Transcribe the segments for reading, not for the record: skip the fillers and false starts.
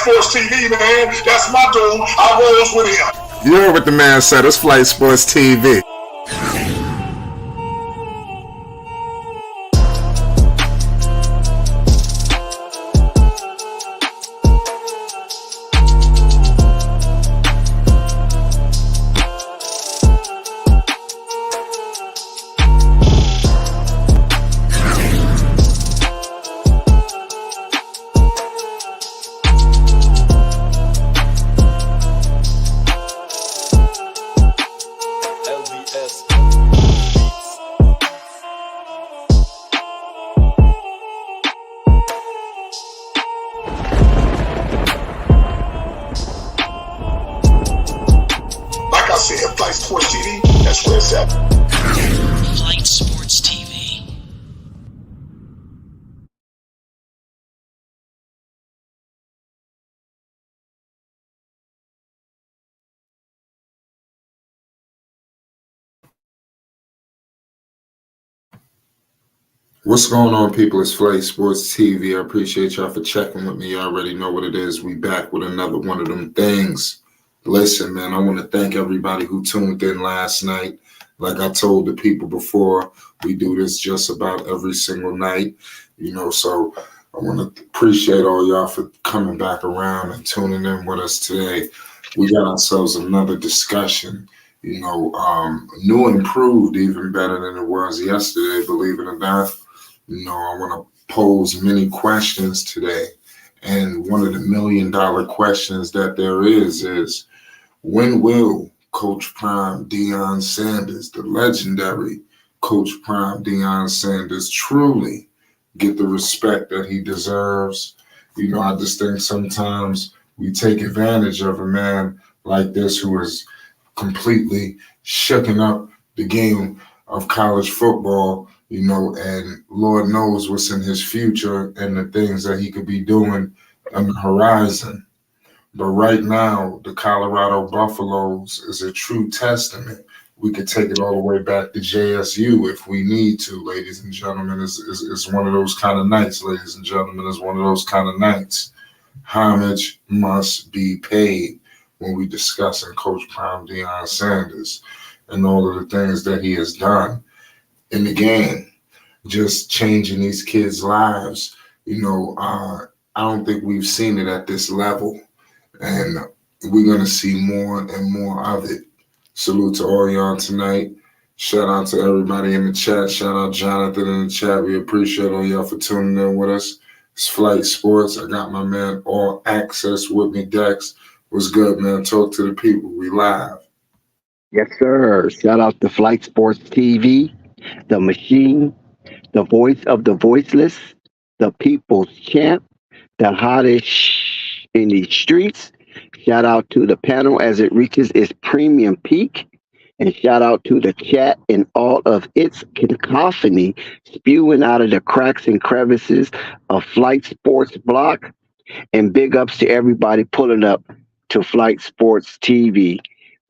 Sports TV, man. That's my dude. I rolls with him. You heard what the man said. It's Flight Sports TV. Flight Sports TV, that's where it's at. Flight Sports TV. What's going on, people? It's Flight Sports TV. I appreciate y'all for checking with me. You already know what it is. We back with another one of them things. Listen, man, I want to thank everybody who tuned in last night. Like I told the people before, we do this just about every single night, so I want to appreciate all y'all for coming back around and tuning in with us today. We got ourselves another discussion, new and improved, even better than it was yesterday, believe it or not. I want to pose many questions today. And one of the $1 million questions that there is when will Coach Prime Deion Sanders, the legendary Coach Prime Deion Sanders, truly get the respect that he deserves? I just think sometimes we take advantage of a man like this who is completely shooking up the game of college football, and Lord knows what's in his future and the things that he could be doing on the horizon. But right now, the Colorado Buffaloes is a true testament. We could take it all the way back to JSU if we need to, ladies and gentlemen. It's one of those kind of nights, ladies and gentlemen. It's one of those kind of nights. Homage must be paid when we discussing Coach Prime Deion Sanders and all of the things that he has done in the game, just changing these kids' lives. I don't think we've seen it at this level. And we're going to see more and more of it. Salute to all y'all tonight. Shout out to everybody in the chat. Shout out Jonathan in the chat. We appreciate all y'all for tuning in with us. It's Flight Sports. I got my man All Access with me, Dex. What's good, man? Talk to the people. We live. Yes, sir. Shout out to Flight Sports TV, the machine, the voice of the voiceless, the people's champ, the hottest in the streets. Shout out to the panel as it reaches its premium peak. And shout out to the chat and all of its cacophony spewing out of the cracks and crevices of Flight Sports Block. And big ups to everybody pulling up to Flight Sports TV.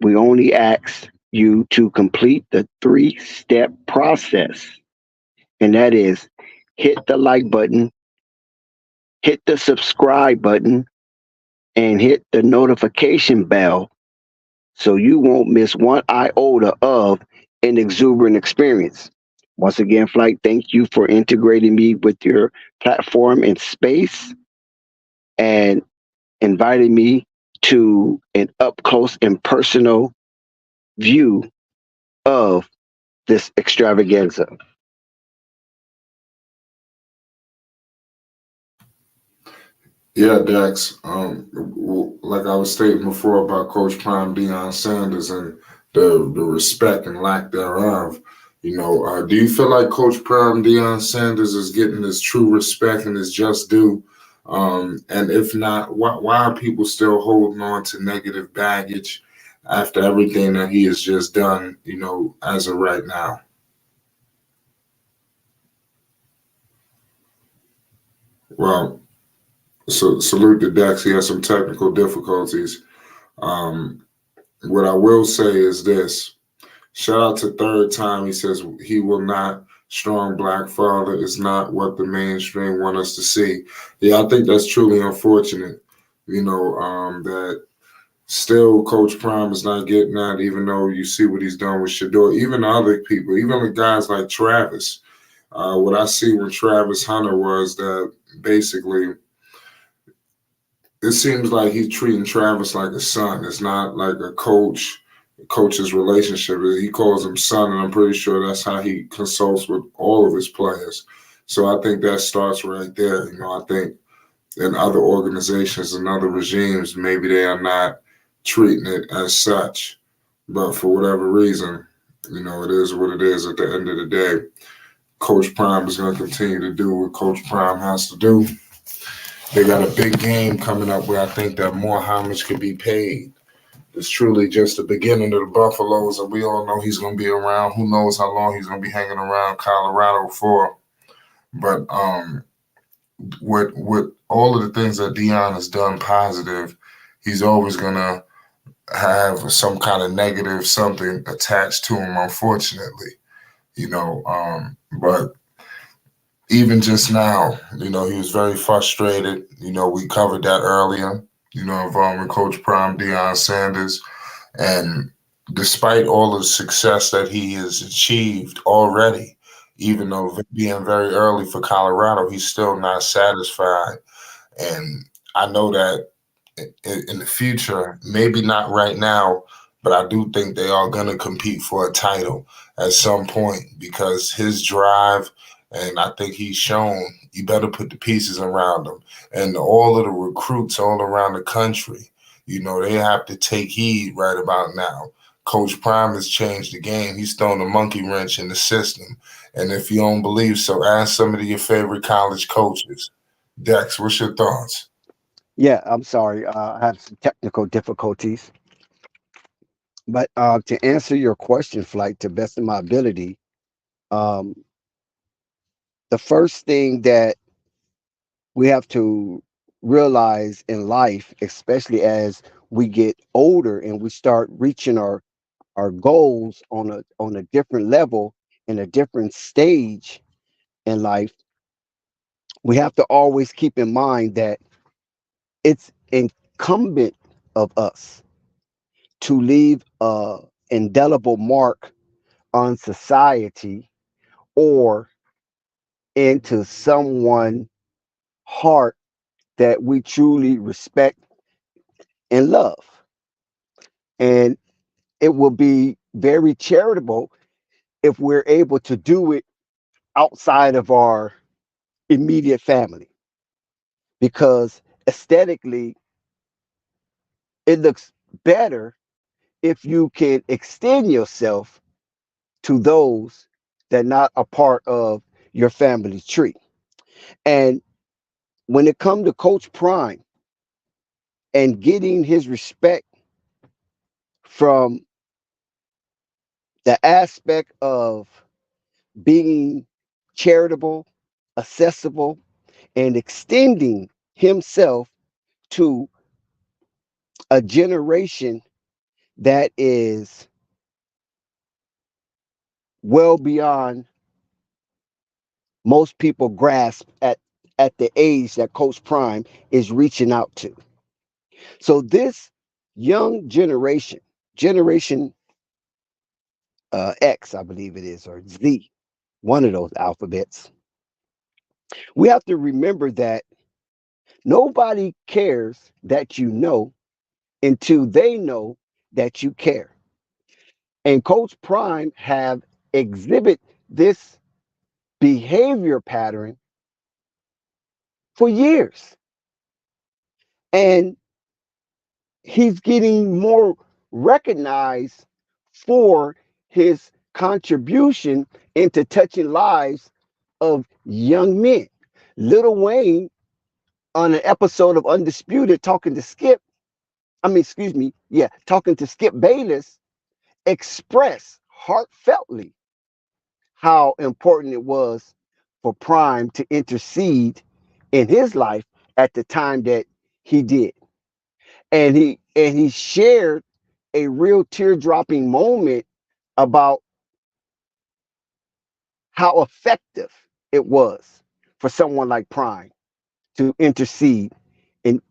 We only ask you to complete the 3-step process. And that is hit the like button, hit the subscribe button, and hit the notification bell so you won't miss one iota of an exuberant experience. Once again, Flight, thank you for integrating me with your platform and space and inviting me to an up-close and personal view of this extravaganza. Yeah, Dex. Like I was stating before about Coach Prime Deion Sanders and the respect and lack thereof. Do you feel like Coach Prime Deion Sanders is getting his true respect and his just due? And if not, why are people still holding on to negative baggage after everything that he has just done, as of right now? Well, so salute to Dex. He has some technical difficulties. What I will say is this. Shout out to Third Time. He says he will not. Strong black father is not what the mainstream want us to see. Yeah, I think that's truly unfortunate. that still Coach Prime is not getting that, even though you see what he's done with Shador, even other people, even the guys like Travis. What I see with Travis Hunter was that basically it seems like he's treating Travis like a son. It's not like coach's relationship. He calls him son, and I'm pretty sure that's how he consults with all of his players. So I think that starts right there. I think in other organizations and other regimes, maybe they are not treating it as such. But for whatever reason, it is what it is at the end of the day. Coach Prime is going to continue to do what Coach Prime has to do. They got a big game coming up where I think that more homage could be paid. It's truly just the beginning of the Buffaloes, and we all know he's going to be around. Who knows how long he's going to be hanging around Colorado for? But with all of the things that Deion has done positive, he's always going to have some kind of negative something attached to him, unfortunately. But even just now, he was very frustrated. We covered that earlier, involving Coach Prime, Deion Sanders. And despite all the success that he has achieved already, even though being very early for Colorado, he's still not satisfied. And I know that in the future, maybe not right now, but I do think they are going to compete for a title at some point because his drive, and I think he's shown you better put the pieces around him. And all of the recruits all around the country, they have to take heed right about now. Coach Prime has changed the game. He's thrown a monkey wrench in the system. And if you don't believe so, ask some of your favorite college coaches. Dex, what's your thoughts? Yeah, I'm sorry. I had some technical difficulties. But to answer your question, Flight, to best of my ability, um, the first thing that we have to realize in life, especially as we get older and we start reaching our goals on a different level in a different stage in life, we have to always keep in mind that it's incumbent of us to leave a indelible mark on society or into someone heart that we truly respect and love. And it will be very charitable if we're able to do it outside of our immediate family because aesthetically it looks better if you can extend yourself to those that are not a part of your family tree. And when it comes to Coach Prime and getting his respect from the aspect of being charitable, accessible, and extending himself to a generation that is well beyond most people grasp at the age that Coach Prime is reaching out to. So this young generation, Generation X, I believe it is, or Z, one of those alphabets, we have to remember that nobody cares that you know until they know that you care. And Coach Prime have exhibit this behavior pattern for years. And he's getting more recognized for his contribution into touching lives of young men. Little Wayne on an episode of Undisputed talking to Skip, I mean, excuse me, yeah, talking to Skip Bayless, expressed heartfeltly how important it was for Prime to intercede in his life at the time that he did. And he shared a real tear-dropping moment about how effective it was for someone like Prime to intercede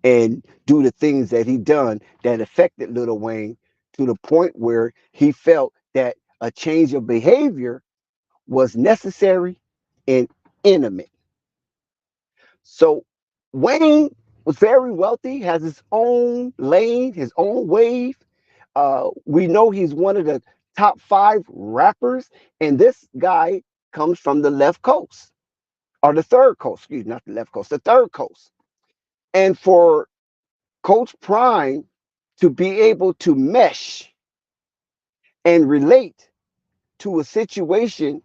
and do the things that he done that affected Little Wayne to the point where he felt that a change of behavior was necessary and intimate. So Wayne was very wealthy, has his own lane, his own wave. We know he's one of the top five rappers, and this guy comes from the left coast or the third coast, excuse me, not the left coast, the third coast. And for Coach Prime to be able to mesh and relate to a situation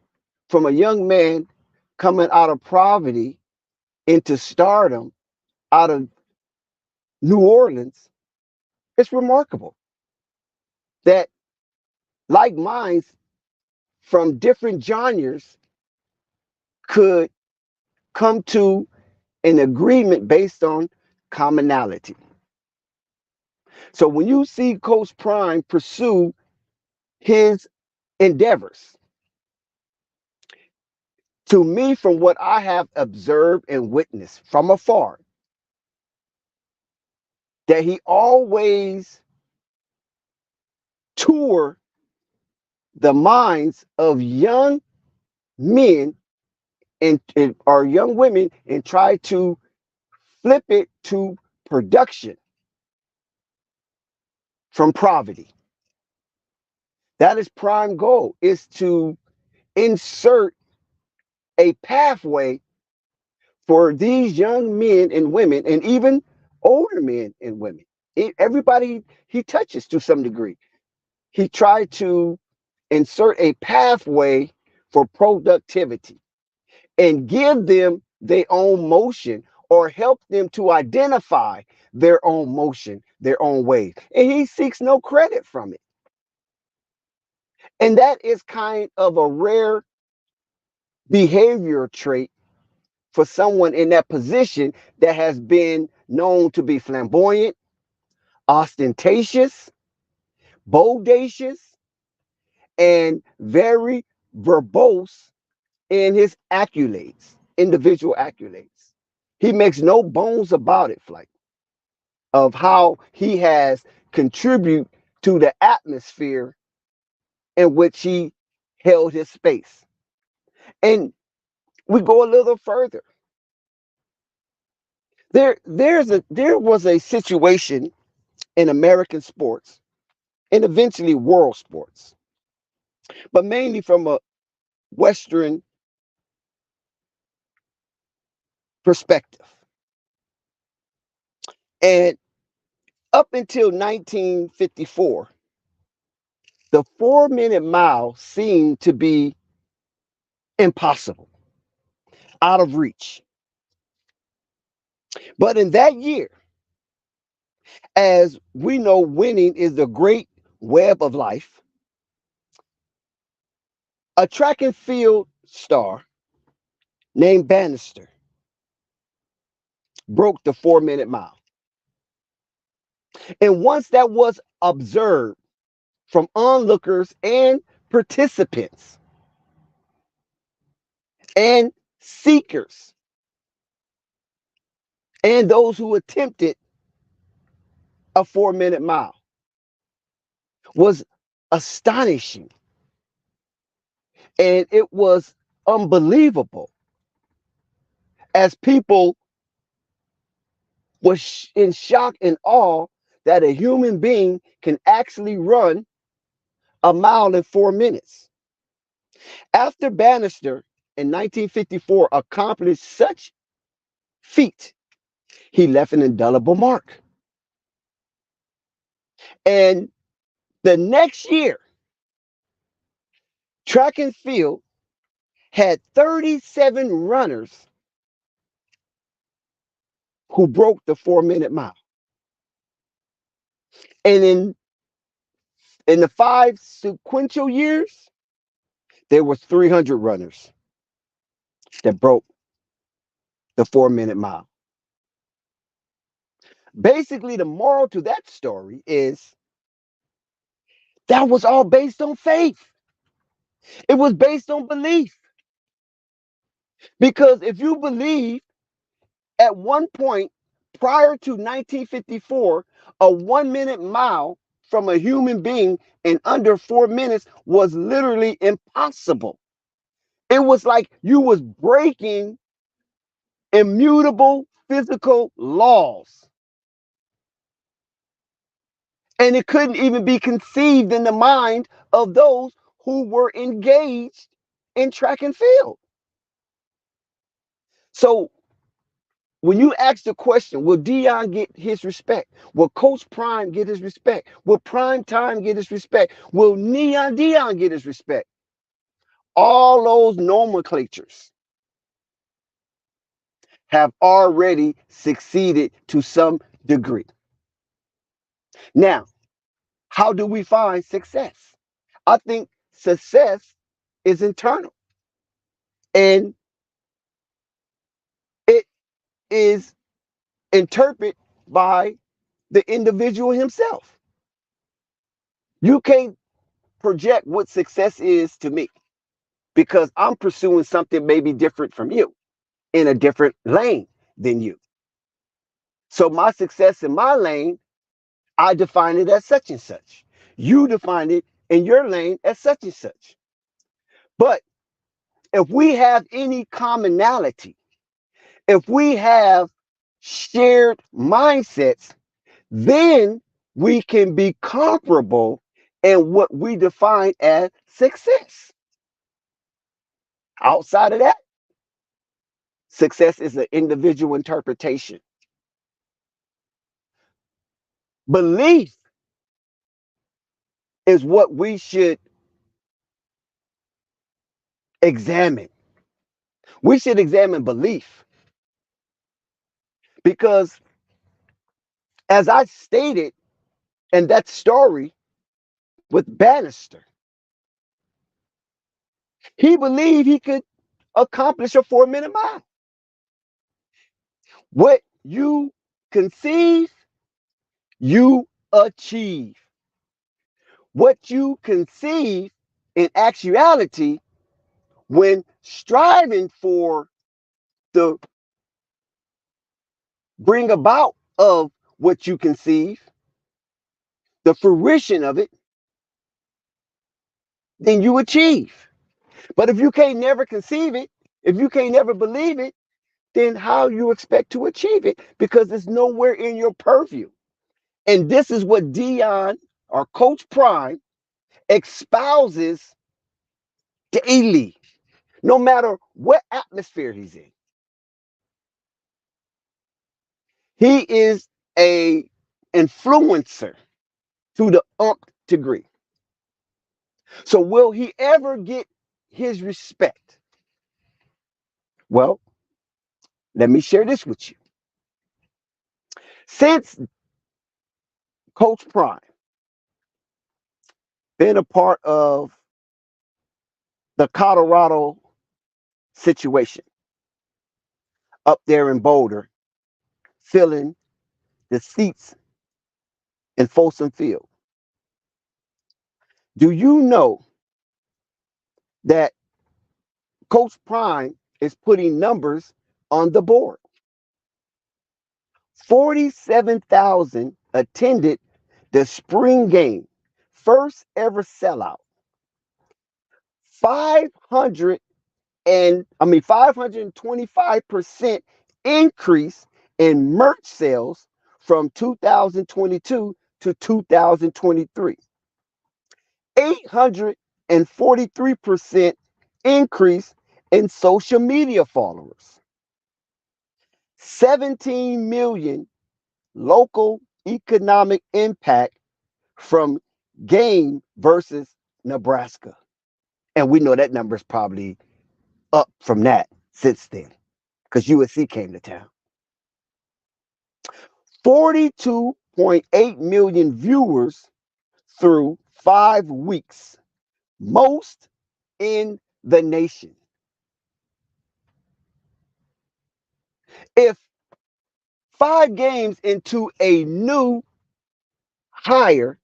from a young man coming out of poverty into stardom out of New Orleans, it's remarkable that like minds from different genres could come to an agreement based on commonality. So when you see Coach Prime pursue his endeavors, to me, from what I have observed and witnessed from afar, that he always tour the minds of young men and or young women and try to flip it to production from poverty. That is prime goal, is to insert a pathway for these young men and women and even older men and women. Everybody he touches to some degree. He tried to insert a pathway for productivity and give them their own motion or help them to identify their own motion, their own way. And he seeks no credit from it. And that is kind of a rare behavior trait for someone in that position that has been known to be flamboyant, ostentatious, bodacious, and very verbose in his accolades, individual accolades. He makes no bones about it, Flight, of how he has contributed to the atmosphere in which he held his space. And we go a little further. There was a situation in American sports and eventually world sports, but mainly from a Western perspective. And up until 1954, the 4 minute mile seemed to be impossible, out of reach. But in that year, as we know, winning is the great web of life, a track and field star named Bannister broke the 4 minute mile. And once that was observed from onlookers and participants and seekers and those who attempted a 4 minute mile, was astonishing. And it was unbelievable as people was in shock and awe that a human being can actually run a mile in 4 minutes. After Bannister in 1954 accomplished such feat, he left an indelible mark. And the next year, track and field had 37 runners who broke the 4 minute mile. And in the five sequential years, there was 300 runners that broke the 4 minute mile. Basically, the moral to that story is that was all based on faith. It was based on belief. Because if you believe at one point prior to 1954, a 1 minute mile from a human being in under 4 minutes was literally impossible. It was like you was breaking immutable physical laws. And it couldn't even be conceived in the mind of those who were engaged in track and field. So when you ask the question, will Deion get his respect? Will Coach Prime get his respect? Will Prime Time get his respect? Will Neon Deion get his respect? All those nomenclatures have already succeeded to some degree. Now, how do we find success? I think success is internal, and it is interpreted by the individual himself. You can't project what success is to me because I'm pursuing something maybe different from you in a different lane than you. So my success in my lane, I define it as such and such. You define it in your lane as such and such. But if we have any commonality, if we have shared mindsets, then we can be comparable in what we define as success. Outside of that, success is an individual interpretation. Belief is what we should examine. We should examine belief because, as I stated in that story with Bannister, he believed he could accomplish a 4 minute mile. What you conceive, you achieve. What you conceive in actuality, when striving for the bring about of what you conceive, the fruition of it, then you achieve. But if you can't never conceive it, if you can't never believe it, then how you expect to achieve it? Because it's nowhere in your purview. And this is what Deion or Coach Prime espouses daily, no matter what atmosphere he's in. He is a influencer to the nth degree. So will he ever get his respect? Well, let me share this with you. Since Coach Prime been a part of the Colorado situation up there in Boulder, filling the seats in Folsom Field, do you know that Coach Prime is putting numbers on the board? 47,000 attended the spring game, first ever sellout. 525% increase in merch sales from 2022 to 2023. 843% increase in social media followers. 17 million local economic impact from game versus Nebraska. And we know that number is probably up from that since then because USC came to town. 42.8 million viewers through 5 weeks, most in the nation. If 5 games into a new hire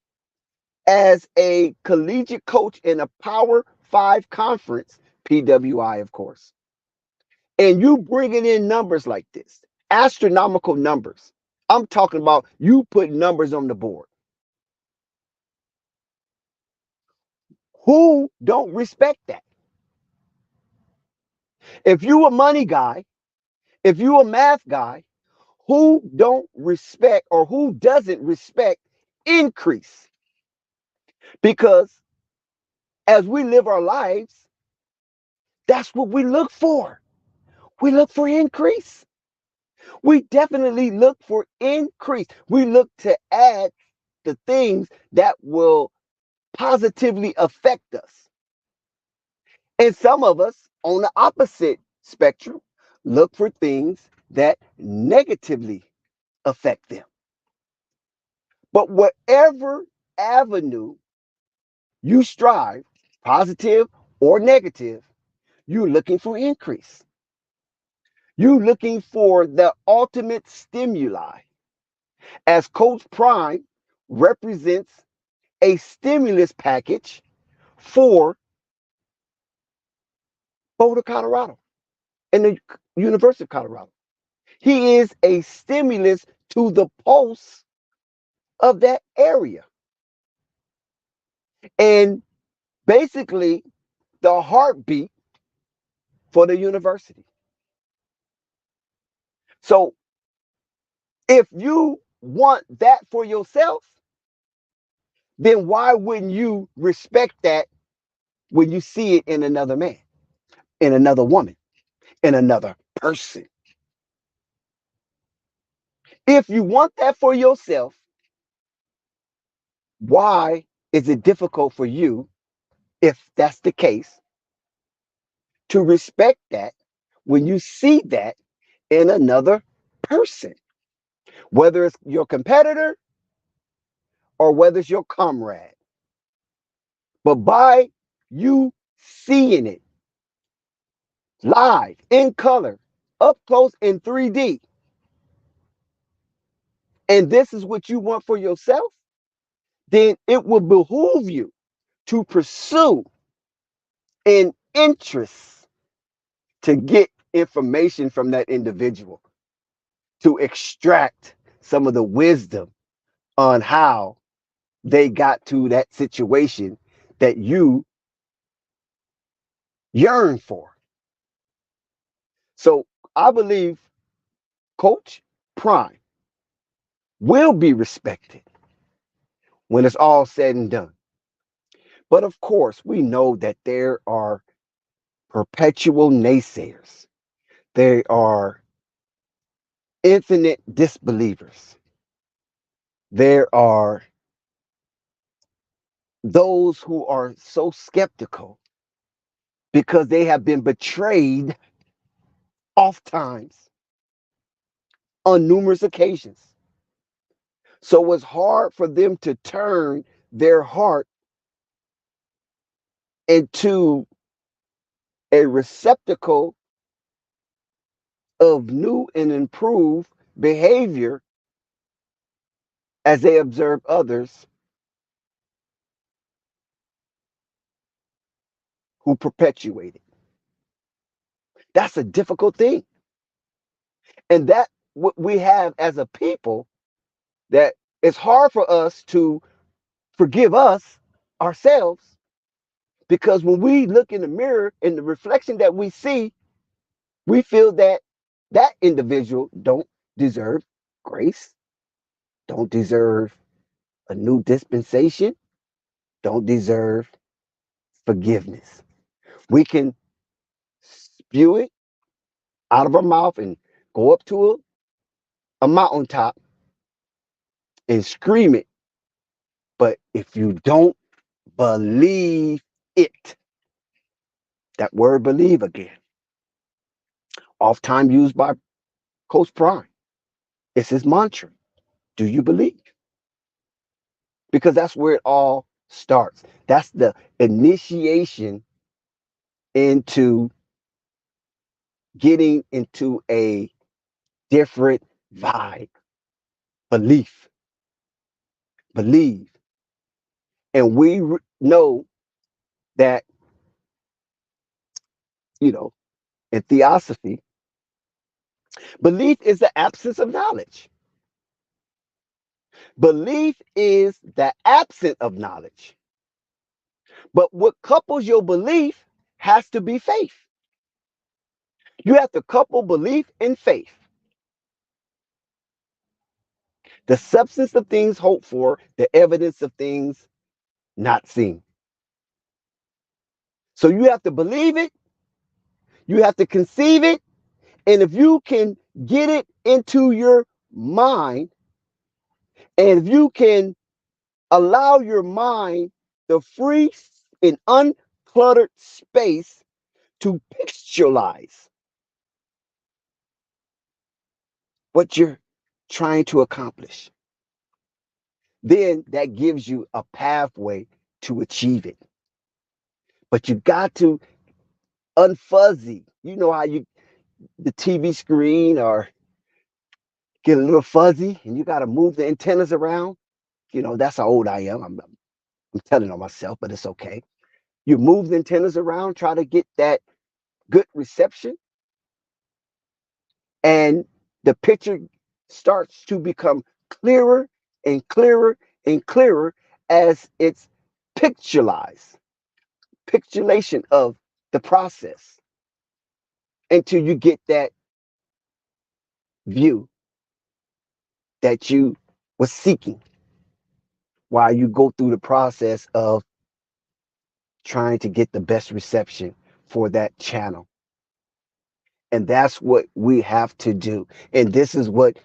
as a collegiate coach in a Power 5 conference, PWI, of course, and you bringing in numbers like this, astronomical numbers, I'm talking about you put numbers on the board. Who don't respect that? If you a money guy, if you a math guy, who don't respect or who doesn't respect increase? Because as we live our lives, that's what we look for. We look for increase. We definitely look for increase. We look to add the things that will positively affect us. And some of us on the opposite spectrum look for things that negatively affect them. But whatever avenue you strive, positive or negative, you're looking for increase. You're looking for the ultimate stimuli. As Coach Prime represents a stimulus package for Boulder, Colorado, and the University of Colorado. He is a stimulus to the pulse of that area. And basically, the heartbeat for the university. So, if you want that for yourself, then why wouldn't you respect that when you see it in another man, in another woman, in another person? If you want that for yourself, why is it difficult for you, if that's the case, to respect that when you see that in another person, whether it's your competitor or whether it's your comrade? But by you seeing it live, in color, up close in 3D, and this is what you want for yourself, then it will behoove you to pursue an interest to get information from that individual, to extract some of the wisdom on how they got to that situation that you yearn for. So I believe Coach Prime will be respected when it's all said and done. But of course, we know that there are perpetual naysayers. There are infinite disbelievers. There are those who are so skeptical because they have been betrayed oft times on numerous occasions. So it's hard for them to turn their heart into a receptacle of new and improved behavior as they observe others who perpetuate it. That's a difficult thing. And that what we have as a people, that it's hard for us to forgive us ourselves, because when we look in the mirror and the reflection that we see, we feel that that individual don't deserve grace, don't deserve a new dispensation, don't deserve forgiveness. We can spew it out of our mouth and go up to a mountaintop and scream it. But if you don't believe it, that word believe again, oft time used by Coach Prime. It's his mantra. Do you believe? Because that's where it all starts. That's the initiation into getting into a different vibe. Belief, believe. And we know that, you know, in theosophy, belief is the absence of knowledge. Belief is the absence of knowledge. But what couples your belief has to be faith. You have to couple belief and faith. The substance of things hoped for, the evidence of things not seen. So you have to believe it, you have to conceive it, and if you can get it into your mind, and if you can allow your mind the free and uncluttered space to picturize what you're trying to accomplish, then that gives you a pathway to achieve it. But you got to unfuzzy. You know how you the TV screen or get a little fuzzy and you got to move the antennas around. You know, that's how old I am. I'm telling on myself, but it's okay. You move the antennas around, try to get that good reception, and the picture starts to become clearer and clearer and clearer as it's picturized, picturation of the process until you get that view that you was seeking while you go through the process of trying to get the best reception for that channel. And that's what we have to do. And this is what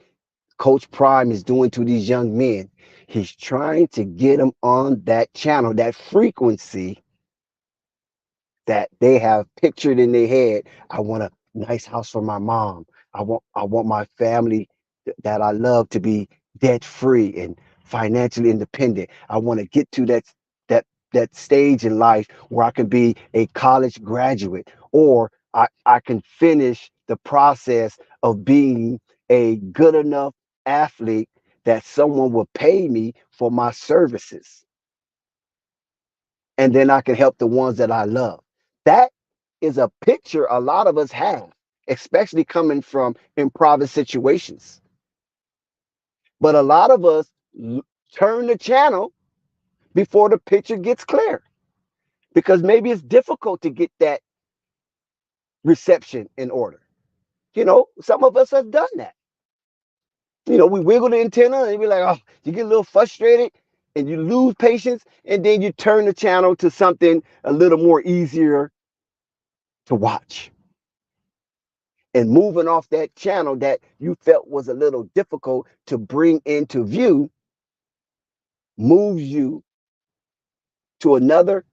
Coach Prime is doing to these young men. He's trying to get them on that channel, that frequency that they have pictured in their head. I want a nice house for my mom. I want my family that I love to be debt free and financially independent. I want to get to that that stage in life where I can be a college graduate, or I can finish the process of being a good enough athlete that someone will pay me for my services, and then I can help the ones that I love. That is a picture a lot of us have, especially coming from improvised situations. But a lot of us turn the channel before the picture gets clear because maybe it's difficult to get that reception in order. You know, some of us have done that. You know, we wiggle the antenna and be like, oh, you get a little frustrated and you lose patience, and then you turn the channel to something a little more easier to watch. And moving off that channel that you felt was a little difficult to bring into view moves you to another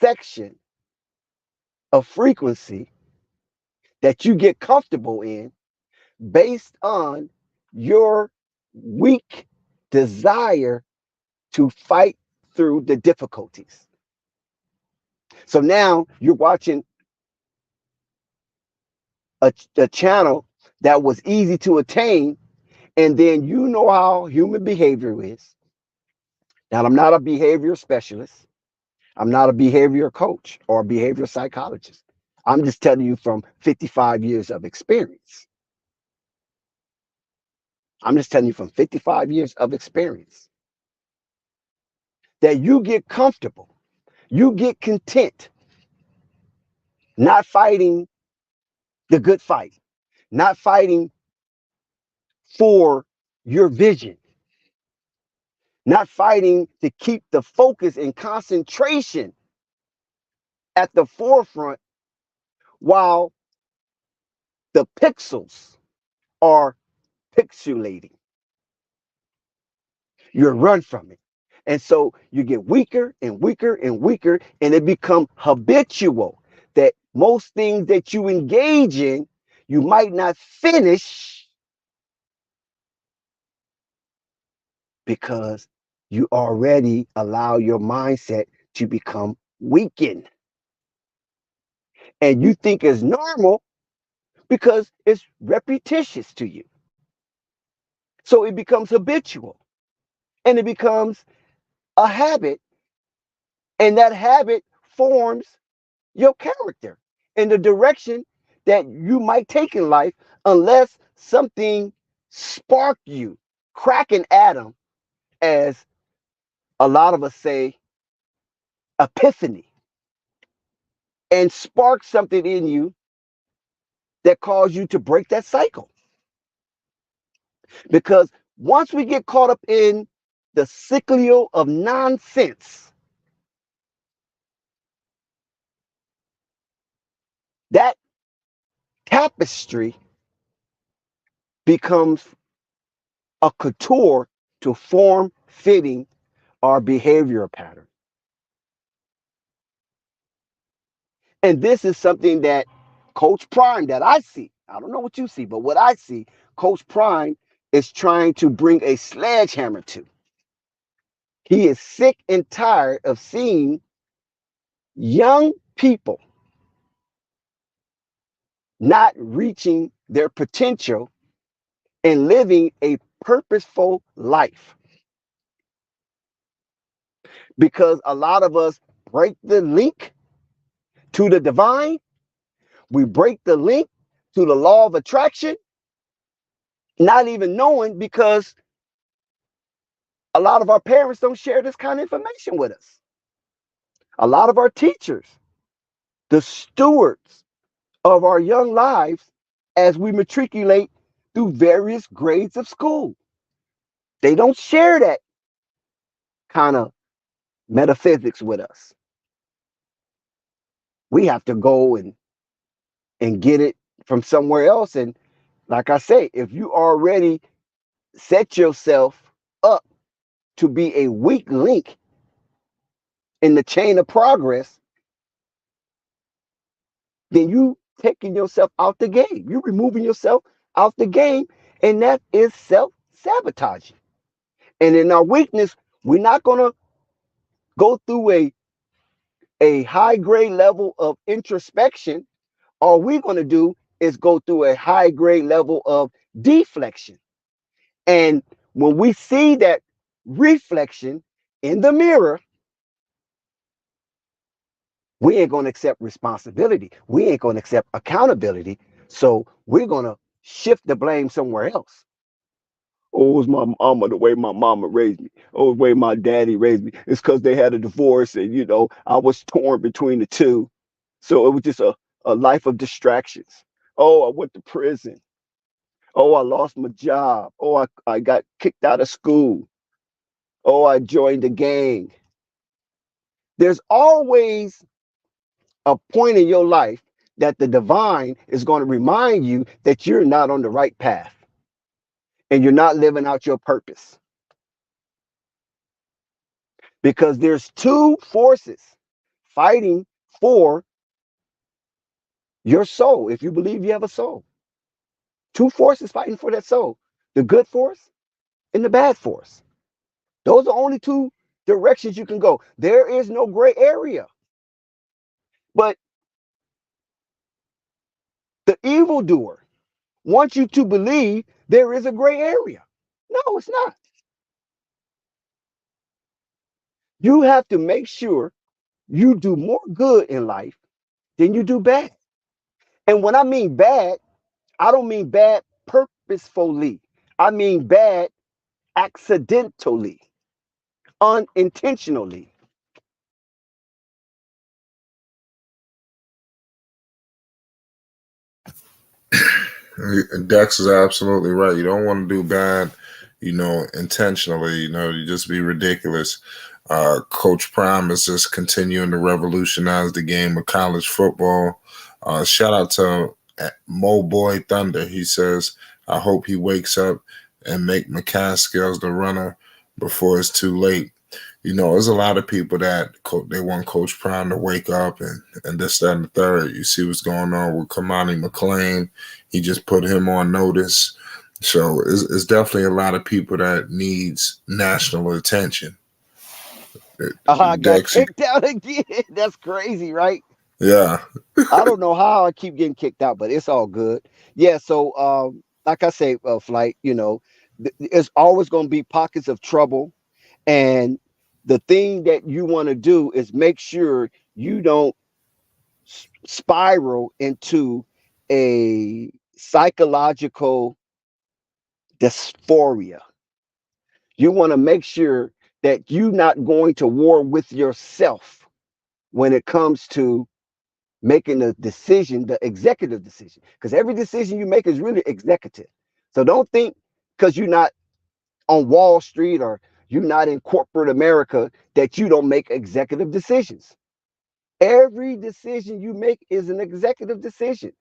section of frequency that you get comfortable in based on your weak desire to fight through the difficulties. So now you're watching a channel that was easy to attain, and then you know how human behavior is. Now, I'm not a behavior specialist. I'm not a behavior coach or a behavior psychologist. I'm just telling you from 55 years of experience. I'm just telling you from 55 years of experience that you get comfortable, you get content, not fighting the good fight, not fighting for your vision, not fighting to keep the focus and concentration at the forefront while the pixels are pixelating. You run from it. And so you get weaker and weaker and weaker, and it becomes habitual that most things that you engage in, you might not finish because you already allow your mindset to become weakened. And you think it's normal because it's repetitious to you. So it becomes habitual and it becomes a habit, and that habit forms your character in the direction that you might take in life unless something spark you. crack an atom, as a lot of us say, epiphany, and spark something in you that caused you to break that cycle. Because once we get caught up in the cycle of nonsense, that tapestry becomes a couture to form fitting our behavioral pattern. And this is something that Coach Prime, that I see, I don't know what you see, but what I see, Coach Prime is trying to bring a sledgehammer to. He is sick and tired of seeing young people not reaching their potential and living a purposeful life. Because a lot of us break the link to the divine, we break the link to the law of attraction, not even knowing, because a lot of our parents don't share this kind of information with us. A lot of our teachers, the stewards of our young lives as we matriculate through various grades of school, they don't share that kind of metaphysics with us. We have to go and get it from somewhere else. And like I say, if you already set yourself up to be a weak link in the chain of progress, then you taking yourself out the game. You removing yourself out the game, and that is self-sabotaging. And in our weakness, we're not gonna go through a high grade level of introspection. All we're gonna do is go through a high grade level of deflection. And when we see that reflection in the mirror, we ain't going to accept responsibility. We ain't going to accept accountability. So we're going to shift the blame somewhere else. Oh, it's my mama, the way my mama raised me. Oh, the way my daddy raised me. It's because they had a divorce and, I was torn between the two. So it was just a life of distractions. Oh, I went to prison. Oh, I lost my job. Oh, I got kicked out of school. Oh, I joined a gang. There's always a point in your life that the divine is going to remind you that you're not on the right path and you're not living out your purpose. Because there's two forces fighting for your soul. If you believe you have a soul, two forces fighting for that soul: the good force and the bad force. Those are only two directions you can go. There is no gray area. But the evildoer wants you to believe there is a gray area. No, it's not. You have to make sure you do more good in life than you do bad. And when I mean bad, I don't mean bad purposefully. I mean bad accidentally, unintentionally. Dex is absolutely right. You don't want to do bad, intentionally. You just be ridiculous. Coach Prime is just continuing to revolutionize the game of college football. Shout out to Mo Boy Thunder. He says, "I hope he wakes up and make McCaskill the runner before it's too late." There's a lot of people that they want Coach Prime to wake up and this, that, and the third. You see what's going on with Kamani McLean. He just put him on notice. So it's definitely a lot of people that needs national attention. I got Dex, kicked out again. That's crazy, right? yeah. I don't know how I keep getting kicked out, but it's all good. Yeah. So, like I say, Flight, it's always going to be pockets of trouble. And the thing that you want to do is make sure you don't spiral into a psychological dysphoria. You want to make sure that you're not going to war with yourself when it comes to making a decision, the executive decision. Because every decision you make is really executive. So don't think because you're not on Wall Street or you're not in corporate America that you don't make executive decisions. Every decision you make is an executive decision.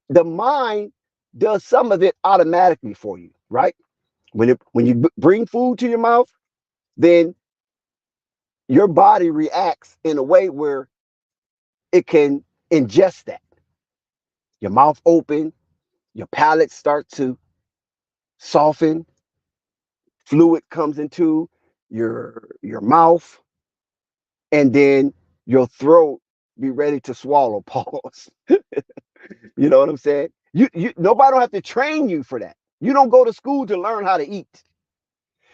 The mind does some of it automatically for you, right? When you bring food to your mouth, then your body reacts in a way where it can ingest that. Your mouth open, your palate starts to soften, fluid comes into your mouth, and then your throat be ready to swallow. Pause. You know what I'm saying? You nobody don't have to train you for that. You don't go to school to learn how to eat.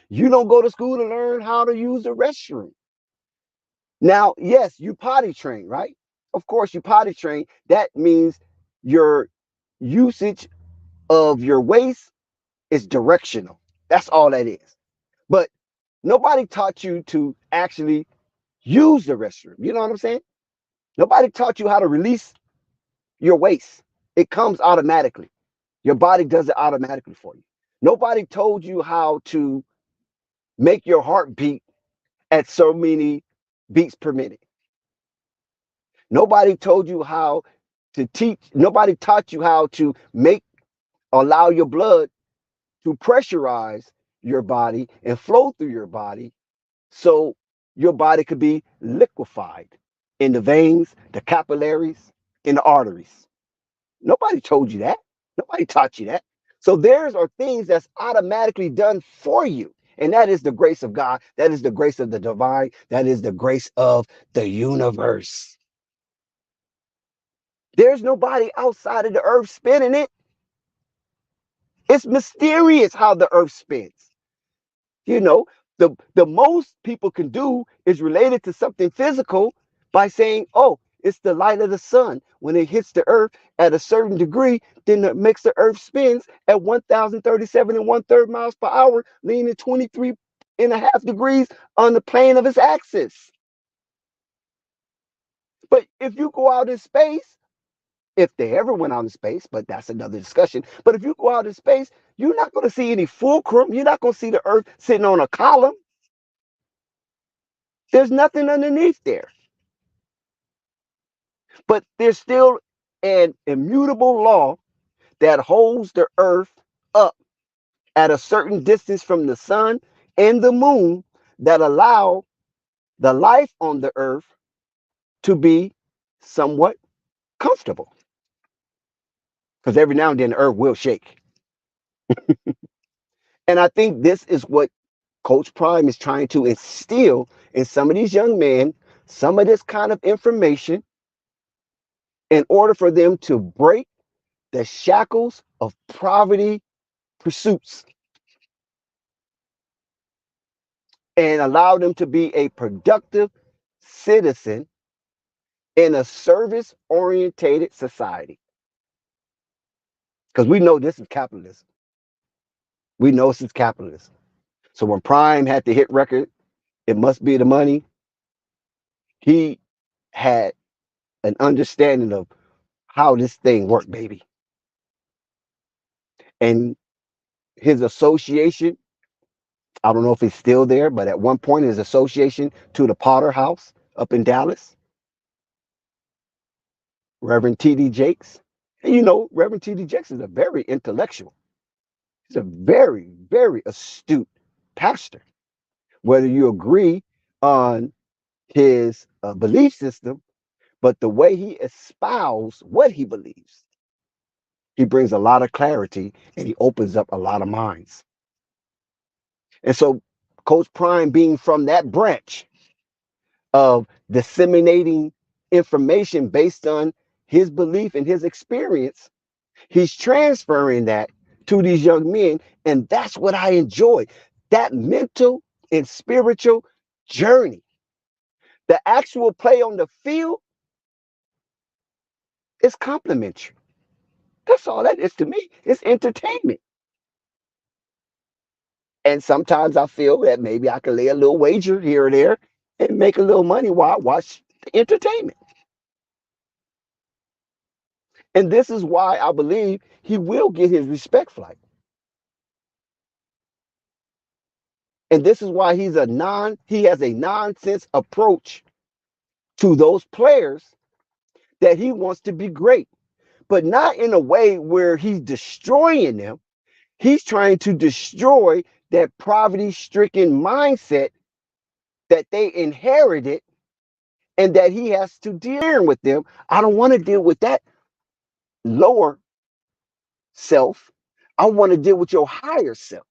You don't go to school to learn how to use the restroom. Now, yes, you potty train, right? Of course, you potty train. That means your usage of your waste is directional. That's all that is. But nobody taught you to actually use the restroom. You know what I'm saying? Nobody taught you how to release your waste. It comes automatically. Your body does it automatically for you. Nobody told you how to make your heart beat at so many beats per minute. Nobody told you how to teach, nobody taught you how to allow your blood to pressurize your body and flow through your body so your body could be liquefied in the veins, the capillaries, in the arteries. Nobody told you that. Nobody taught you that. So there's are things that's automatically done for you. And that is the grace of God. That is the grace of the divine. That is the grace of the universe. There's nobody outside of the earth spinning it. It's mysterious how the earth spins. You know, the most people can do is related to something physical by saying, oh, it's the light of the sun. When it hits the earth at a certain degree, then it makes the earth spins at 1,037 and one third miles per hour, leaning 23 and a half degrees on the plane of its axis. But if you go out in space, if they ever went out in space, but that's another discussion. But if you go out in space, you're not going to see any fulcrum. You're not going to see the earth sitting on a column. There's nothing underneath there. But there's still an immutable law that holds the earth up at a certain distance from the sun and the moon that allow the life on the earth to be somewhat comfortable. Because every now and then the earth will shake. And I think this is what Coach Prime is trying to instill in some of these young men, some of this kind of information in order for them to break the shackles of poverty pursuits and allow them to be a productive citizen in a service orientated society. Because we know this is capitalism. We know this is capitalism. So when Prime had the hit record, It Must Be the Money, he had an understanding of how this thing worked, baby. And his association, I don't know if it's still there, but at one point his association to the Potter House up in Dallas, Reverend T.D. Jakes. And you know, Reverend T.D. Jakes is a very intellectual. He's a very, very astute pastor. Whether you agree on his belief system, but the way he espouse what he believes, he brings a lot of clarity and he opens up a lot of minds. And so, Coach Prime, being from that branch of disseminating information based on his belief and his experience, he's transferring that to these young men. And that's what I enjoy, that mental and spiritual journey. The actual play on the field is complimentary. That's all that is to me. It's entertainment. And sometimes I feel that maybe I can lay a little wager here or there and make a little money while I watch the entertainment. And this is why I believe he will get his respect flight. And this is why he has a nonsense approach to those players that he wants to be great, but not in a way where he's destroying them. He's trying to destroy that poverty-stricken mindset that they inherited and that he has to deal with them. I don't want to deal with that lower self. I want to deal with your higher self.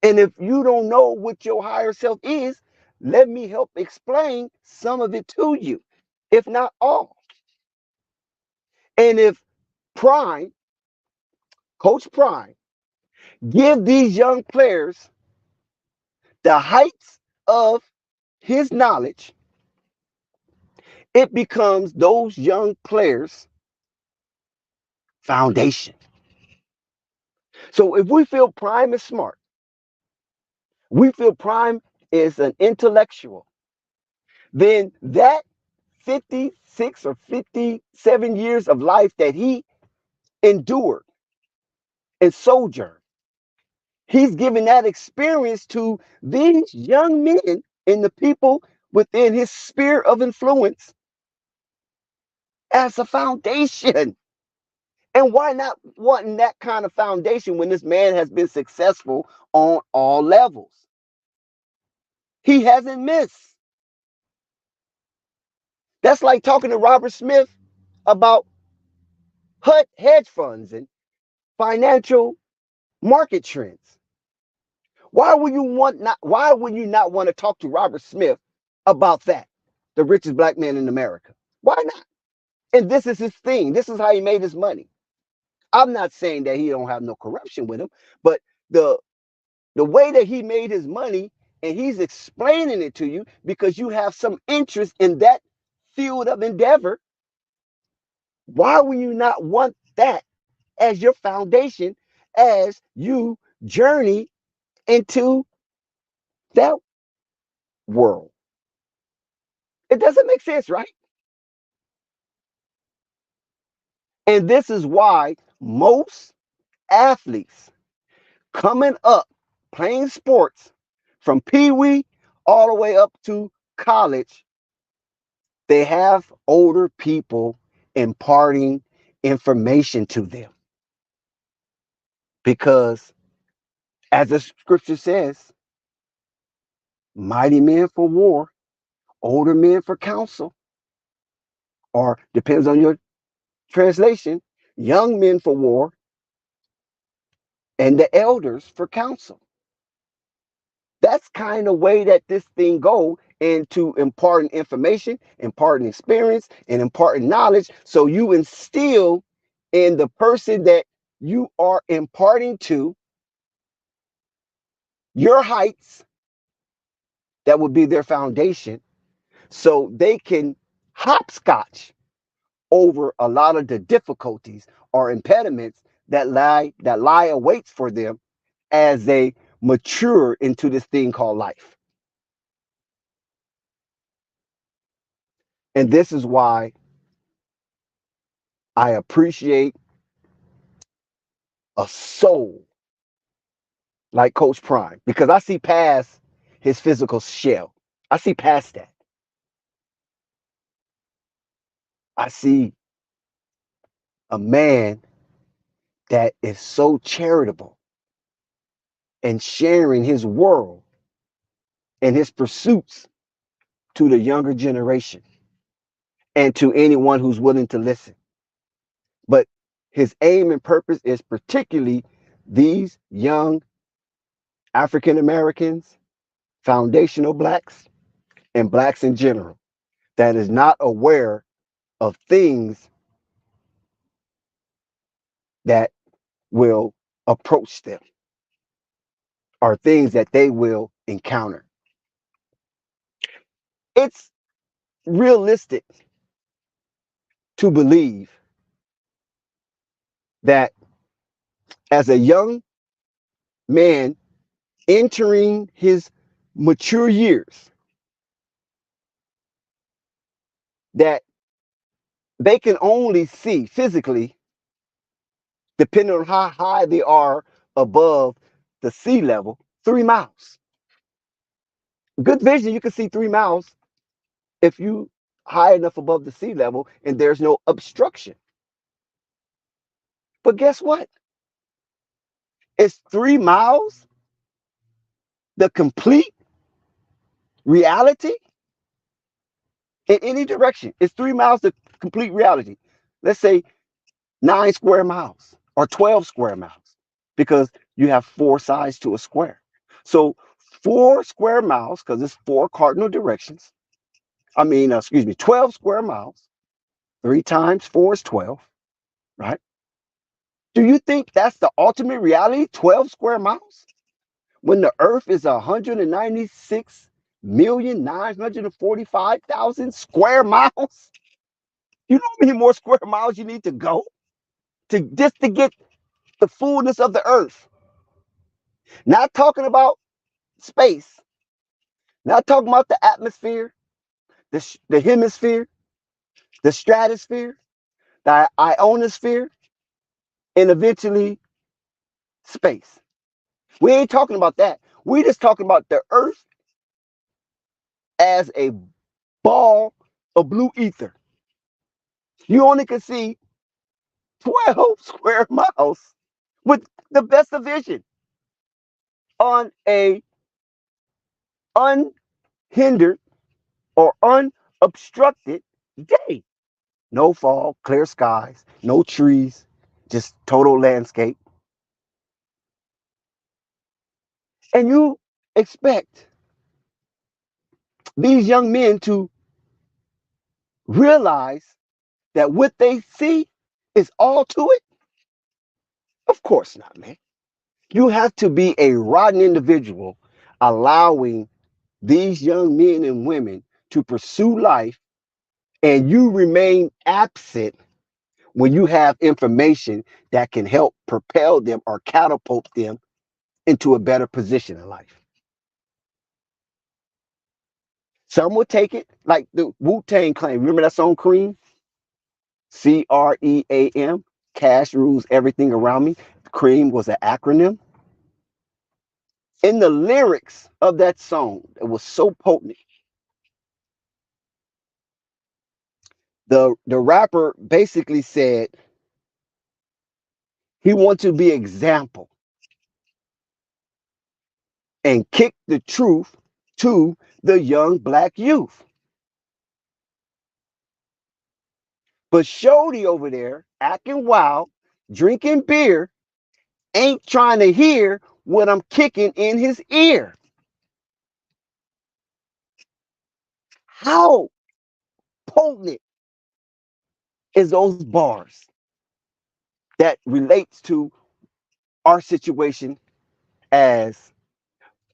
And if you don't know what your higher self is, let me help explain some of it to you, if not all. And if Prime, Coach Prime, give these young players the heights of his knowledge, it becomes those young players' foundation. So if we feel Prime is smart, we feel Prime is an intellectual, then that 56 or 57 years of life that he endured and sojourned, he's given that experience to these young men and the people within his sphere of influence as a foundation. And why not wanting that kind of foundation when this man has been successful on all levels? He hasn't missed. That's like talking to Robert Smith about hedge funds and financial market trends. Why would you not want to talk to Robert Smith about that? The richest black man in America. Why not? And this is his thing. This is how he made his money. I'm not saying that he don't have no corruption with him, but the the way that he made his money, and he's explaining it to you because you have some interest in that field of endeavor. Why would you not want that as your foundation as you journey into that world? It doesn't make sense, right? And this is why most athletes coming up playing sports from pee wee all the way up to college, they have older people imparting information to them. Because, as the scripture says, mighty men for war, older men for counsel, or depends on your translation, young men for war, and the elders for counsel. That's kind of way that this thing go into imparting information, imparting experience, and imparting knowledge. So you instill in the person that you are imparting to your heights that would be their foundation, so they can hopscotch over a lot of the difficulties or impediments that lie awaits for them as they mature into this thing called life. And this is why I appreciate a soul like Coach Prime, because I see past his physical shell. I see past that. I see a man that is so charitable and sharing his world and his pursuits to the younger generation and to anyone who's willing to listen. But his aim and purpose is particularly these young African Americans, foundational blacks, and blacks in general that is not aware of things that will approach them or things that they will encounter. It's realistic to believe that as a young man entering his mature years that they can only see physically, depending on how high they are above the sea level, 3 miles. Good vision, you can see 3 miles if you high enough above the sea level and there's no obstruction. But guess what? Is 3 miles the complete reality in any direction? Is 3 miles the complete reality? Let's say 9 square miles or 12 square miles, because you have four sides to a square. So 4 square miles, because it's four cardinal directions. Excuse me, 12 square miles. 3 times 4 is 12, right? Do you think that's the ultimate reality? 12 square miles? When the earth is 196,945,000 square miles? You know how many more square miles you need to go to just to get the fullness of the earth? Not talking about space, not talking about the atmosphere, the hemisphere, the stratosphere, the ionosphere, and eventually space. We ain't talking about that. We just talking about the earth as a ball of blue ether. You only can see 12 square miles with the best of vision on a unhindered or unobstructed day. No fog, clear skies, no trees, just total landscape. And you expect these young men to realize that what they see is all to it? Of course not, man. You have to be a rotten individual allowing these young men and women to pursue life, and you remain absent when you have information that can help propel them or catapult them into a better position in life. Some will take it like the Wu-Tang Clan. Remember that song Cream? CREAM. Cash rules everything around me. Cream was an acronym. In the lyrics of that song, it was so potent. The rapper basically said he wants to be example and kick the truth to the young black youth. But Shody over there acting wild, drinking beer, ain't trying to hear what I'm kicking in his ear. How potent is those bars that relates to our situation as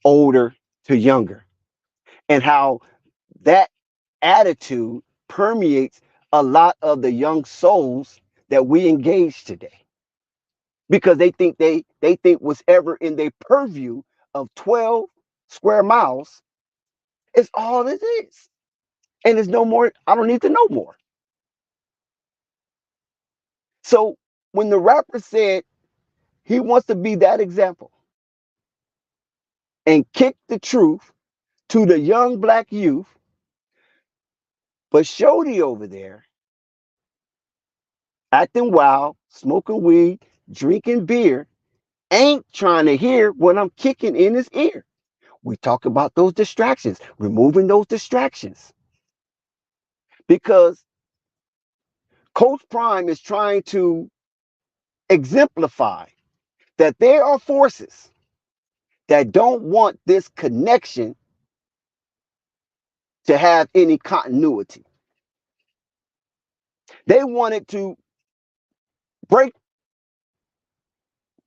older to younger, and how that attitude permeates a lot of the young souls that we engage today, because they think what's ever in their purview of 12 square miles is all it is, and there's no more. I don't need to know more. So when the rapper said he wants to be that example and kick the truth to the young black youth, but Shody over there acting wild, smoking weed, drinking beer, ain't trying to hear what I'm kicking in his ear. We talk about those distractions, removing those distractions. Because Coach Prime is trying to exemplify that there are forces that don't want this connection to have any continuity. They wanted to break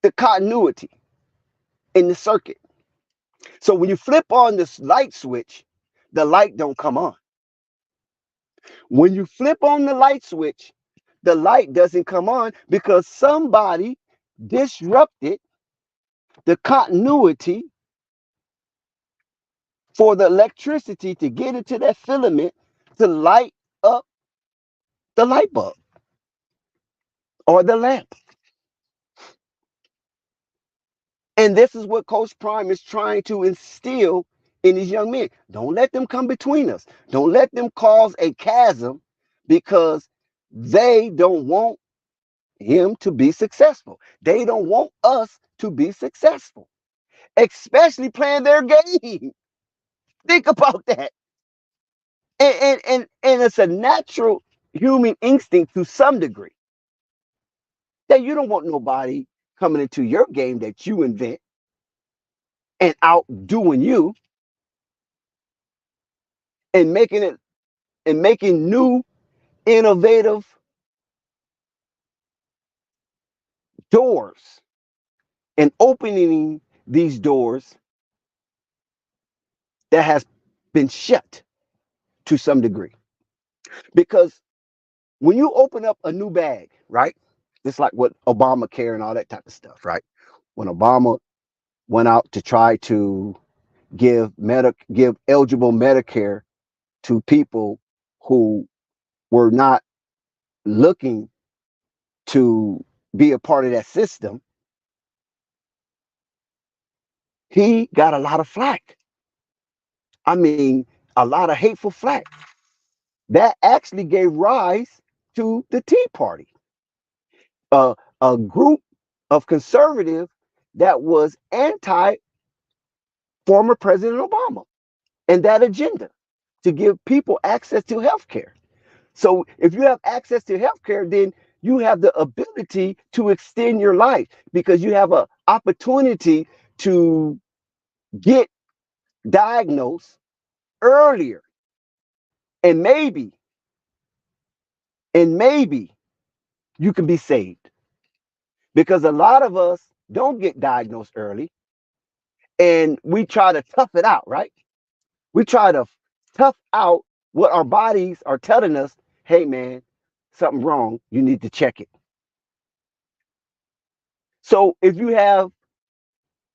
the continuity in the circuit. So when you flip on this light switch, the light don't come on. When you flip on the light switch, the light doesn't come on because somebody disrupted the continuity for the electricity to get into that filament to light up the light bulb or the lamp. And this is what Coach Prime is trying to instill in these young men. Don't let them come between us. Don't let them cause a chasm because they don't want him to be successful. They don't want us to be successful, especially playing their game. Think about that. And it's a natural human instinct to some degree that you don't want nobody coming into your game that you invent and outdoing you and making new innovative doors and opening these doors that has been shut to some degree. Because when you open up a new bag, right? It's like what Obamacare and all that type of stuff, right? When Obama went out to try to give eligible Medicare to people who were not looking to be a part of that system, he got a lot of flack. I mean, a lot of hateful flack. That actually gave rise to the Tea Party, a group of conservatives that was anti former President Obama and that agenda to give people access to health care. So if you have access to health care, then you have the ability to extend your life because you have an opportunity to get diagnosed earlier and maybe you can be saved because a lot of us don't get diagnosed early and we try to tough it out, right? We try to tough out what our bodies are telling us. Hey man, something wrong, you need to check it. So if you have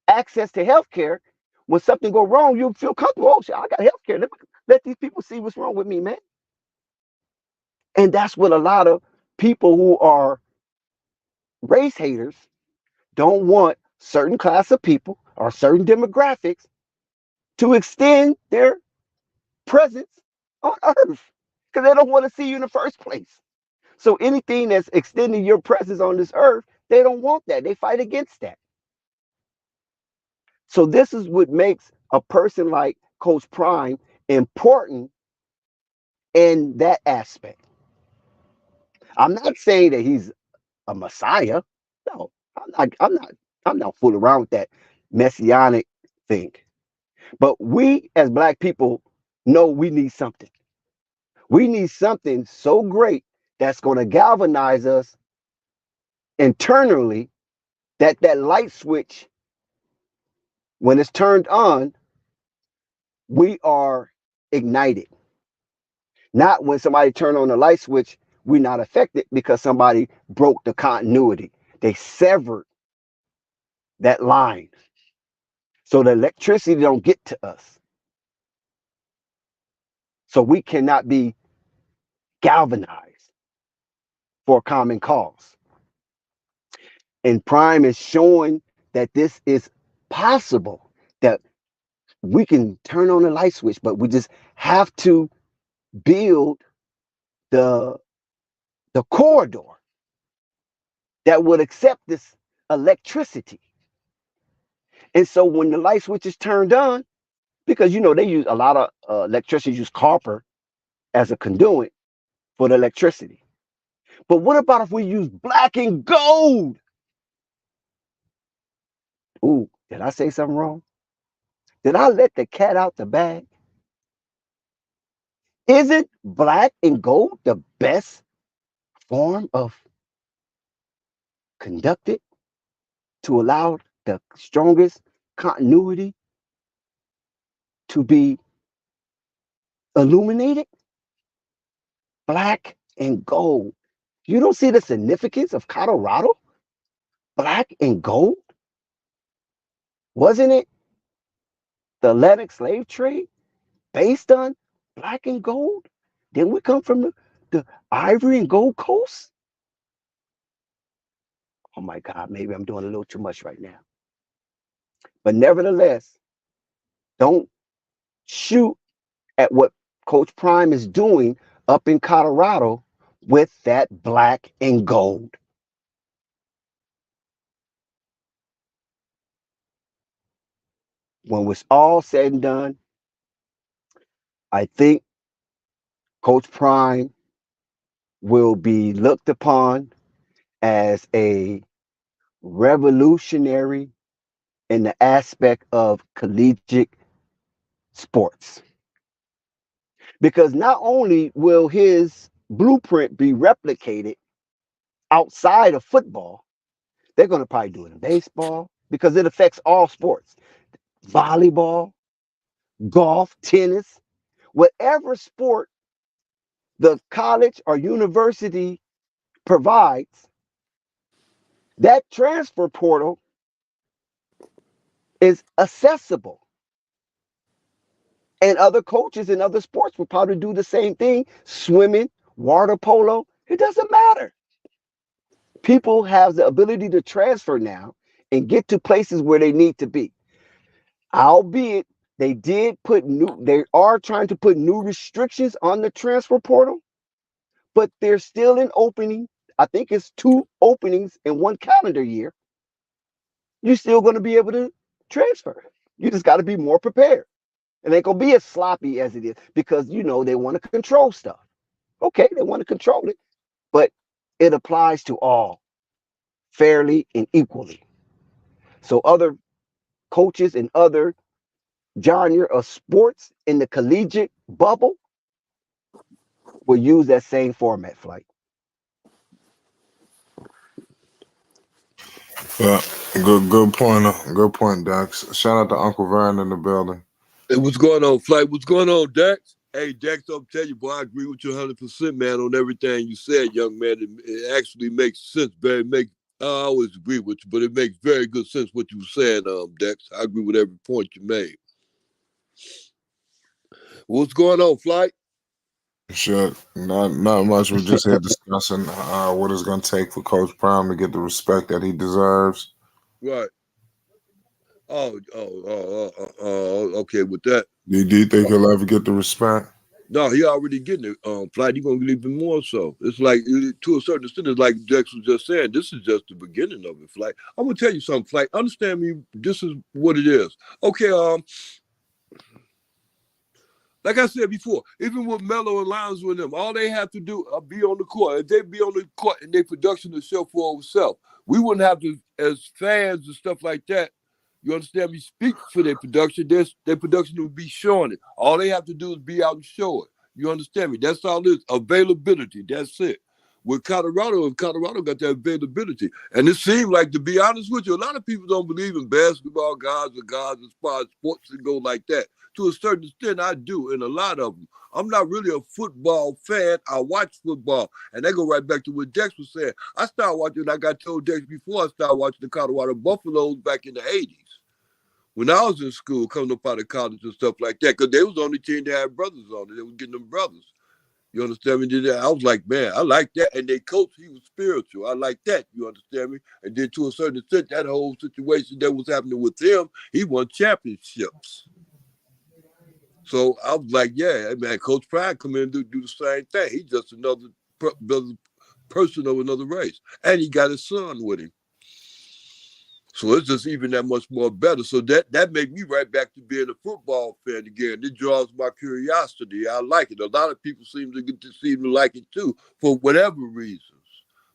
access to healthcare, when something go wrong, you'll feel comfortable. Oh shit, I got healthcare. Let these people see what's wrong with me, man. And that's what a lot of people who are race haters don't want certain class of people or certain demographics to extend their presence on earth because they don't want to see you in the first place. So anything that's extending your presence on this earth, they don't want that. They fight against that. So this is what makes a person like Coach Prime important in that aspect. I'm not saying that he's a messiah. No, I'm not fooling around with that messianic thing. But we as black people know we need something. We need something so great that's going to galvanize us internally that that light switch, when it's turned on, we are ignited. Not when somebody turned on the light switch, we're not affected because somebody broke the continuity. They severed that line. So the electricity don't get to us. So we cannot be galvanized for a common cause. And Prime is showing that this is possible, that we can turn on the light switch, but we just have to build the the corridor that would accept this electricity. And so when the light switch is turned on, because you know they use a lot of electricians use copper as a conduit for the electricity. But what about if we use black and gold? Ooh, did I say something wrong? Did I let the cat out the bag? Isn't black and gold the best form of conducted to allow the strongest continuity to be illuminated? Black and gold. You don't see the significance of Colorado? Black and gold? Wasn't it the Atlantic slave trade based on black and gold? Didn't we come from the ivory and gold coast? Oh my God, maybe I'm doing a little too much right now. But nevertheless, don't shoot at what Coach Prime is doing up in Colorado with that black and gold. When it's all said and done, I think Coach Prime will be looked upon as a revolutionary in the aspect of collegiate sports. Because not only will his blueprint be replicated outside of football, they're going to probably do it in baseball because it affects all sports, volleyball, golf, tennis, whatever sport the college or university provides, that transfer portal is accessible. And other coaches in other sports will probably do the same thing. Swimming, water polo, it doesn't matter. People have the ability to transfer now and get to places where they need to be. Albeit they are trying to put new restrictions on the transfer portal, but there's still an opening. I think it's 2 openings in one calendar year. You're still going to be able to transfer. You just got to be more prepared. It ain't gonna be as sloppy as it is because they want to control stuff. Okay, they want to control it, but it applies to all fairly and equally. So other coaches and other genre of sports in the collegiate bubble will use that same format, Flight. Yeah, good point. Good point, Dax. Shout out to Uncle Vern in the building. Hey, what's going on, Flight? What's going on, Dex? Hey, Dex, I'm telling you, boy, I agree with you 100%, man, on everything you said, young man. It actually makes sense. I always agree with you, but it makes very good sense what you were saying, Dex. I agree with every point you made. What's going on, Flight? Shit, not much. We're just here discussing what it's gonna take for Coach Prime to get the respect that he deserves. Right. Okay, with that. Do you think he'll ever get the respect? No, he already getting it. Flight, he gonna get even more so. It's like to a certain extent, it's like Dex was just saying. This is just the beginning of it, Flight. I'm gonna tell you something, Flight. Understand me. This is what it is. Okay. Like I said before, even with Melo and Lonzo and them, all they have to do is be on the court. If they be on the court and their production is show for itself, we wouldn't have to, as fans and stuff like that. You understand me? Speak for their production. Their production will be showing it. All they have to do is be out and show it. You understand me? That's all it is. Availability. That's it. With Colorado, and Colorado got that availability. And it seemed like, to be honest with you, a lot of people don't believe in basketball gods or gods as far as sports and go like that. To a certain extent, I do, and a lot of them. I'm not really a football fan. I watch football. And that go right back to what Dex was saying. I started watching, like I told Dex before, I started watching the Colorado Buffaloes back in the 80s. When I was in school, coming up out of college and stuff like that, because they was the only team that had brothers on it. They was getting them brothers. You understand me? I was like, man, I like that. And their coach, he was spiritual. I like that. You understand me? And then to a certain extent, that whole situation that was happening with him, he won championships. So I was like, yeah, man, Coach Prime come in and do the same thing. He's just another person of another race. And he got his son with him. So it's just even that much more better. So that made me right back to being a football fan again. It draws my curiosity. I like it. A lot of people seem to like it too, for whatever reasons.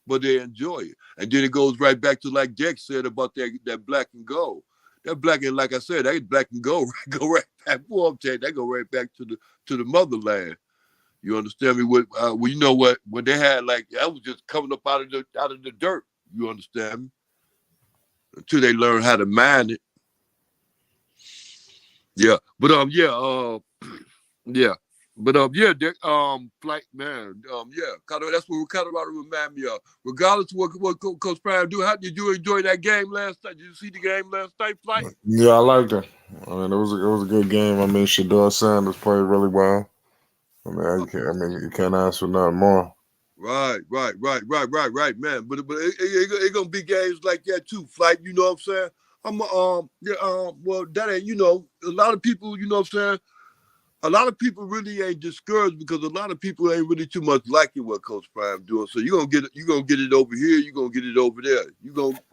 But they enjoy it. And then it goes right back to, like Dex said about that black and gold. That black and, like I said, that black and gold go right back. Boy, I'm telling you, that go right back to the motherland. You understand me? Well, you know what? When they had, like, that was just coming up out of the dirt. You understand me? Until they learn how to mine it. Yeah. But yeah. But yeah, flight man, yeah, Colorado. That's what Colorado remind me of. Regardless of what Coach Prime do, how did you enjoy that game last night? Did you see the game last night, flight? Yeah, I liked it. I mean, it was a good game. I mean, Shador Sanders played really well. You can't ask for nothing more. Right, man. But it gonna be games like that too, flight. You know what I'm saying? Yeah, well, that ain't, a lot of people, you know what I'm saying. A lot of people really ain't discouraged because a lot of people ain't really too much liking what Coach Prime doing. So you're gonna get it over here, you're gonna get it over there.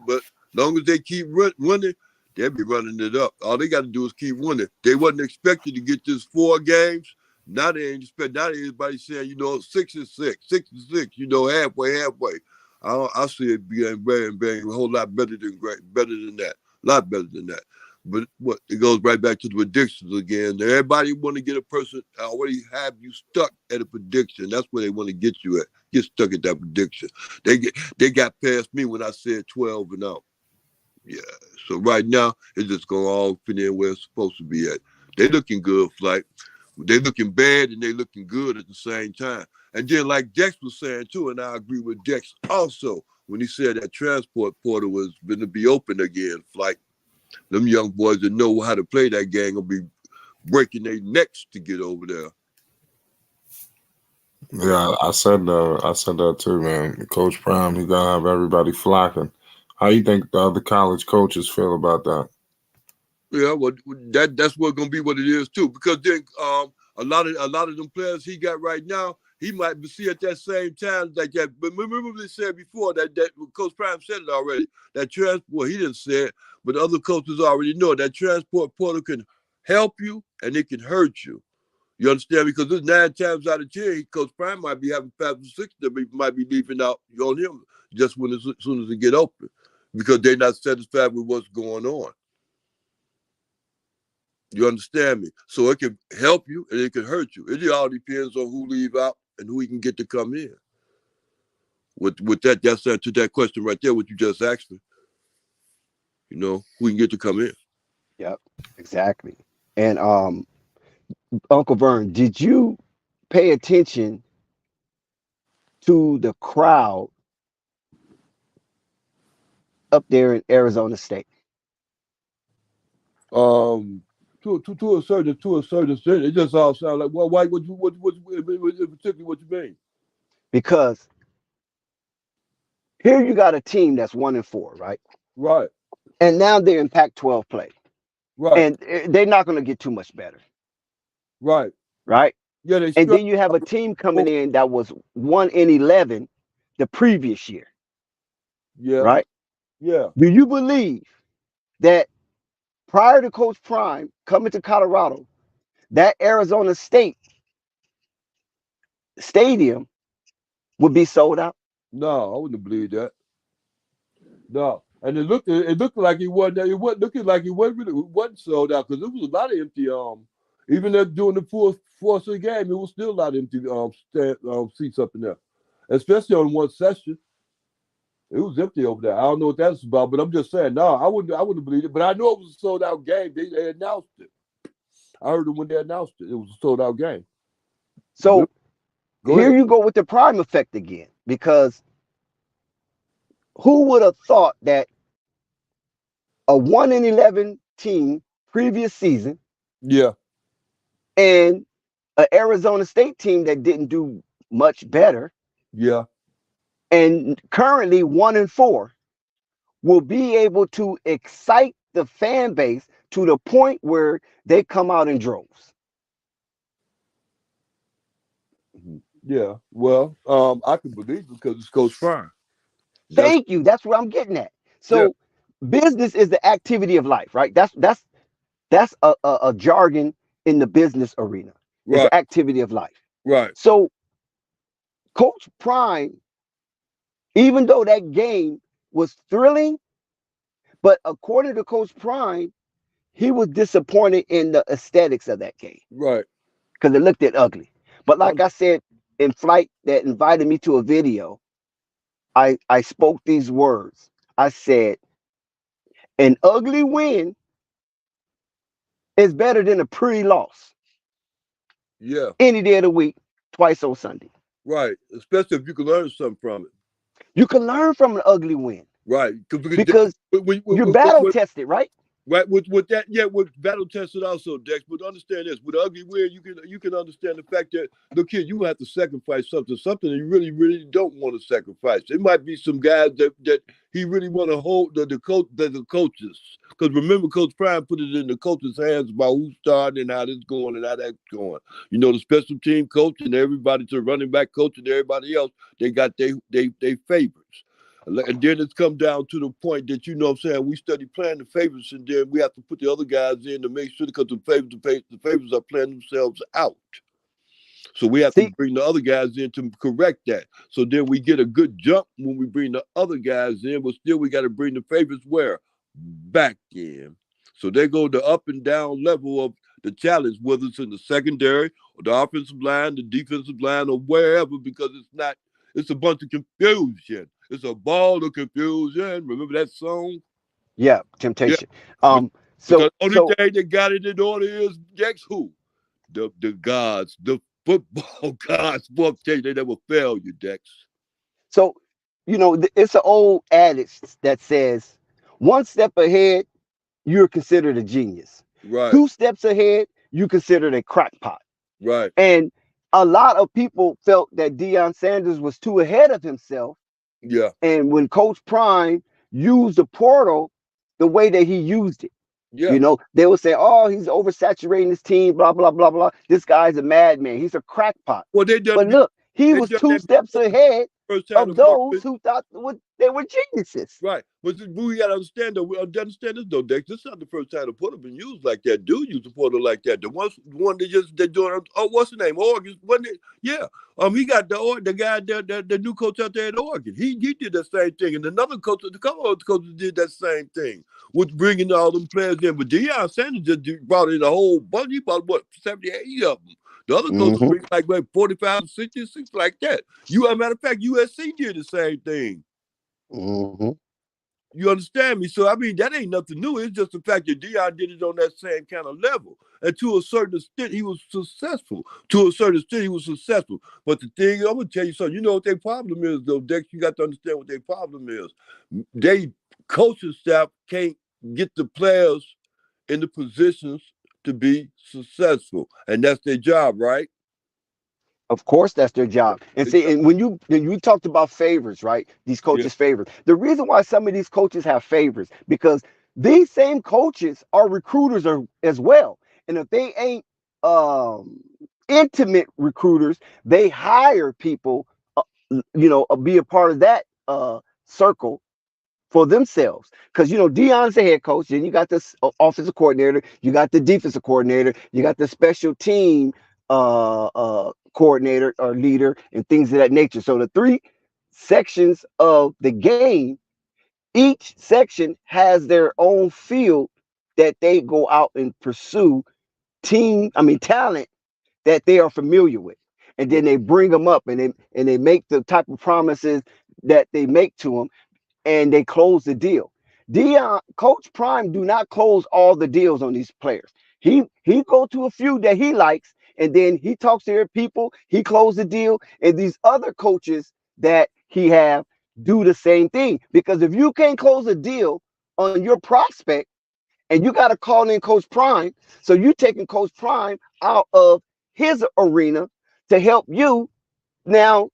But as long as they keep winning, they'll be running it up. All they got to do is keep winning. They wasn't expected to get this 4 games. Now they ain't expect. Now everybody's saying, 6-6, 6-6. Halfway. I see it being a whole lot better than that. A lot better than that. But it goes right back to the predictions again. Everybody want to get a person already have you stuck at a prediction. That's where they want to get you at. Get stuck at that prediction. They got past me when I said 12-0. Yeah. So right now it's just going all fit in where it's supposed to be at. They looking good, flight. They looking bad and they looking good at the same time. And then like Dex was saying too, and I agree with Dex also when he said that transport portal was going to be open again, flight. Them young boys that know how to play that game will be breaking their necks to get over there. Yeah, I said that too, man. Coach Prime, he gonna have everybody flocking. How you think the other college coaches feel about that? Yeah, well, that's what gonna be what it is too. Because then a lot of them players he got right now, he might see at that same time like that. But remember they said before that Coach Prime said it already. That transport he didn't say it, but other coaches already know that transport portal can help you and it can hurt you. You understand? Because there's 9 times out of 10, Coach Prime might be having 5 or 6 that might be leaving out on him just as soon as it get open because they're not satisfied with what's going on. You understand me? So it can help you and it can hurt you. It all depends on who leave out and who he can get to come in. With that's to that question right there, what you just asked me. Who can get to come in. Yep, exactly. And Uncle Vern, did you pay attention to the crowd up there in Arizona State? Um, to a certain extent, it just all sounds like, well, why? What particularly what you mean? Because here you got a team that's 1-4, right? Right, And now they're in Pac-12 play, right, and they're not going to get too much better, right. right? Yeah, they And struck. then you have a team coming in that was 1-11 the previous year, Yeah, right? yeah. Do you believe that prior to Coach Prime coming to Colorado, that Arizona State stadium would be sold out? No, I wouldn't believe that. No, and it looked like he wasn't. It wasn't looking like he wasn't sold out because there was a lot of empty. Even during the full force of the game, it was still a lot of empty seats up in there, especially on one session. It was empty over there. I don't know what that's about, but I'm just saying. No, I wouldn't believe it. But I know it was a sold out game. They announced it. I heard it when they announced it. It was a sold out game. But So go here ahead. you go with the Prime effect again, because who would have thought that a 1-11 team previous season Yeah, and an Arizona State team that didn't do much better yeah, and currently 1-4 will be able to excite the fan base to the point where they come out in droves. yeah. Well, I can believe it because it's Coach Prime. That's Thank you. That's where I'm getting at. yeah. So business is the activity of life, right? That's a jargon in the business arena. Is Right, the activity of life. right, So Coach Prime, even though that game was thrilling, but according to Coach Prime, he was disappointed in the aesthetics of that game right. because it looked ugly. But I, like I said in flight that invited me to a video, I spoke these words. I said, an ugly win is better than a pretty loss. Yeah, any day of the week, twice on Sunday. right. Especially if you can learn something from it. You can learn from an ugly win Right. because you're battle tested, right? right with that, yeah, with battle tested also, Dex. But understand this: with ugly win, you can understand the fact that look here, you have to sacrifice something that you really don't want to sacrifice. It might be some guys that he really want to hold the coaches, because remember, Coach Prime put it in the coaches' hands about who's starting and how this going and how that's going. You know, the special team coach and everybody, to running back coach and everybody else, they got they favorites. And then it's come down to the point that, you know what I'm saying, we study playing the favorites, and then we have to put the other guys in to make sure, because the favorites are playing themselves out. So we have to See, bring the other guys in to correct that. So then we get a good jump when we bring the other guys in, but still we got to bring the favorites where? Back in. So they go the up and down level of the challenge, whether it's in the secondary or the offensive line, the defensive line, or wherever, because it's a bunch of confusion. It's a ball of confusion. Remember that song? yeah, Yeah. temptation. But So because the only so thing that got it in order is Dex who? The gods, the football gods. Boy, they never fail you, Dex. so it's an old adage that says, one step ahead, you're considered a genius. Right, 2 steps ahead, you considered a crackpot. right. And a lot of people felt that Deion Sanders was too ahead of himself. Yeah, And when Coach Prime used the portal the way that he used it, yeah. they would say, "Oh, he's oversaturating his team, blah, blah, blah, blah. This guy's a madman. He's a crackpot." Well, But look, he they was done two that steps ahead first time of to put those who thought they were geniuses. right. But we gotta understand though. We understand this though, Dex. This is not the first time the portal been used like that. Dude used the portal like that. The one they doing. Oh, what's the name? Oregon, wasn't it? Yeah. He got the guy the new coach out there at Oregon. He did that same thing, and another coach, a couple of coaches did that same thing with bringing all them players in. But Deion Sanders just brought in a whole bunch. He brought what 78 of them. The other coaches Mm-hmm. bring like 45, 66 like that. As a matter of fact, USC did the same thing. Mm-hmm. You understand me? So I mean, that ain't nothing new. It's just the fact that Deion did it on that same kind of level, and to a certain extent, he was successful. To a certain extent, he was successful. But the thing, I'm gonna tell you something. You know what their problem is, though, Dex. You got to understand what their problem is. They coaching staff can't get the players in the positions to be successful, and that's their job, right? Of course, that's their job. And They- see, and when you talked about favors, right? These Yeah, coaches' favors. The reason why some of these coaches have favors because these same coaches are recruiters as well. And if they ain't um, intimate recruiters, they hire people, be a part of that circle for themselves. Because Deion's the head coach, then you got this offensive coordinator, you got the defensive coordinator, you got the special team coordinator or leader, and things of that nature. So the three sections of the game, each section has their own field that they go out and pursue talent that they are familiar with. And then they bring them up and they make the type of promises that they make to them, and they close the deal. Coach Prime do not close all the deals on these players. He go to a few that he likes, and then he talks to their people. He close the deal, and these other coaches that he have do the same thing. Because if you can't close a deal on your prospect, and you got to call in Coach Prime, so you taking Coach Prime out of his arena to help you now.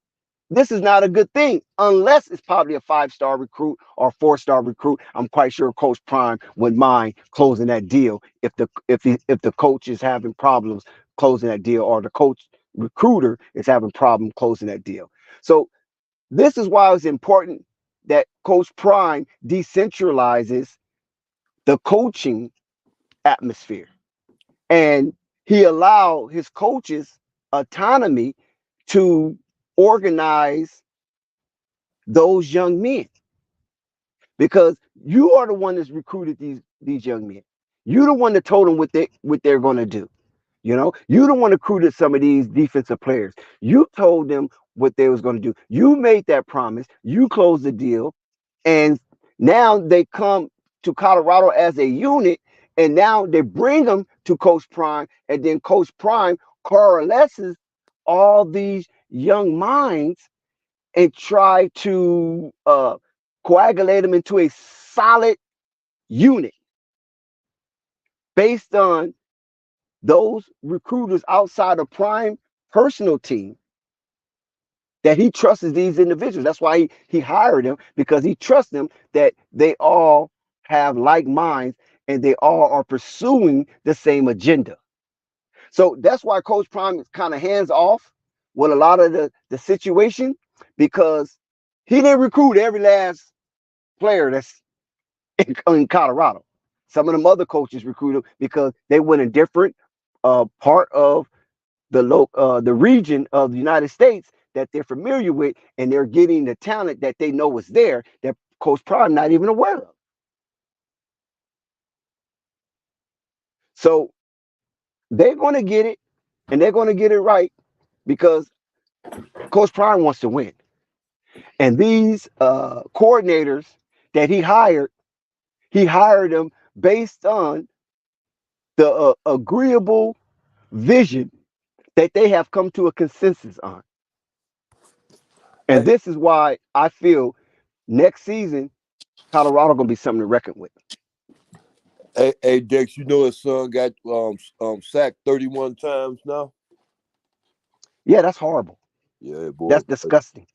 This is not a good thing unless it's probably a 5-star recruit or 4-star recruit. I'm quite sure Coach Prime would mind closing that deal if the coach is having problems closing that deal, or the coach recruiter is having problem closing that deal. So this is why it's important that Coach Prime decentralizes the coaching atmosphere, and he allow his coaches autonomy to organize those young men, because you are the one that's recruited these young men. You're the one that told them what they're going to do. You the one that recruited some of these defensive players. You told them what they was going to do. You made that promise. You closed the deal, and now they come to Colorado as a unit, and now they bring them to Coach Prime, and then Coach Prime coalesces all these young minds and try to coagulate them into a solid unit based on those recruiters outside of Prime personal team that he trusts these individuals. That's why he hired them, because he trusts them that they all have like minds and they all are pursuing the same agenda. So that's why Coach Prime is kind of hands off with a lot of the situation, because he didn't recruit every last player that's in Colorado. Some of them other coaches recruited because they went a different part of the region of the United States that they're familiar with, and they're getting the talent that they know is there that Coach Prime not even aware of. So they're going to get it, and they're going to get it right because Coach Prime wants to win. And these coordinators that he hired them based on the agreeable vision that they have come to a consensus on. And Hey, this is why I feel next season Colorado gonna be something to reckon with. hey, Dex, you know his son got sacked 31 times now. Yeah, that's horrible. Yeah, boy. That's disgusting.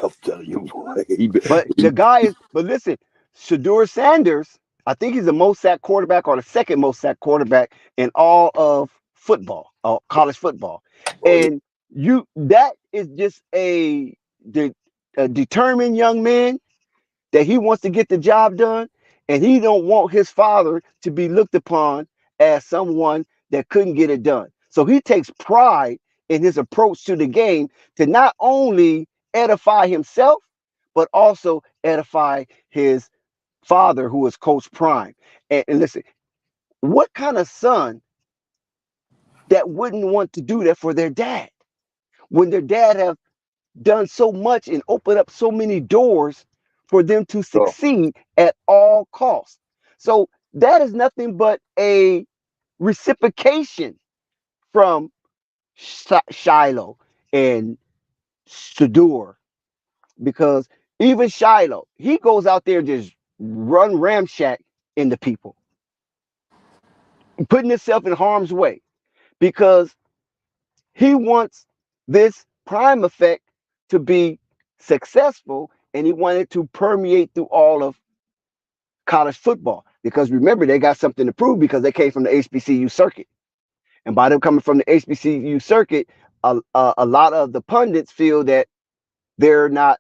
I'm telling you, boy. But the guy is. But listen, Shador Sanders, I think he's the most sacked quarterback or the second most sacked quarterback in all of football, college football. Oh yeah. And that is just a determined young man that he wants to get the job done, and he don't want his father to be looked upon as someone that couldn't get it done. So he takes pride in his approach to the game to not only edify himself, but also edify his father, who is Coach Prime. And listen, what kind of son that wouldn't want to do that for their dad when their dad have done so much and opened up so many doors for them to Oh, succeed at all costs? So that is nothing but a reciprocation from Shiloh and Sador, because even Shiloh, he goes out there just run ramshack into people, putting himself in harm's way because he wants this prime effect to be successful, and he wanted to permeate through all of college football. Because remember, they got something to prove because they came from the HBCU circuit. And by them coming from the HBCU circuit, a lot of the pundits feel that they're not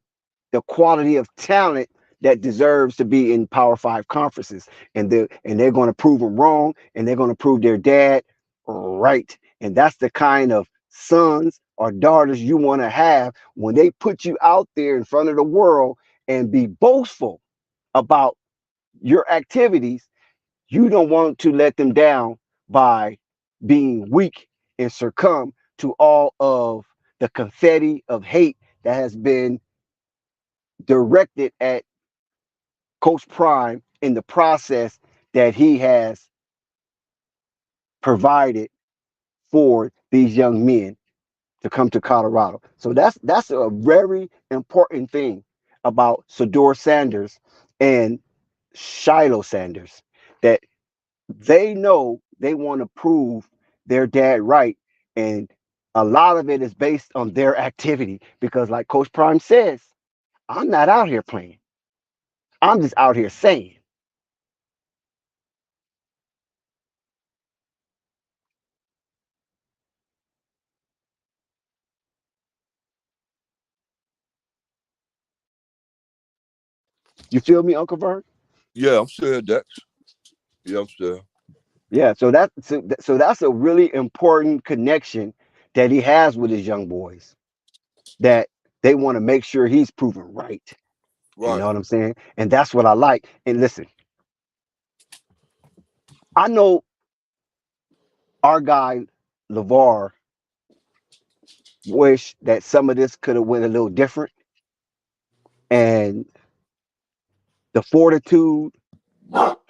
the quality of talent that deserves to be in Power Five conferences, and they're going to prove them wrong, and they're going to prove their dad right. And that's the kind of sons or daughters you want to have when they put you out there in front of the world and be boastful about your activities. You don't want to let them down by being weak and succumb to all of the confetti of hate that has been directed at Coach Prime in the process that he has provided for these young men to come to Colorado. So that's a very important thing about Sador Sanders and Shiloh Sanders, that they know they want to prove their dad right. And a lot of it is based on their activity because, like Coach Prime says, I'm not out here playing. I'm just out here saying. You feel me, Uncle Vern? yeah, I'm still here, Dex. Yeah, I'm still here. Yeah. So that's a really important connection that he has with his young boys. That they want to make sure he's proven right. You Right. know what I'm saying? And that's what I like. And listen, I know our guy LeVar wish that some of this could have went a little different, and the fortitude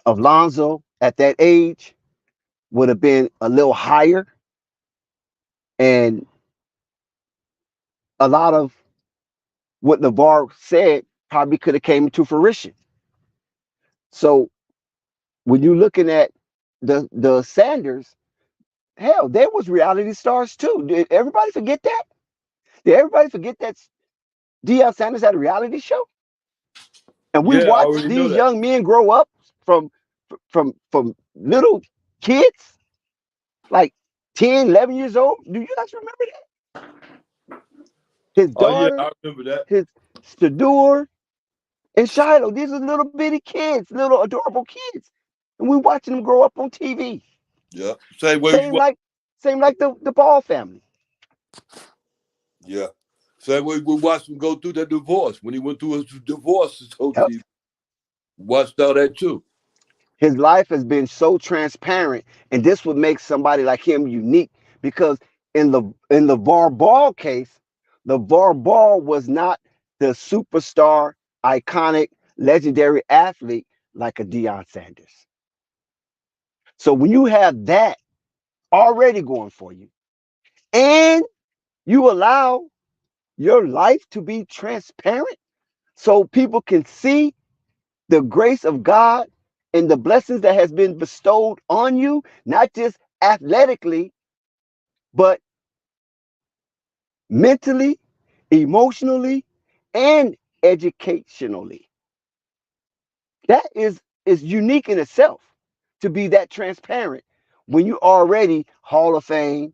of Lonzo at that age would have been a little higher, And a lot of what Navarre said probably could have came into fruition. So when you're looking at the Sanders, hell, there was reality stars too. Did everybody forget that? Did everybody forget that Deion Sanders had a reality show? And we Yeah, I watched already know these that. young men grow up from from little kids, like 10, 11 years old. Do you guys remember that? His Oh yeah, daughter, I remember that. his Stadur, and Shiloh. These are little bitty kids, little adorable kids. And we watching them grow up on TV. Yeah, same way you. Same like same like the Ball family. Yeah, same way we watched him go through that divorce when he went through his divorce. So Yep. he watched all that too. His life has been so transparent, and this would make somebody like him unique because in the Var Ball case, the Var Ball was not the superstar, iconic, legendary athlete like a Deion Sanders. So when you have that already going for you, and you allow your life to be transparent so people can see the grace of God and the blessings that has been bestowed on you, not just athletically, but mentally, emotionally, and educationally. That is unique in itself to be that transparent when you already Hall of Fame,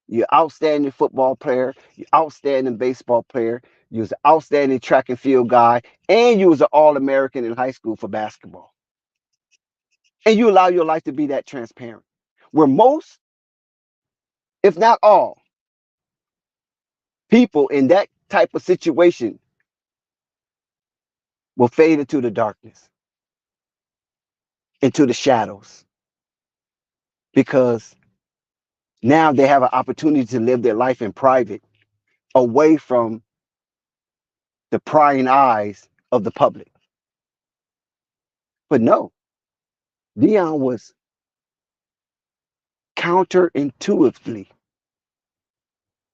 you're outstanding football player, you're outstanding baseball player, you was an outstanding track and field guy, and you was an All-American in high school for basketball. And you allow your life to be that transparent. Where most, if not all, people in that type of situation will fade into the darkness, into the shadows, because now they have an opportunity to live their life in private, away from the prying eyes of the public. But no, Dion was counterintuitively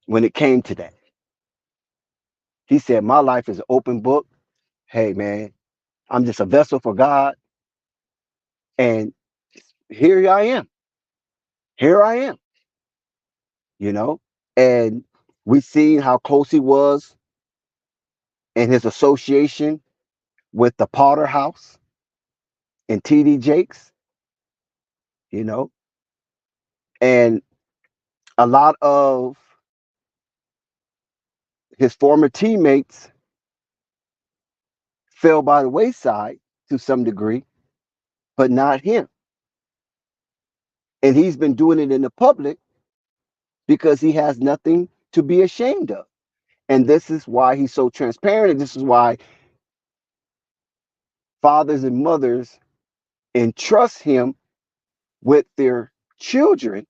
when it came to that. He said, my life is an open book. Hey, man, I'm just a vessel for God. And here I am. Here I am, you know? And we seen how close he was in his association with the Potter House and TD Jakes, you know? And a lot of his former teammates fell by the wayside to some degree, but not him. And he's been doing it in the public because he has nothing to be ashamed of. And this is why he's so transparent. And this is why fathers and mothers entrust him with their children,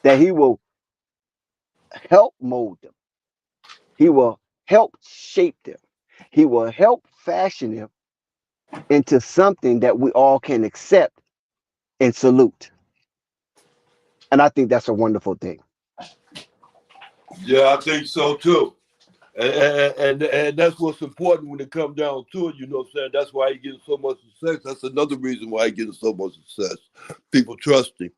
that he will help mold them. He will help shape them. He will help fashion them into something that we all can accept and salute. And I think that's a wonderful thing. Yeah, I think so too. And that's what's important when it comes down to it. You know what I'm saying? That's why he getting so much success. That's another reason why he getting so much success. People trust him,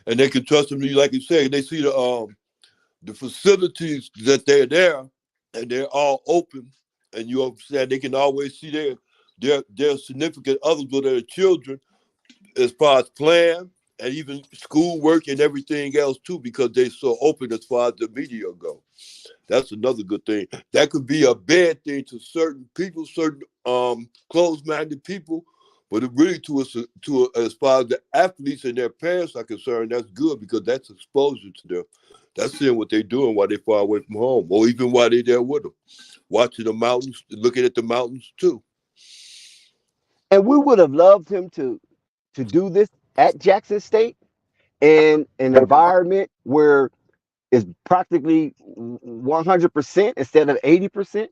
and they can trust him. Like you say, they see the facilities that they're there, and they're all open. And you understand they can always see their significant others with their children as far as playing and even schoolwork and everything else too, because they're so open as far as the media go. That's another good thing. That could be a bad thing to certain people, certain closed-minded people, but it really as far as the athletes and their parents are concerned, that's good because that's exposure to them. That's seeing what they're doing while they're far away from home, or even while they're there with them, watching the mountains, looking at the mountains too. And we would have loved him to do this at Jackson State in an environment where it's practically 100% instead of 80%.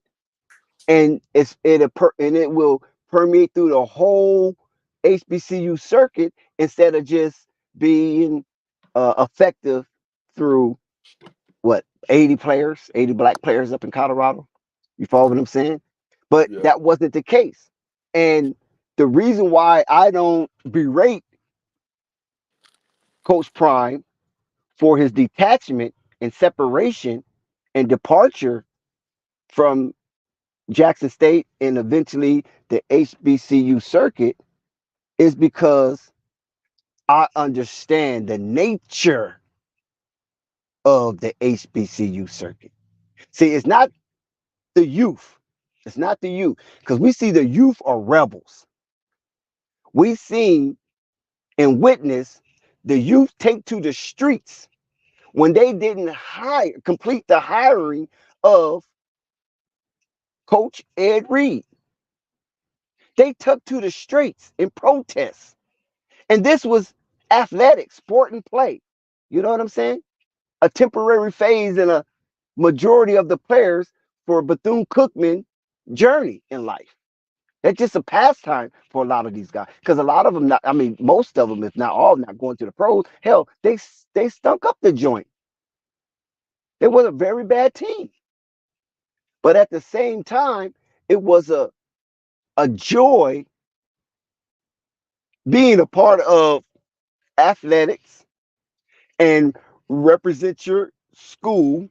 And and it will permeate through the whole HBCU circuit instead of just being effective through what, 80 players, 80 black players up in Colorado. You follow what I'm saying? But Yeah. that wasn't the case. And the reason why I don't berate Coach Prime for his detachment and separation and departure from Jackson State and eventually the HBCU circuit is because I understand the nature of the HBCU circuit. See, it's not the youth. It's not the youth because we see the youth are rebels. We see and witness the youth take to the streets when they didn't complete the hiring of Coach Ed Reed. They took to the streets in protest. And this was athletics, sport and play. You know what I'm saying? A temporary phase in a majority of the players for Bethune-Cookman journey in life. That's just a pastime for a lot of these guys. Because a lot of them, not, I mean, most of them, if not all, not going to the pros. Hell, they stunk up the joint. They was a very bad team. But at the same time, it was a joy being a part of athletics and represent your school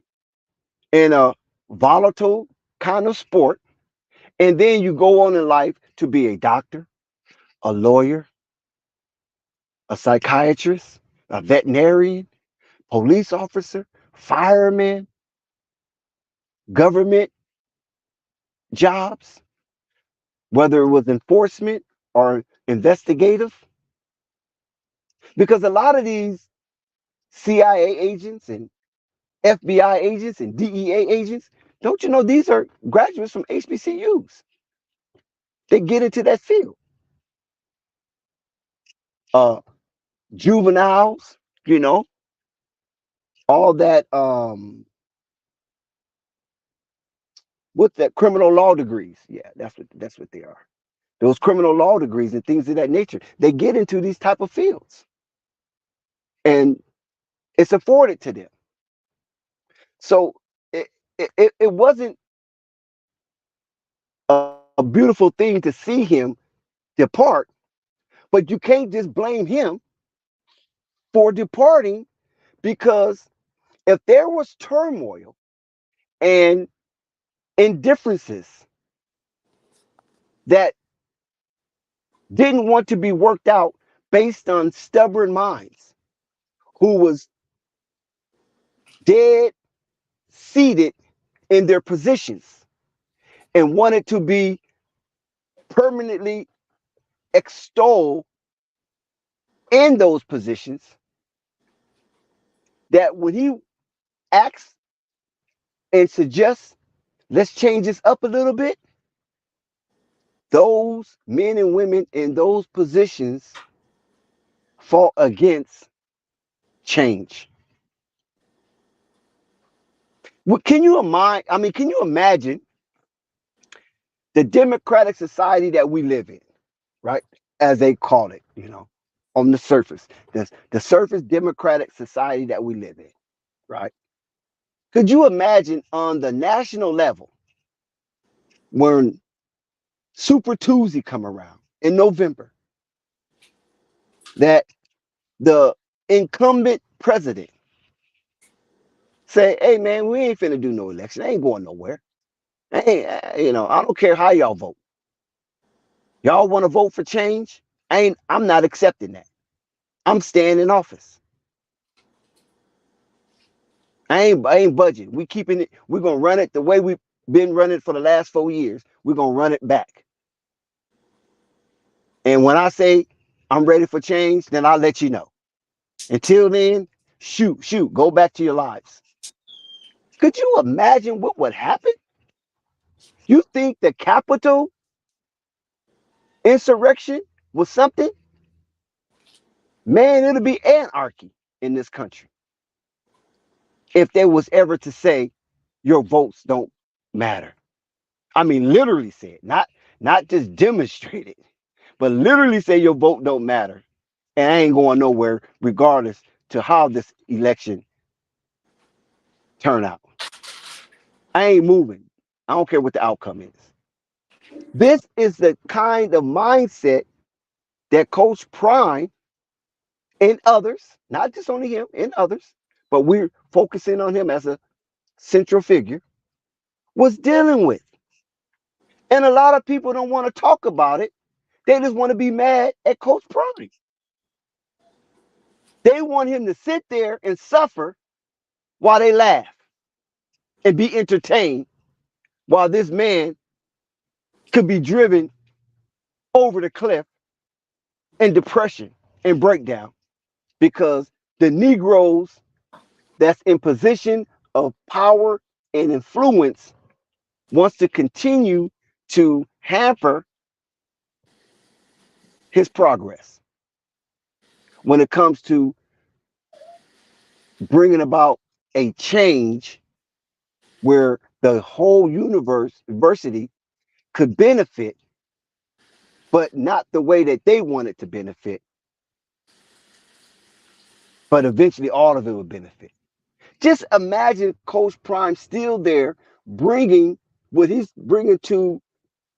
in a volatile kind of sport. And then you go on in life to be a doctor, a lawyer, a psychiatrist, a veterinarian, police officer, fireman, government jobs, whether it was enforcement or investigative. Because a lot of these CIA agents and FBI agents and DEA agents, don't you know these are graduates from HBCUs? They get into that field. Uh, Juveniles, you know, all that what's that, criminal law degrees. Yeah, that's what they are. Those criminal law degrees and things of that nature. They get into these type of fields. And it's afforded to them. So it wasn't a beautiful thing to see him depart, but you can't just blame him for departing because if there was turmoil and indifferences that didn't want to be worked out based on stubborn minds who was dead seated in their positions and wanted to be permanently extolled in those positions, that when he acts and suggests, let's change this up a little bit, those men and women in those positions fought against change. Can you imagine? I mean, can you imagine the democratic society that we live in, right? As they call it, on the surface, the surface democratic society that we live in, right? Could you imagine on the national level when Super Tuesday come around in November that the incumbent president say, "Hey man, we ain't finna do no election. I ain't going nowhere. I ain't, I don't care how y'all vote. Y'all want to vote for change? I'm not accepting that. I'm staying in office. I ain't budging. We keeping it. We're gonna run it the way we've been running for the last 4 years. We're gonna run it back. And when I say I'm ready for change, then I'll let you know. Until then, shoot, go back to your lives." Could you imagine what would happen? You think the Capitol insurrection was something? Man, it'll be anarchy in this country if they was ever to say your votes don't matter. I mean, literally say it, not just demonstrate it, but literally say your vote don't matter, and I ain't going nowhere regardless to how this election turn out. I ain't moving. I don't care what the outcome is. This is the kind of mindset that Coach Prime and others, not just only him, and others, but we're focusing on him as a central figure, was dealing with. And a lot of people don't want to talk about it. They just want to be mad at Coach Prime. They want him to sit there and suffer while they laugh and be entertained while this man could be driven over the cliff in depression and breakdown because the Negroes that's in position of power and influence wants to continue to hamper his progress when it comes to bringing about a change where the whole university could benefit, but not the way that they want it to benefit. But eventually, all of it would benefit. Just imagine Coach Prime still there, bringing what he's bringing to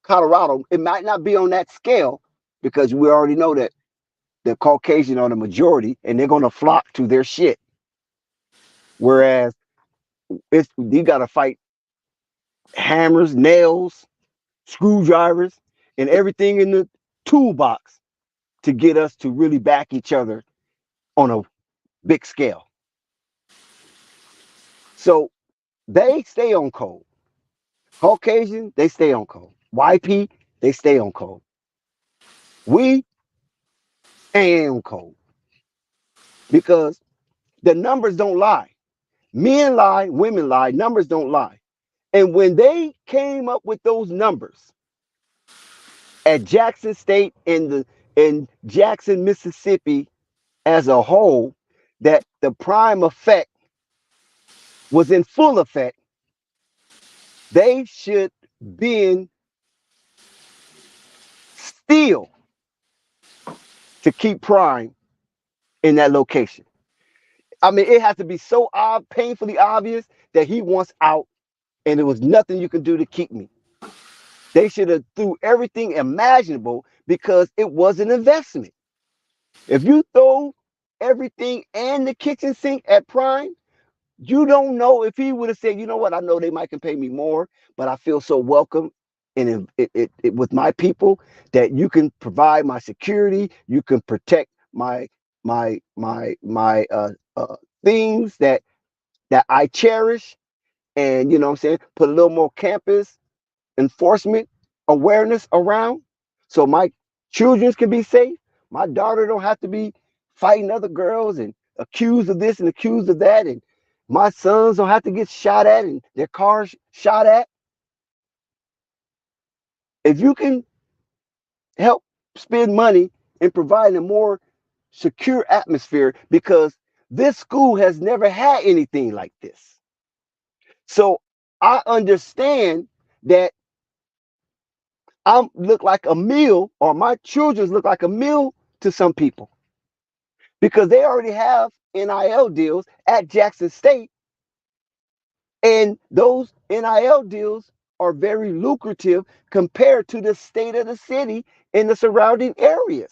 Colorado. It might not be on that scale because we already know that the Caucasian are the majority, and they're going to flock to their shit. Whereas you got to fight hammers, nails, screwdrivers, and everything in the toolbox to get us to really back each other on a big scale. So they stay on code. Caucasian, they stay on code. YP, they stay on code. We ain't on code because the numbers don't lie. Men lie, women lie, numbers don't lie. And when they came up with those numbers at Jackson State in Jackson, Mississippi as a whole, that the prime effect was in full effect, they should been still to keep prime in that location. I mean, it has to be so painfully obvious that he wants out, and there was nothing you can do to keep me. They should have threw everything imaginable because it was an investment. If you throw everything and the kitchen sink at prime, you don't know if he would have said, you know what, I know they might can pay me more, but I feel so welcome and with my people that you can provide my security, you can protect my things that I cherish, and you know what I'm saying, put a little more campus enforcement awareness around so my children can be safe. My daughter don't have to be fighting other girls and accused of this and accused of that, and my sons don't have to get shot at and their cars shot at. If you can help spend money in providing a more secure atmosphere, because this school has never had anything like this. So I understand that I look like a meal, or my children look like a meal to some people because they already have NIL deals at Jackson State, and those NIL deals are very lucrative compared to the state of the city and the surrounding areas.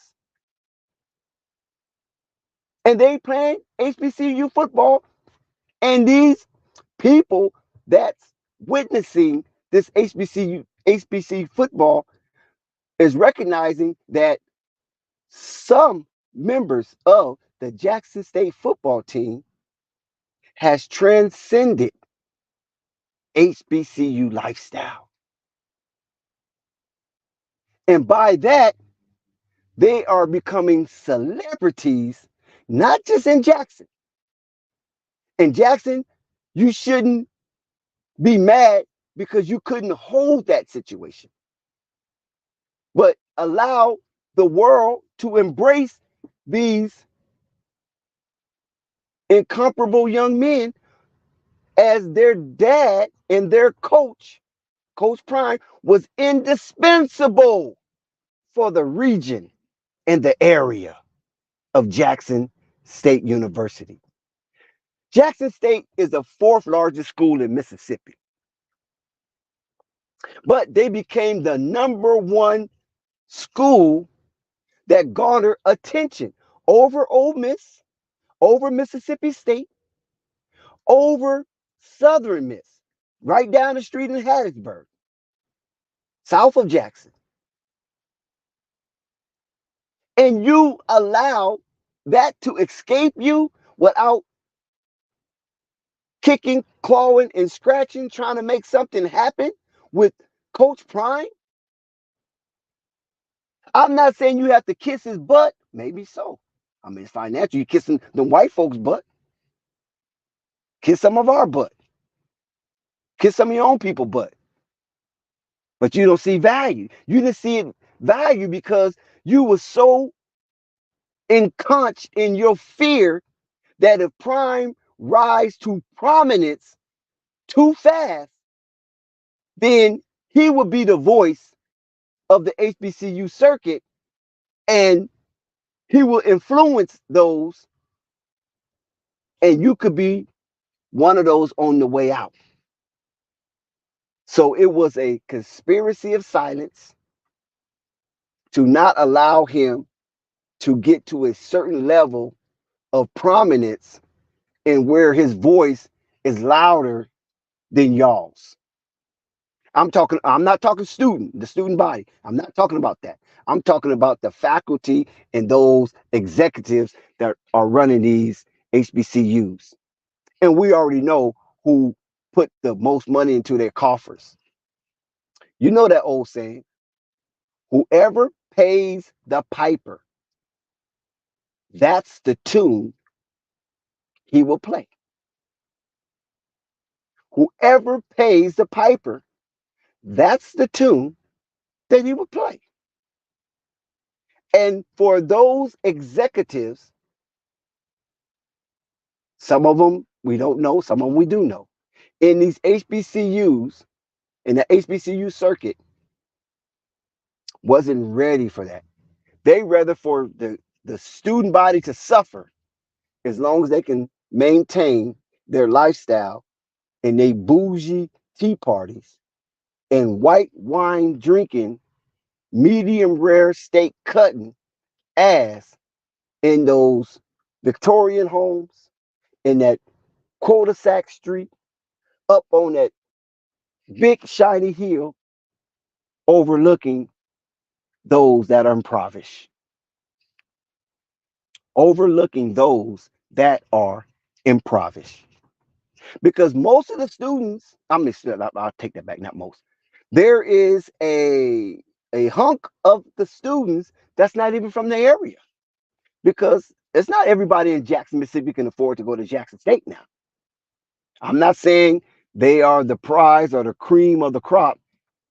And they playing HBCU football, and these people that's witnessing this HBC football is recognizing that some members of the Jackson State football team has transcended HBCU lifestyle. And by that, they are becoming celebrities, not just in Jackson. In Jackson, you shouldn't be mad because you couldn't hold that situation, but allow the world to embrace these incomparable young men as their dad and their coach, Coach Prime, was indispensable for the region and the area of Jackson State University. Jackson State is the fourth largest school in Mississippi, but they became the number one school that garnered attention over Ole Miss, over Mississippi State, over Southern Miss, right down the street in Hattiesburg, south of Jackson. And you allow that to escape you without kicking, clawing, and scratching, trying to make something happen with Coach Prime. I'm not saying you have to kiss his butt. Maybe so. I mean, it's financial. You kissing the white folks' butt. Kiss some of our butt. Kiss some of your own people' butt. But you don't see value. You didn't see it value because you were so entrenched in your fear that if Prime rise to prominence too fast, then he would be the voice of the HBCU circuit and he will influence those, and you could be one of those on the way out. So it was a conspiracy of silence to not allow him to get to a certain level of prominence and where his voice is louder than y'all's. I'm not talking the student body. I'm not talking about that. I'm talking about the faculty and those executives that are running these HBCUs. And we already know who put the most money into their coffers. You know that old saying, whoever pays the piper, that's the tune he will play. Whoever pays the piper, that's the tune that he will play. And for those executives, some of them we don't know, some of them we do know, in these HBCUs, in the HBCU circuit, wasn't ready for that. They rather for the student body to suffer as long as they can maintain their lifestyle and they bougie tea parties and white wine drinking, medium rare steak cutting ass in those Victorian homes, in that cul-de-sac street, up on that big shiny hill overlooking those that are impoverished, overlooking those that are impoverished. Because most of the students, I'll take that back, not most. There is a hunk of the students that's not even from the area because it's not everybody in Jackson, Mississippi can afford to go to Jackson State now. I'm not saying they are the prize or the cream of the crop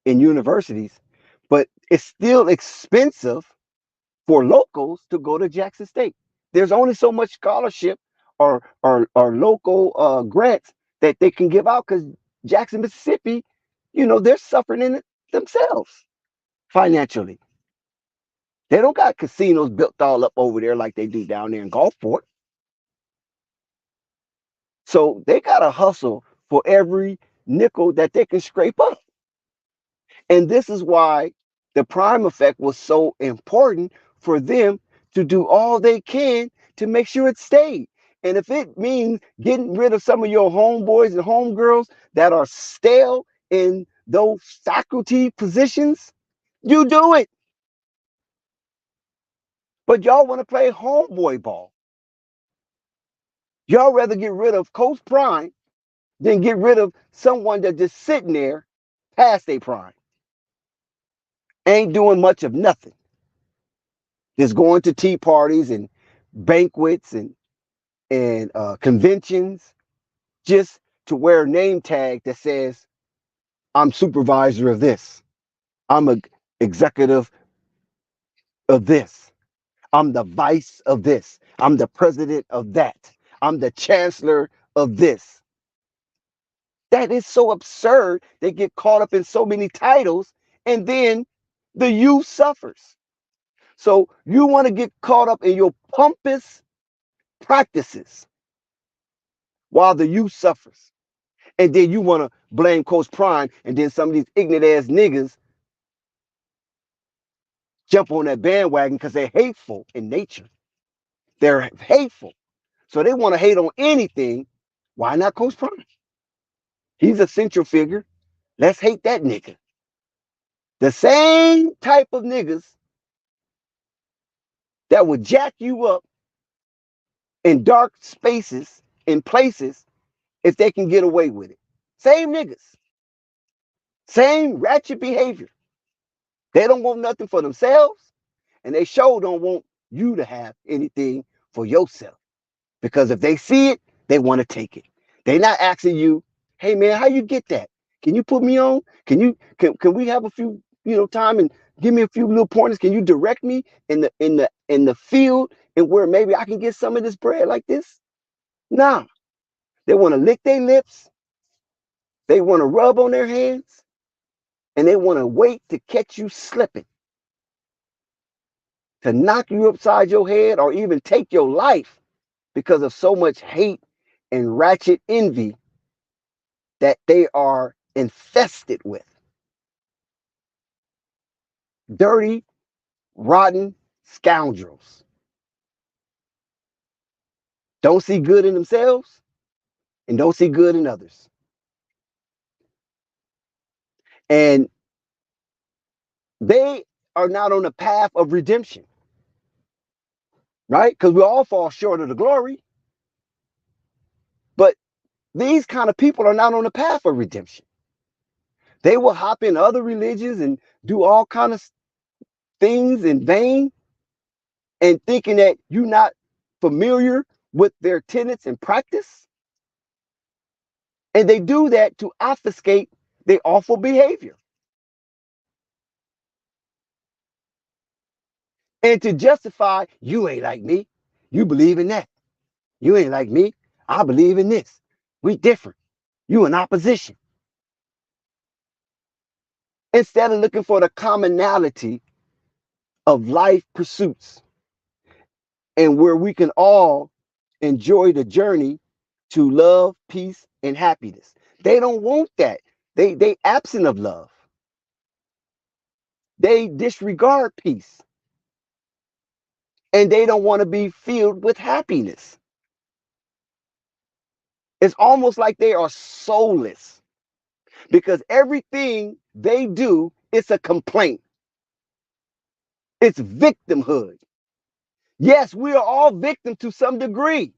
in universities, but it's still expensive for locals to go to Jackson State. There's only so much scholarship or local grants that they can give out because Jackson, Mississippi, they're suffering in it themselves financially. They don't got casinos built all up over there like they do down there in Gulfport. So they got to hustle for every nickel that they can scrape up. And this is why the prime effect was so important for them to do all they can to make sure it stayed. And if it means getting rid of some of your homeboys and homegirls that are stale in those faculty positions, you do it. But y'all want to play homeboy ball. Y'all rather get rid of Coach Prime than get rid of someone that's just sitting there past their prime. Ain't doing much of nothing. Just going to tea parties and banquets and conventions just to wear a name tag that says, I'm supervisor of this. I'm a executive of this. I'm the vice of this. I'm the president of that. I'm the chancellor of this. That is so absurd. They get caught up in so many titles and then the youth suffers. So you want to get caught up in your pompous practices while the youth suffers. And then you want to blame Coach Prime, and then some of these ignorant ass niggas jump on that bandwagon because they're hateful in nature. They're hateful. So they want to hate on anything. Why not Coach Prime? He's a central figure. Let's hate that nigga. The same type of niggas that would jack you up in dark spaces, in places, if they can get away with it. Same niggas. Same ratchet behavior. They don't want nothing for themselves, and they sure don't want you to have anything for yourself. Because if they see it, they want to take it. They're not asking you, hey man, how you get that? Can you put me on? Can we have a few, time and give me a few little pointers? Can you direct me in the field and where maybe I can get some of this bread like this? Nah. They want to lick their lips, they want to rub on their hands, and they want to wait to catch you slipping, to knock you upside your head or even take your life because of so much hate and ratchet envy that they are infested with. Dirty, rotten scoundrels. Don't see good in themselves and don't see good in others. And they are not on the path of redemption, right? Because we all fall short of the glory. But these kind of people are not on the path of redemption. They will hop in other religions and do all kind of things in vain, and thinking that you're not familiar with their tenets and practice. And they do that to obfuscate their awful behavior and to justify, you ain't like me. You believe in that. You ain't like me. I believe in this. We different. You in opposition. Instead of looking for the commonality of life pursuits and where we can all enjoy the journey to love, peace, and happiness. They don't want that. They absent of love. They disregard peace. And they don't want to be filled with happiness. It's almost like they are soulless because everything they do is a complaint. It's victimhood. Yes, we are all victims to some degree.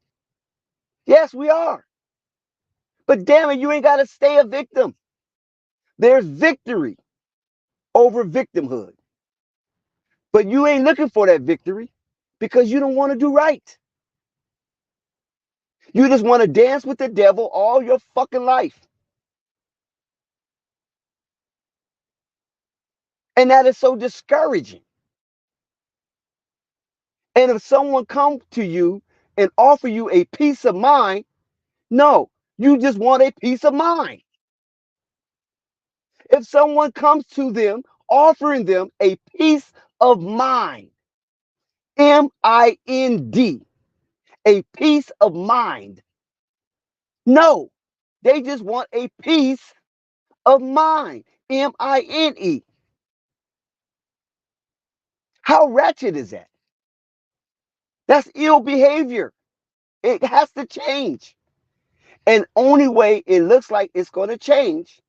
Yes, we are. But damn it, you ain't got to stay a victim. There's victory over victimhood. But you ain't looking for that victory because you don't want to do right. You just want to dance with the devil all your fucking life. And that is so discouraging. And if someone comes to you and offer you a peace of mind, no, you just want a peace of mind. If someone comes to them offering them a peace of mind, mind, a peace of mind. No, they just want a peace of mind, mine. How ratchet is that? That's ill behavior. It has to change. And only way it looks like it's going to change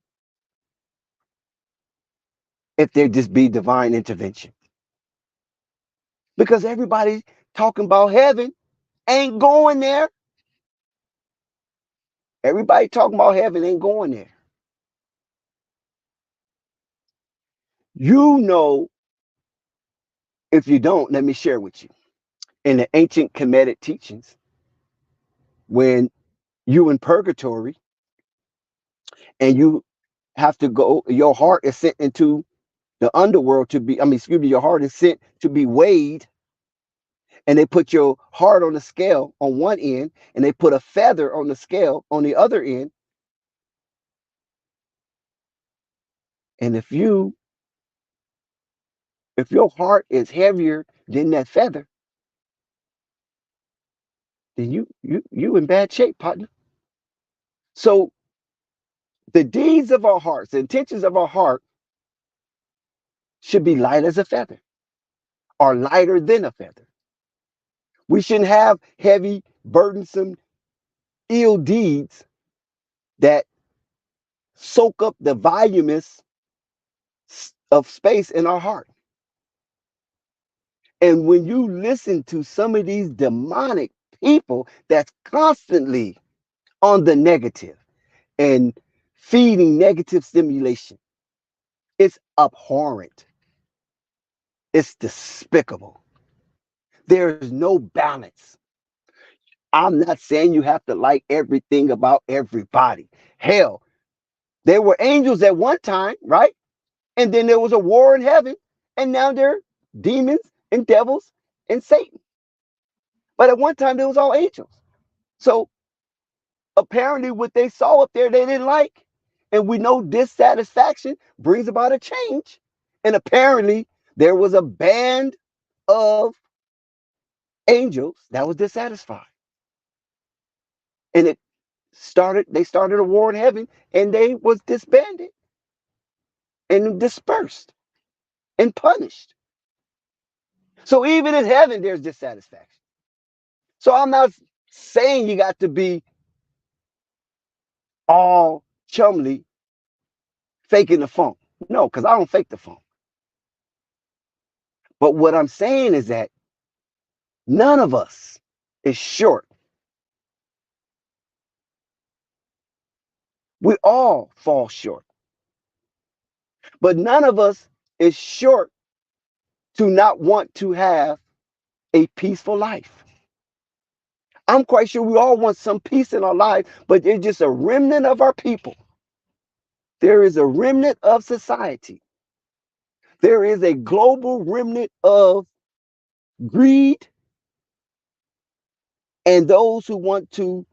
if there just be divine intervention. Because everybody talking about heaven ain't going there. Everybody talking about heaven ain't going there. You know, if you don't, let me share with you. In the ancient Kemetic teachings, when you in purgatory and you have to go, your heart is sent into the underworld to be, your heart is sent to be weighed, and they put your heart on the scale on one end and they put a feather on the scale on the other end. And if your heart is heavier than that feather, then you in bad shape, partner. So the deeds of our hearts, the intentions of our heart should be light as a feather or lighter than a feather. We shouldn't have heavy, burdensome, ill deeds that soak up the voluminous of space in our heart. And when you listen to some of these demonic people that's constantly on the negative and feeding negative stimulation, it's abhorrent. It's despicable. There's no balance. I'm not saying you have to like everything about everybody. Hell, there were angels at one time, right? And then there was a war in heaven, and now they're demons and devils and Satan. But at one time, there was all angels. So apparently, what they saw up there, they didn't like. And we know dissatisfaction brings about a change. And apparently, there was a band of angels that was dissatisfied. And they started a war in heaven, and they was disbanded and dispersed and punished. So even in heaven, there's dissatisfaction. So I'm not saying you got to be all chumly faking the funk. No, because I don't fake the funk. But what I'm saying is that none of us is short. We all fall short. But none of us is short to not want to have a peaceful life. I'm quite sure we all want some peace in our life, but there's just a remnant of our people. There is a remnant of society. There is a global remnant of greed and those who want to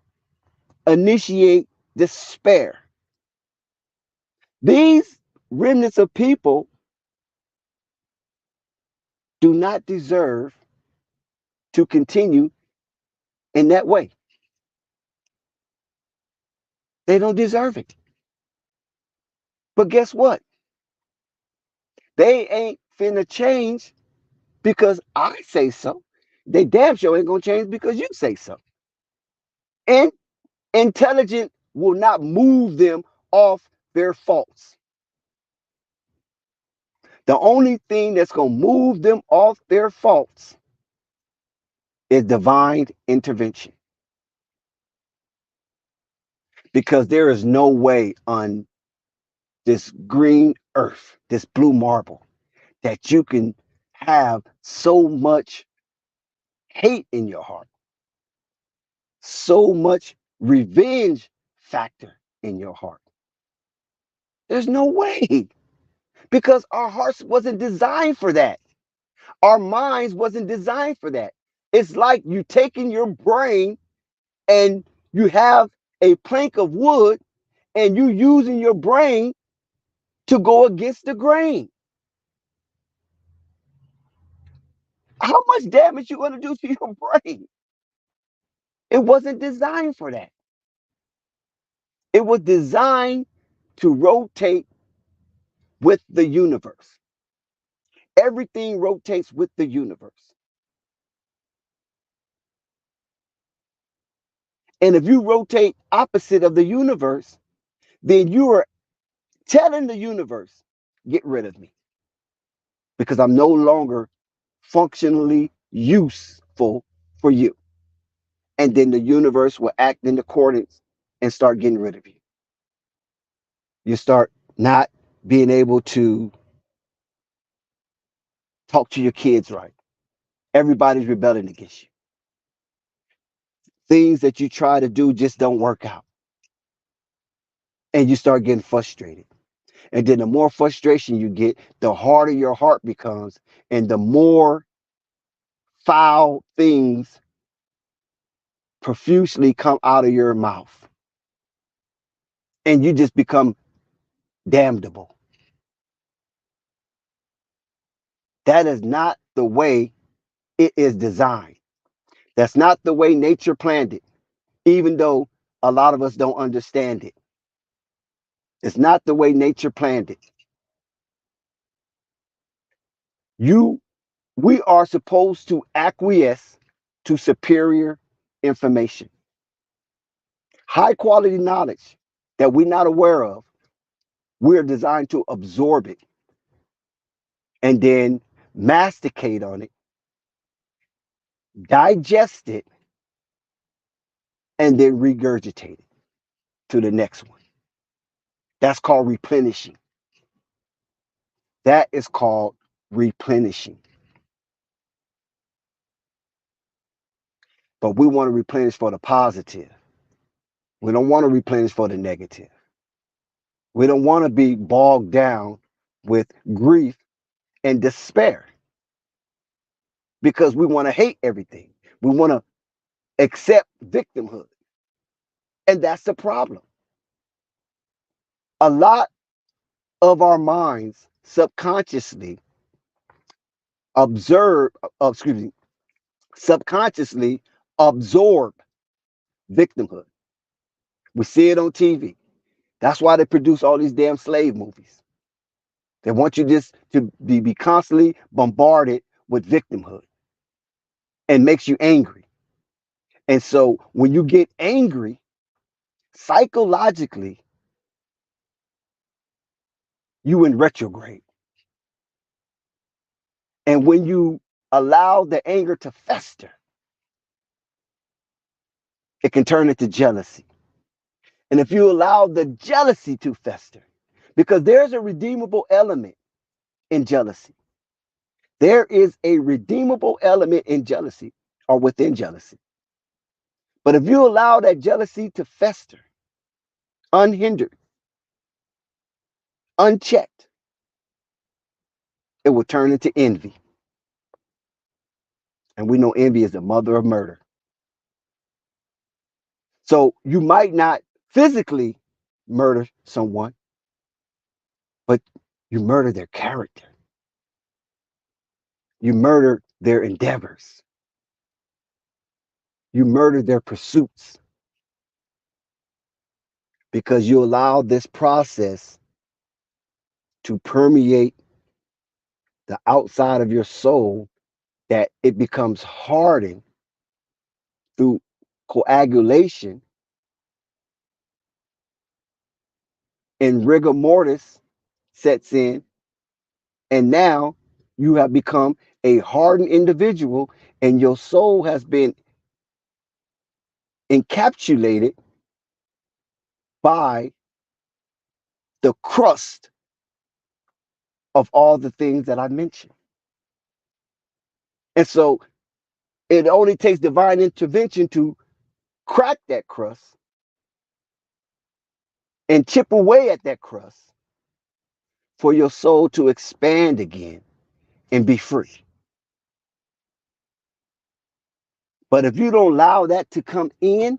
initiate despair. These remnants of people do not deserve to continue in that way. They don't deserve it. But guess what? They ain't finna change because I say so. They damn sure ain't gonna change because you say so. And intelligence will not move them off their faults. The only thing that's gonna move them off their faults is divine intervention. Because there is no way on this green earth, this blue marble, that you can have so much hate in your heart, so much revenge factor in your heart. There's no way because our hearts wasn't designed for that. Our minds wasn't designed for that. It's like you taking your brain and you have a plank of wood and you using your brain to go against the grain. How much damage you going to do to your brain? It wasn't designed for that. It was designed to rotate with the universe. Everything rotates with the universe. And if you rotate opposite of the universe, then you are telling the universe, get rid of me because I'm no longer functionally useful for you. And then the universe will act in accordance and start getting rid of you. You start not being able to talk to your kids right. Everybody's rebelling against you. Things that you try to do just don't work out. And you start getting frustrated. And then the more frustration you get, the harder your heart becomes, and the more foul things profusely come out of your mouth. And you just become damnable. That is not the way it is designed. That's not the way nature planned it. Even though a lot of us don't understand it. It's not the way nature planned it. We are supposed to acquiesce to superior information, high quality knowledge that we're not aware of. We're designed to absorb it and then masticate on it, digest it, and then regurgitate it to the next one. That's called replenishing. That is called replenishing. But we want to replenish for the positive. We don't want to replenish for the negative. We don't want to be bogged down with grief and despair because we want to hate everything. We want to accept victimhood. And that's the problem. A lot of our minds subconsciously observe, excuse me, subconsciously absorb victimhood. We see it on TV. That's why they produce all these damn slave movies. They want you just to be constantly bombarded with victimhood and makes you angry. And so when you get angry, psychologically, you in retrograde. And when you allow the anger to fester, it can turn into jealousy. And if you allow the jealousy to fester, because there's a redeemable element in jealousy, there is a redeemable element in jealousy or within jealousy. But if you allow that jealousy to fester, unhindered, unchecked, it will turn into envy. And we know envy is the mother of murder. So you might not physically murder someone, but you murder their character. You murder their endeavors. You murder their pursuits because you allow this process to permeate the outside of your soul that it becomes hardened through coagulation and rigor mortis sets in. And now you have become a hardened individual and your soul has been encapsulated by the crust of all the things that I mentioned. And so it only takes divine intervention to crack that crust and chip away at that crust for your soul to expand again and be free. But if you don't allow that to come in,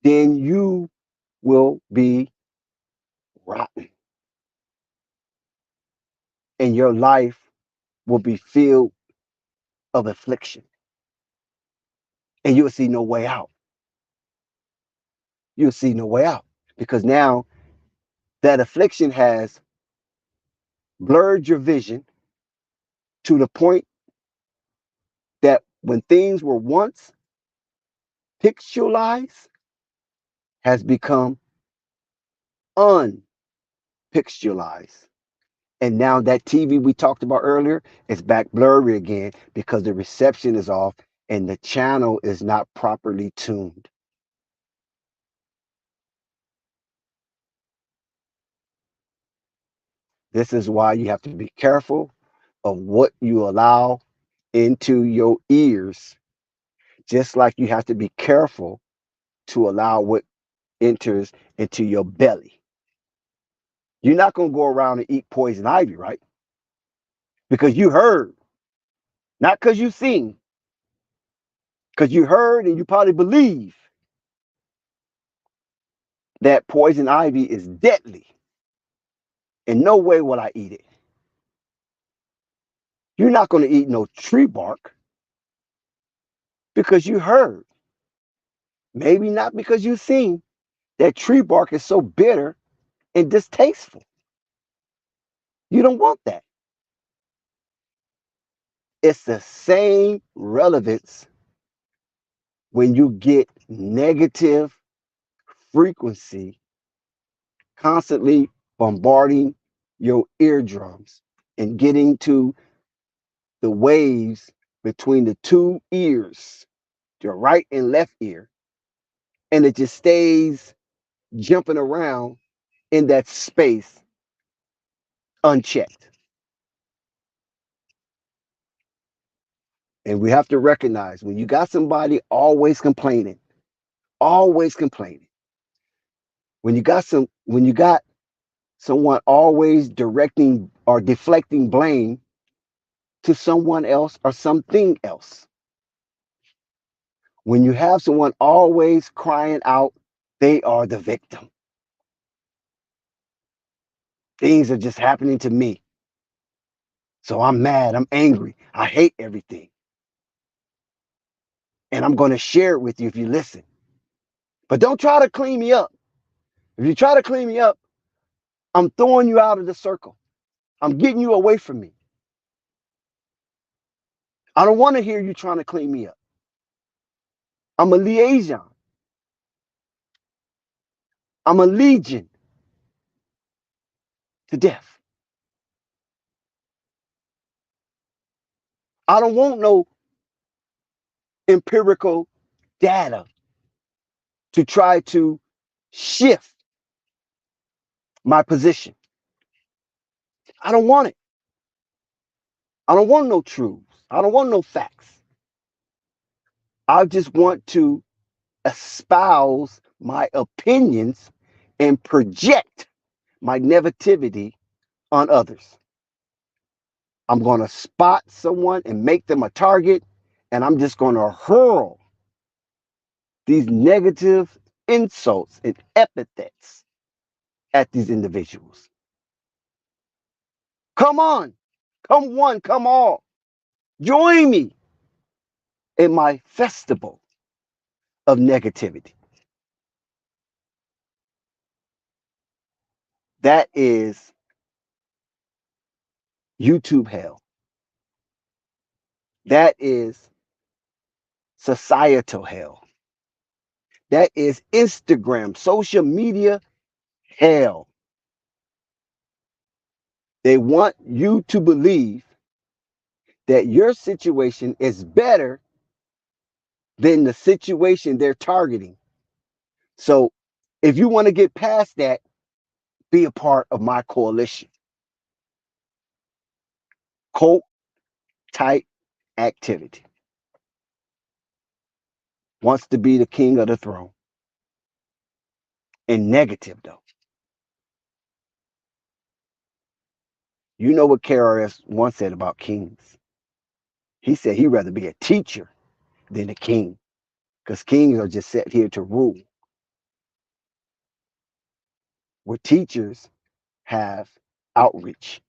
then you will be rotten. And your life will be filled of affliction. And you'll see no way out. You'll see no way out. Because now that affliction has blurred your vision to the point that when things were once pixelized, has become unpixelized. And now that TV we talked about earlier is back blurry again because the reception is off and the channel is not properly tuned. This is why you have to be careful of what you allow into your ears, just like you have to be careful to allow what enters into your belly. You're not going to go around and eat poison ivy, right? Because you heard, not because you seen, because you heard and you probably believe that poison ivy is deadly. In no way will I eat it. You're not going to eat no tree bark because you heard. Maybe not because you've seen that tree bark is so bitter and distasteful. You don't want that. It's the same relevance when you get negative frequency constantly bombarding your eardrums and getting to the waves between the two ears, your right and left ear, and it just stays jumping around in that space unchecked. And we have to recognize when you got somebody always complaining, when you got someone always directing or deflecting blame to someone else or something else, when you have someone always crying out, they are the victim. Things are just happening to me. So I'm mad, I'm angry, I hate everything. And I'm going to share it with you if you listen. But don't try to clean me up. If you try to clean me up, I'm throwing you out of the circle. I'm getting you away from me. I don't want to hear you trying to clean me up. I'm a liaison. I'm a legion to death. I don't want no empirical data to try to shift my position. I don't want it. I don't want no truths. I don't want no facts. I just want to espouse my opinions and project my negativity on others. I'm going to spot someone and make them a target, and I'm just going to hurl these negative insults and epithets at these individuals. Come on, come one, come all. Join me in my festival of negativity. That is YouTube hell. That is societal hell. That is Instagram, social media hell. They want you to believe that your situation is better than the situation they're targeting. So if you want to get past that, be a part of my coalition. Cult type activity. Wants to be the king of the throne. And negative though. You know what KRS once said about kings. He said he'd rather be a teacher than a king. Because kings are just set here to rule. Where teachers have outreach.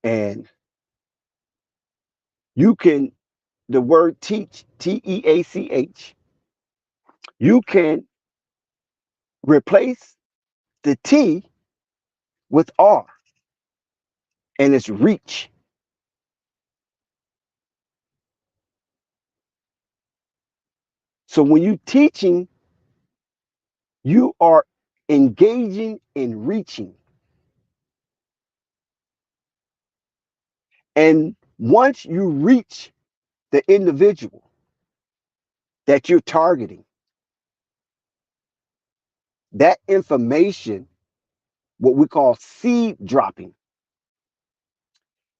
And you can, the word teach, Teach, you can replace the T with R, and it's reach. So when you're teaching, you are engaging in reaching. And once you reach the individual that you're targeting, that information, what we call seed dropping,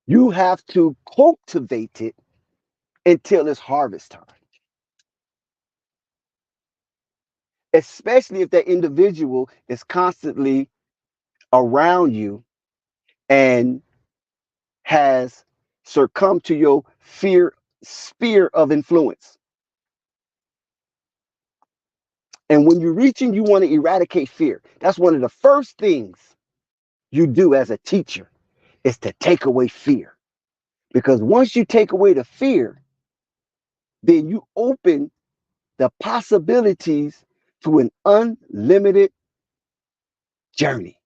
you have to cultivate it until it's harvest time. Especially if that individual is constantly around you and has succumbed to your fear sphere of influence. And when you're reaching, you want to eradicate fear. That's one of the first things you do as a teacher is to take away fear. Because once you take away the fear, then you open the possibilities to an unlimited journey.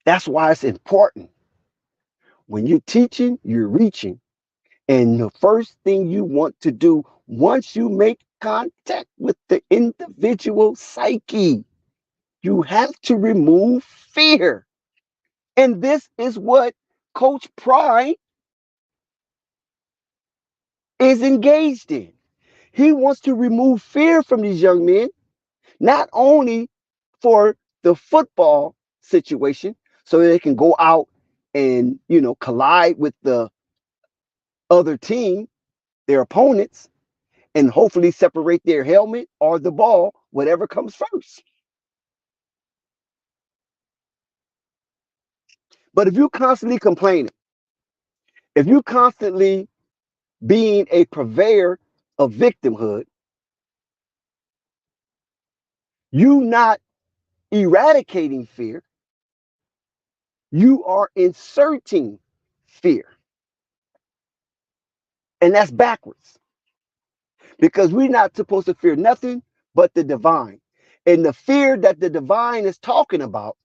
That's why it's important. When you're teaching, you're reaching. And the first thing you want to do once you make contact with the individual psyche, you have to remove fear. And this is what Coach Prime is engaged in. He wants to remove fear from these young men, not only for the football situation, so they can go out and, collide with the other team, their opponents, and hopefully separate their helmet or the ball, whatever comes first. But if you constantly complaining, if you constantly being a purveyor of victimhood, you not eradicating fear, you are inserting fear. And that's backwards because we're not supposed to fear nothing but the divine. And the fear that the divine is talking about,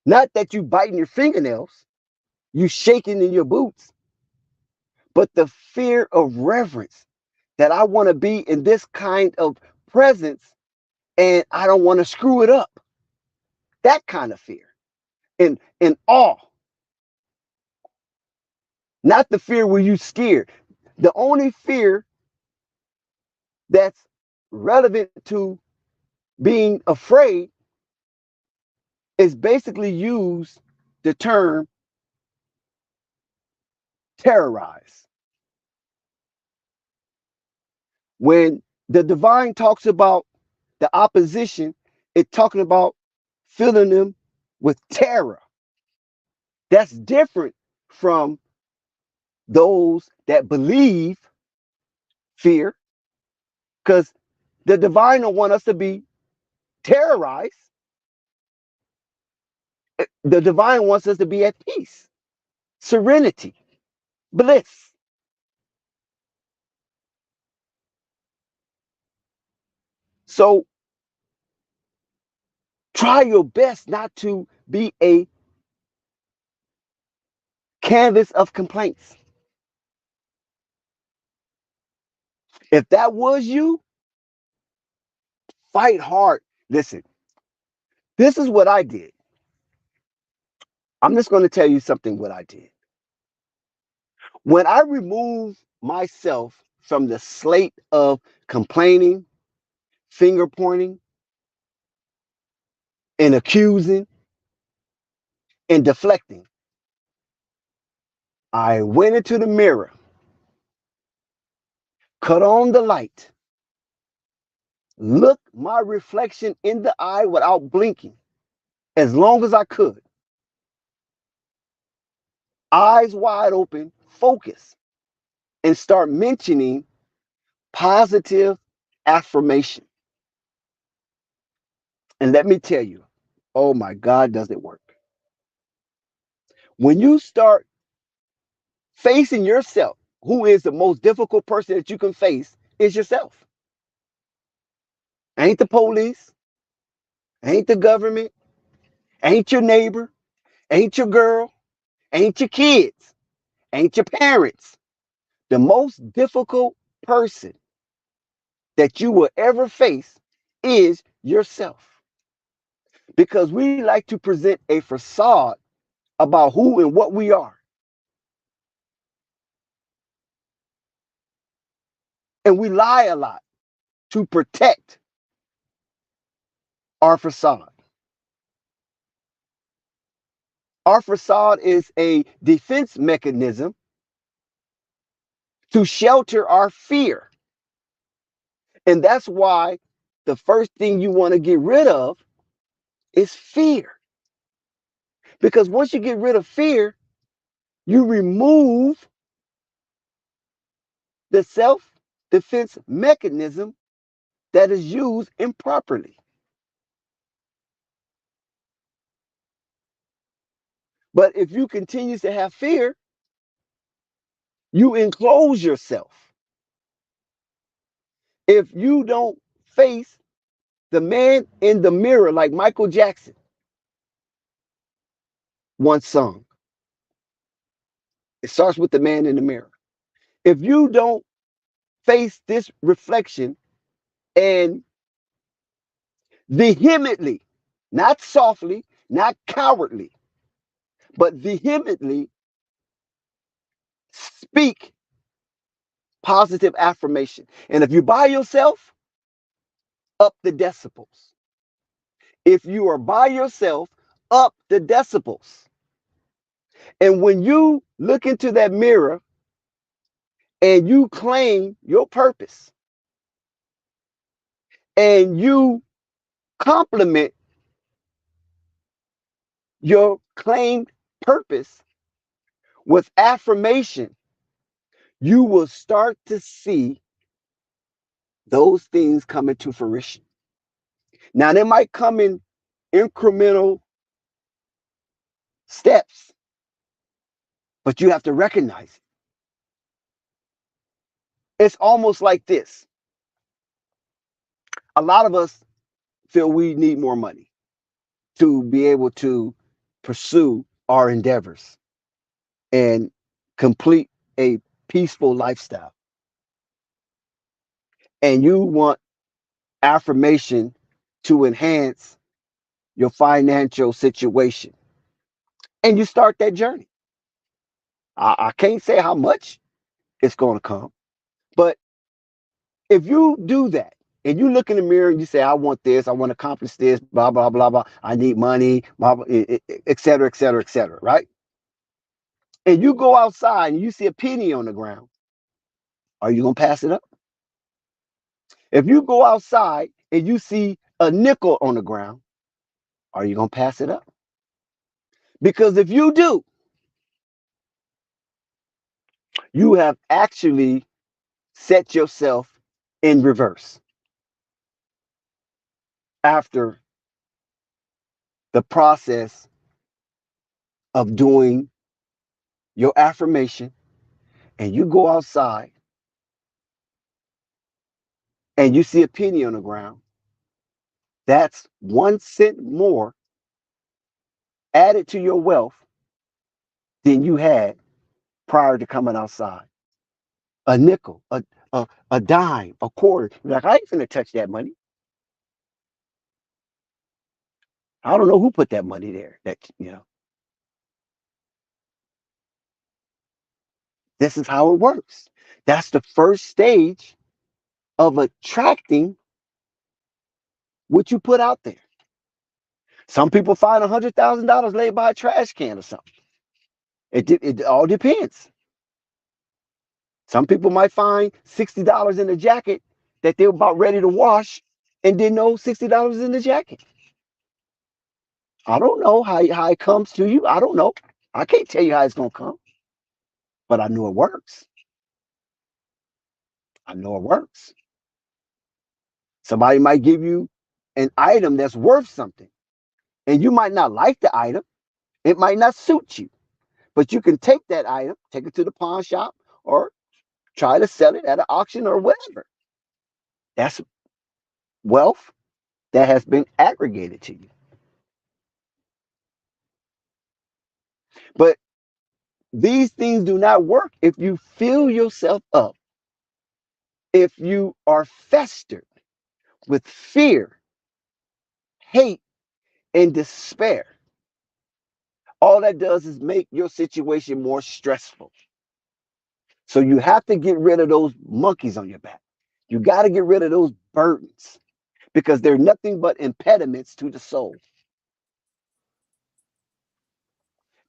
not that you biting your fingernails, you shaking in your boots, but the fear of reverence that I want to be in this kind of presence and I don't want to screw it up. That kind of fear and awe, not the fear where you scared. The only fear that's relevant to being afraid is basically use the term terrorize. When the divine talks about the opposition, it's talking about filling them with terror. That's different from those that believe fear, because the divine don't want us to be terrorized. The divine wants us to be at peace, serenity, bliss. So try your best not to be a canvas of complaints. If that was you, fight hard. Listen, this is what I did. I'm just going to tell you something what I did. When I removed myself from the slate of complaining, finger pointing, and accusing and deflecting, I went into the mirror, cut on the light, looked my reflection in the eye without blinking as long as I could, eyes wide open, focus, and start mentioning positive affirmation. And let me tell you, oh my God, does it work? When you start facing yourself, who is the most difficult person that you can face is yourself. Ain't the police, ain't the government, ain't your neighbor, ain't your girl, ain't your kids, ain't your parents. The most difficult person that you will ever face is yourself. Because we like to present a facade about who and what we are. And we lie a lot to protect our facade. Our facade is a defense mechanism to shelter our fear. And that's why the first thing you want to get rid of is fear. Because once you get rid of fear, you remove the self defense mechanism that is used improperly. But if you continue to have fear, you enclose yourself. If you don't face the man in the mirror, like Michael Jackson once sung, it starts with the man in the mirror. If you don't face this reflection and vehemently, not softly, not cowardly, but vehemently speak positive affirmation. And if you're by yourself, up the decibels. If you are by yourself, up the decibels. And when you look into that mirror and you claim your purpose and you compliment your claimed purpose with affirmation, you will start to see those things come into fruition. Now, they might come in incremental steps, but you have to recognize it. It's almost like this. A lot of us feel we need more money to be able to pursue our endeavors and complete a peaceful lifestyle. And you want affirmation to enhance your financial situation. And you start that journey. I can't say how much it's going to come, but if you do that and you look in the mirror and you say, I want this, I want to accomplish this, blah, blah, blah, blah, I need money, blah, blah, et cetera, et cetera, et cetera, right? And you go outside and you see a penny on the ground, are you going to pass it up? If you go outside and you see a nickel on the ground, are you going to pass it up? Because if you do, you have actually set yourself in reverse after the process of doing your affirmation and you go outside and you see a penny on the ground, that's 1 cent more added to your wealth than you had prior to coming outside. A nickel, a dime, a quarter. You're like, I ain't finna touch that money. I don't know who put that money there. This is how it works. That's the first stage of attracting what you put out there. Some people find $100,000 laid by a trash can or something. It all depends. Some people might find $60 in a jacket that they're about ready to wash and didn't know $60 in the jacket. I don't know how it comes to you. I don't know. I can't tell you how it's going to come, but I know it works. I know it works. Somebody might give you an item that's worth something, and you might not like the item. It might not suit you, but you can take that item, take it to the pawn shop, or try to sell it at an auction or whatever. That's wealth that has been aggregated to you. But these things do not work if you fill yourself up, if you are festered with fear, hate, and despair. All that does is make your situation more stressful. So you have to get rid of those monkeys on your back. You got to get rid of those burdens because they're nothing but impediments to the soul.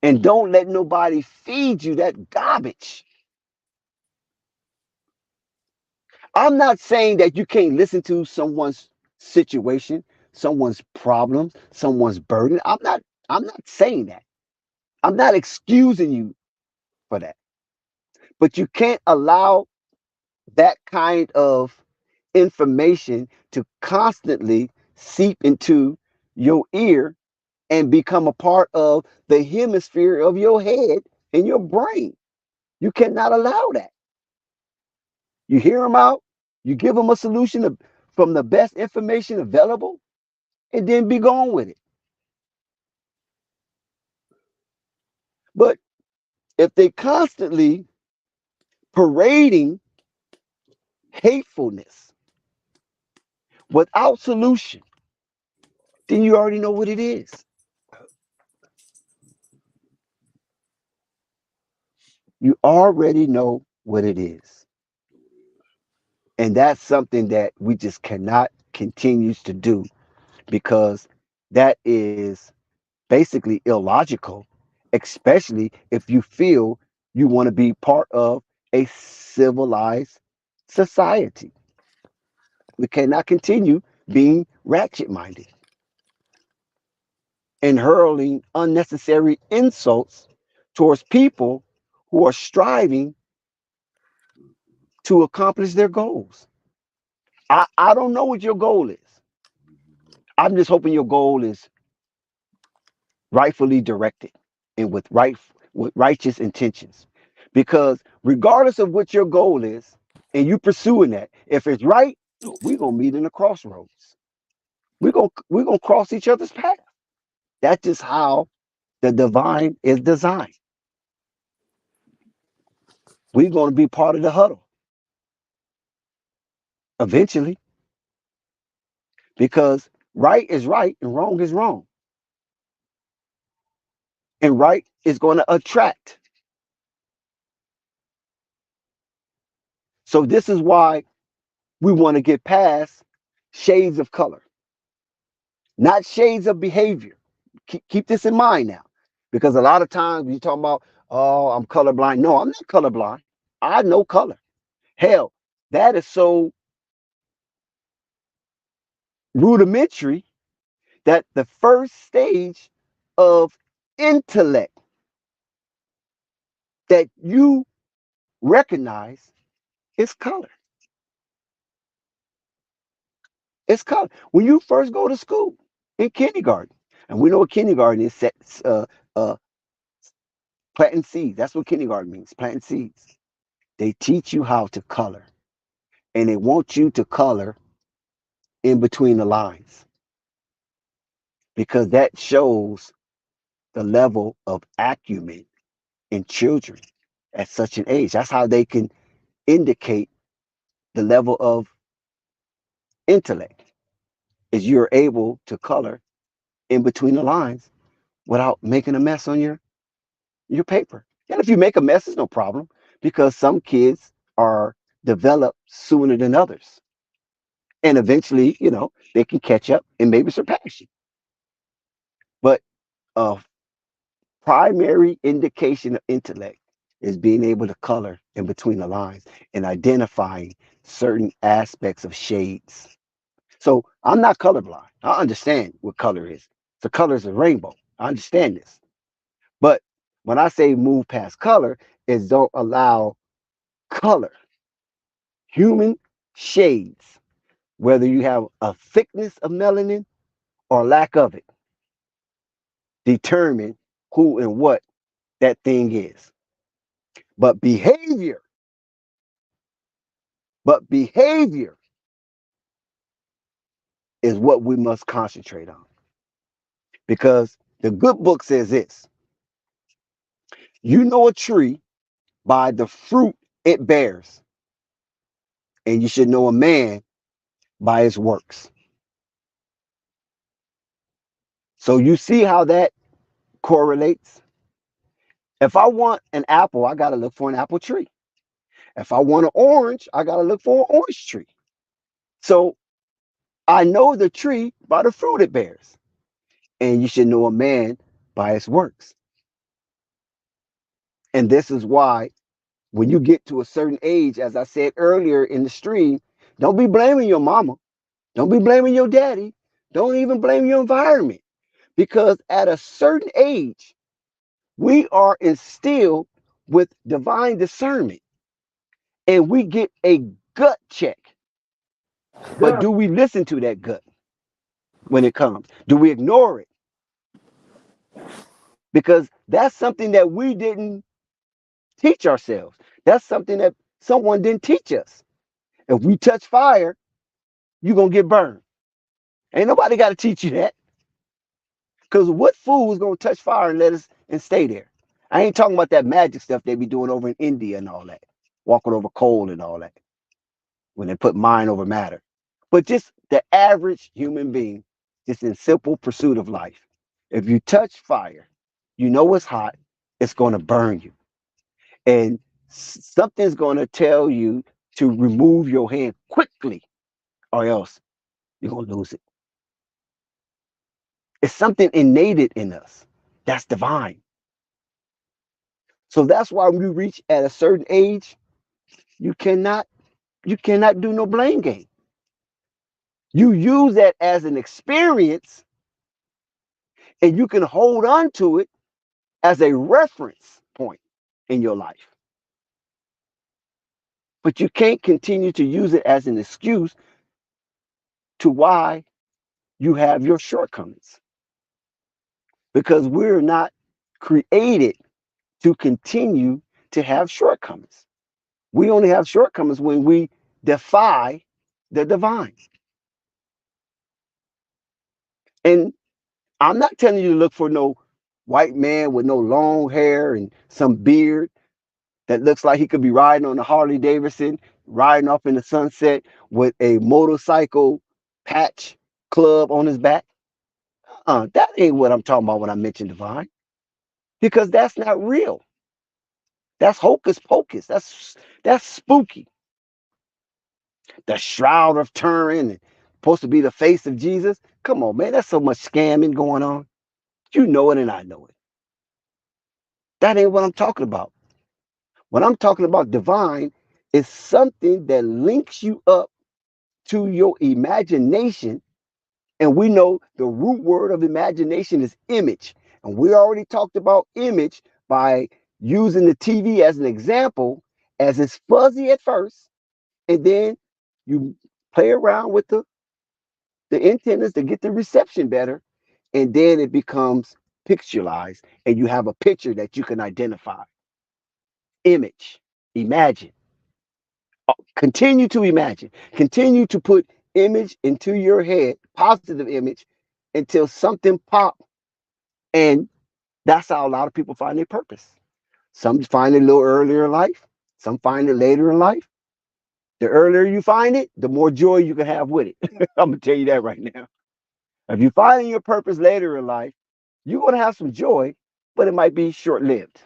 And don't let nobody feed you that garbage. I'm not saying that you can't listen to someone's situation, someone's problems, someone's burden. I'm not saying that. I'm not excusing you for that. But you can't allow that kind of information to constantly seep into your ear and become a part of the hemisphere of your head and your brain. You cannot allow that. You hear them out, you give them a solution from the best information available, and then be gone with it. But if they constantly parading hatefulness without solution, then you already know what it is. You already know what it is. And that's something that we just cannot continue to do because that is basically illogical, especially if you feel you want to be part of a civilized society. We cannot continue being ratchet minded and hurling unnecessary insults towards people who are striving to accomplish their goals. I don't know what your goal is. I'm just hoping your goal is rightfully directed and with righteous intentions. Because regardless of what your goal is, and you pursuing that, if it's right, we're gonna meet in the crossroads. We're gonna cross each other's path. That's just how the divine is designed. We're gonna be part of the huddle eventually, because right is right and wrong is wrong. And right is gonna attract. So this is why we want to get past shades of color, not shades of behavior. Keep this in mind now, because a lot of times you talk about, oh, I'm colorblind. No, I'm not colorblind. I know color. Hell, that is so rudimentary that the first stage of intellect that you recognize is color. It's color. When you first go to school in kindergarten, and we know what kindergarten is, uh, planting seeds. That's what kindergarten means, planting seeds. They teach you how to color, and they want you to color in between the lines because that shows the level of acumen in children at such an age. That's how they can indicate the level of intellect, is you're able to color in between the lines without making a mess on your paper. And if you make a mess, it's no problem because some kids are developed sooner than others. And eventually, they can catch up and maybe surpass you. But a primary indication of intellect is being able to color in between the lines and identifying certain aspects of shades. So I'm not colorblind. I understand what color is. The color is a rainbow. I understand this. But when I say move past color, is don't allow color, human shades, whether you have a thickness of melanin or lack of it, determine who and what that thing is. But behavior, but behavior, is what we must concentrate on. Because the good book says this: you know a tree by the fruit it bears, and you should know a man by his works. So you see how that correlates? If I want an apple, I got to look for an apple tree. If I want an orange, I got to look for an orange tree. So I know the tree by the fruit it bears, and you should know a man by his works. And this is why when you get to a certain age, as I said earlier in the stream, don't be blaming your mama. Don't be blaming your daddy. Don't even blame your environment. Because at a certain age, we are instilled with divine discernment and we get a gut check. But do we listen to that gut when it comes? Do we ignore it? because that's something that we didn't teach ourselves. That's something that someone didn't teach us. If we touch fire, you're going to get burned. Ain't nobody got to teach you that. Because what fool is going to touch fire and let us and stay there? I ain't talking about that magic stuff they be doing over in India and all that, walking over coal and all that, when they put mind over matter. But just the average human being, just in simple pursuit of life. If you touch fire, you know it's hot, it's going to burn you. And something's going to tell you to remove your hand quickly, or else you're going to lose it. It's something innate in us that's divine. So that's why when you reach at a certain age, you cannot do no blame game. You use that as an experience, and you can hold on to it as a reference point in your life. But you can't continue to use it as an excuse to why you have your shortcomings, because we're not created to continue to have shortcomings. We only have shortcomings when we defy the divine. And I'm not telling you to look for no white man with no long hair and some beard that looks like he could be riding on a Harley Davidson, riding off in the sunset with a motorcycle patch club on his back. That ain't what I'm talking about when I mention divine, because that's not real. That's hocus pocus. That's spooky. The shroud of Turin, supposed to be the face of Jesus. Come on, man, that's so much scamming going on. You know it, and I know it. That ain't what I'm talking about. What I'm talking about divine is something that links you up to your imagination. And we know the root word of imagination is image. And we already talked about image by using the TV as an example, as it's fuzzy at first, and then you play around with the antennas to get the reception better, and then it becomes picturized, and you have a picture that you can identify. Image, imagine. Continue to imagine. Continue to put image into your head, positive image, until something pop. And that's how a lot of people find their purpose. Some find it a little earlier in life. Some find it later in life. The earlier you find it, the more joy you can have with it. I'm gonna tell you that right now. If you find your purpose later in life, you're gonna have some joy, but it might be short-lived.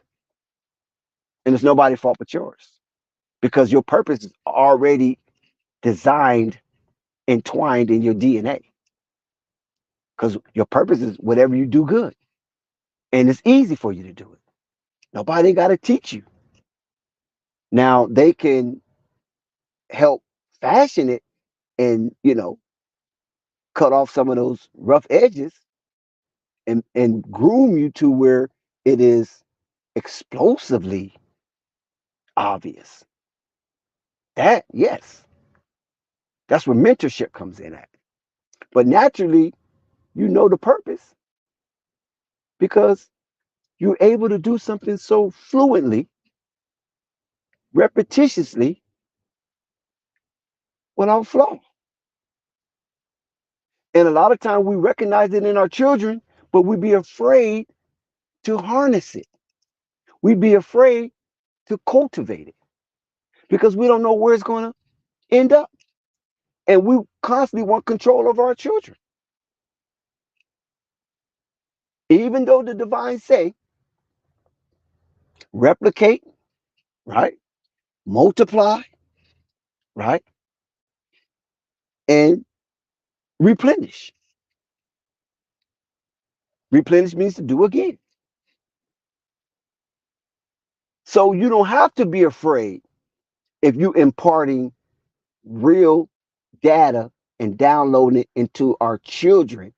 And it's nobody's fault but yours. Because your purpose is already designed, entwined in your DNA. Because your purpose is whatever you do good. And it's easy for you to do it. Nobody got to teach you. Now they can help fashion it and, cut off some of those rough edges and groom you to where it is explosively obvious. That, yes, that's where mentorship comes in at. But naturally, you know the purpose because you're able to do something so fluently, repetitiously, without flaw. And a lot of times we recognize it in our children, but we be afraid to harness it. We be afraid to cultivate it because we don't know where it's going to end up. And we constantly want control over our children. Even though the divine say, replicate, right? Multiply, right? And replenish. Replenish means to do again. So you don't have to be afraid if you're imparting real data and downloading it into our children,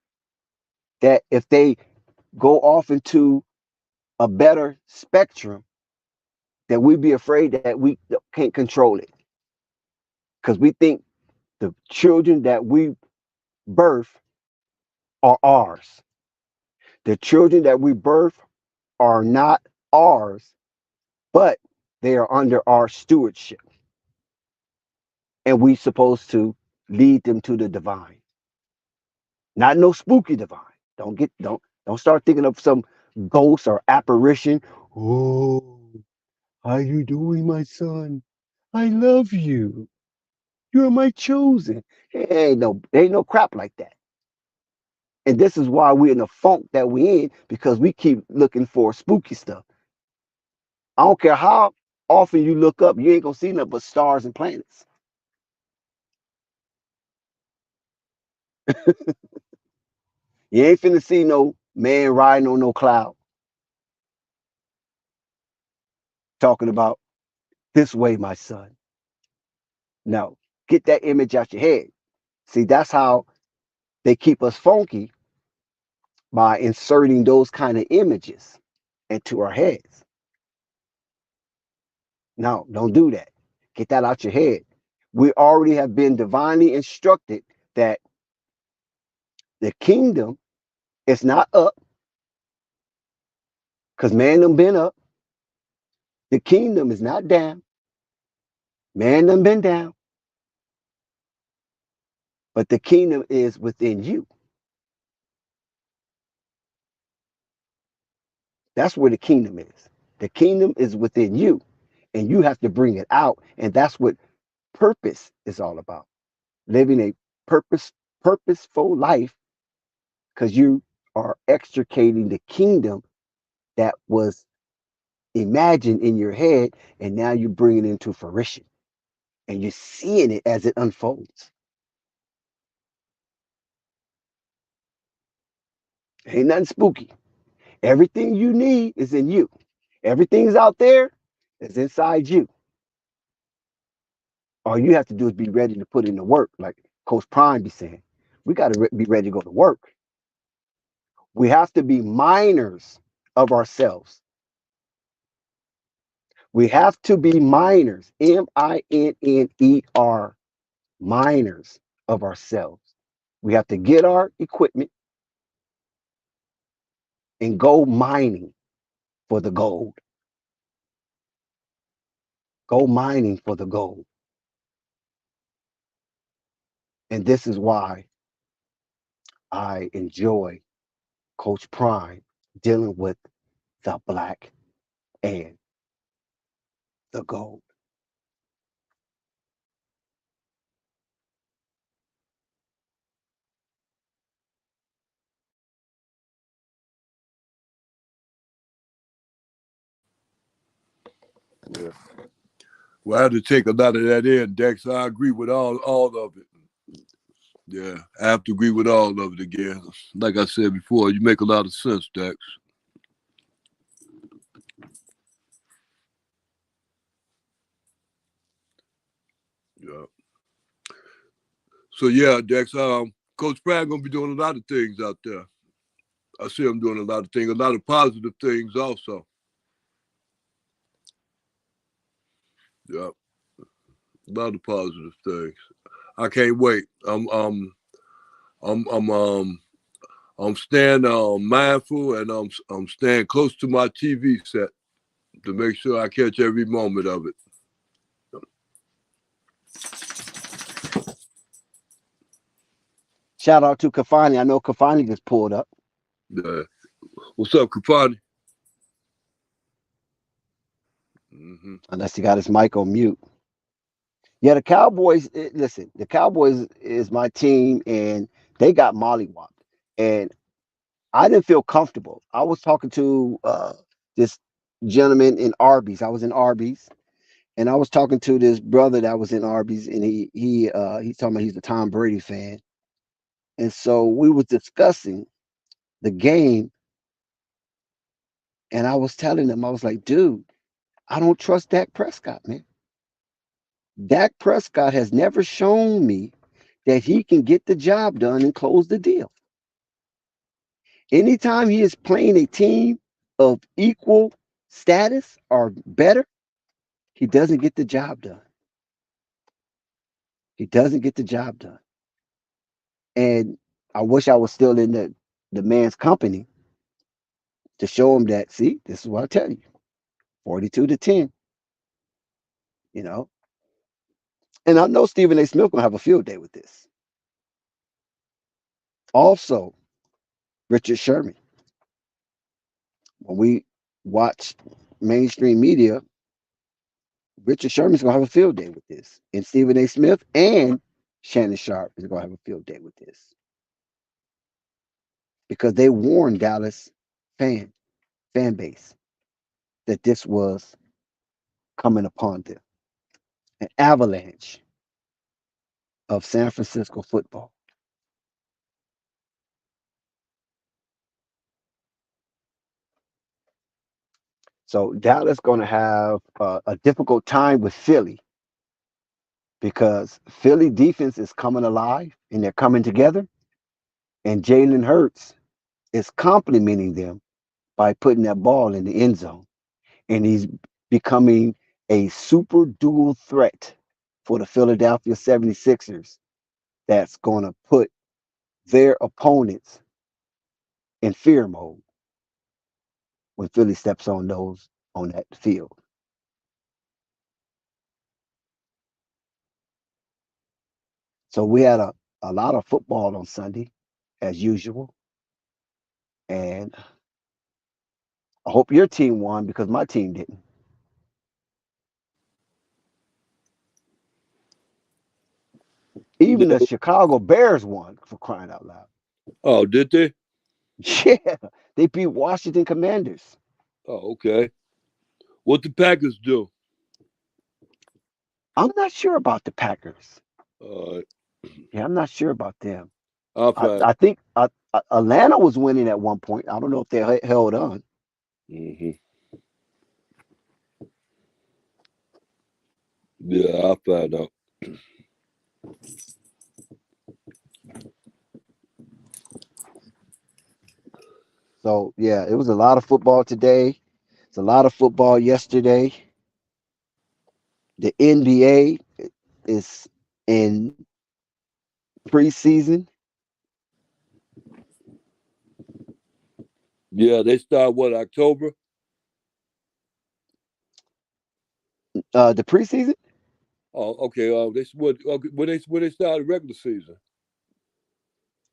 that if they go off into a better spectrum, that we be afraid that we can't control it. Because we think the children that we birth are ours. The children that we birth are not ours, but they are under our stewardship. And we supposed to lead them to the divine. Not no spooky divine. Don't start thinking of some ghost or apparition. Oh, how you doing, my son? I love you. You're my chosen. Ain't no crap like that. And this is why we're in the funk that we in, because we keep looking for spooky stuff. I don't care how often you look up, you ain't gonna see nothing but stars and planets. You ain't finna see no man riding on no cloud talking about this way, my son. No, get that image out your head. See, that's how they keep us funky, by inserting those kind of images into our heads. No, don't do that. Get that out your head. We already have been divinely instructed that the kingdom is not up, because man done been up. The kingdom is not down. Man done been down. But the kingdom is within you. That's where the kingdom is. The kingdom is within you, and you have to bring it out. And that's what purpose is all about. Living a purposeful life, because you are extricating the kingdom that was imagined in your head, and now you bring it into fruition, and you're seeing it as it unfolds. Ain't nothing spooky. Everything you need is in you. Everything's out there is inside you. All you have to do is be ready to put in the work, like Coach Prime be saying. We got to be ready to go to work. We have to be miners of ourselves. We have to be miners, MINNER, miners of ourselves. We have to get our equipment and go mining for the gold. Go mining for the gold. And this is why I enjoy Coach Prime dealing with the black and the gold. Yeah. Well, I had to take a lot of that in, Dex. I agree with all of it. Yeah, I have to agree with all of it again. Like I said before, you make a lot of sense, Dex. Yeah. So yeah, Dex. Coach Pratt gonna be doing a lot of things out there. I see him doing a lot of things, a lot of positive things also. Yeah, a lot of positive things. I can't wait. I'm I'm staying mindful, and I'm staying close to my TV set to make sure I catch every moment of it. Shout out to Kafani. I know Kafani just pulled up, Yeah. What's up, Kapani? Hmm. unless he got his mic on mute. Yeah, the Cowboys. Listen, the Cowboys is my team, and they got mollywopped, and I didn't feel comfortable. I was talking to this gentleman in Arby's. I was in Arby's, and I was talking to this brother that was in Arby's, and he's talking about he's a Tom Brady fan, and so we was discussing the game, and I was telling him, I was like, dude, I don't trust Dak Prescott, man. Dak Prescott has never shown me that he can get the job done and close the deal. Anytime he is playing a team of equal status or better, he doesn't get the job done. He doesn't get the job done. And I wish I was still in the man's company, to show them that, see, this is what I tell you, 42-10, you know. And I know Stephen A. Smith gonna have a field day with this. Also, Richard Sherman. When we watch mainstream media, Richard Sherman's gonna have a field day with this, and Stephen A. Smith and Shannon Sharp is gonna have a field day with this because they warned Dallas fan base that this was coming upon them, an avalanche of San Francisco football. So Dallas going to have a difficult time with Philly because Philly defense is coming alive and they're coming together, and Jalen Hurts is complimenting them by putting that ball in the end zone, and he's becoming a super dual threat for the Philadelphia 76ers that's going to put their opponents in fear mode when Philly steps on that field. So we had a lot of football on Sunday, as usual. And I hope your team won because my team didn't. Even the No. Chicago Bears won, for crying out loud. Oh, did they? Yeah, they beat Washington Commanders. Oh, okay. What the Packers do? I'm not sure about the Packers. Uh, Yeah, I'm not sure about them. I'll I, find. I think Atlanta was winning at one point. I don't know if they held on. Hmm. Yeah, I'll find out. So yeah, it was a lot of football today. It's a lot of football yesterday. The NBA is in preseason. Yeah, they start what, October? The preseason. Oh, okay. This what, okay, when they start the regular season.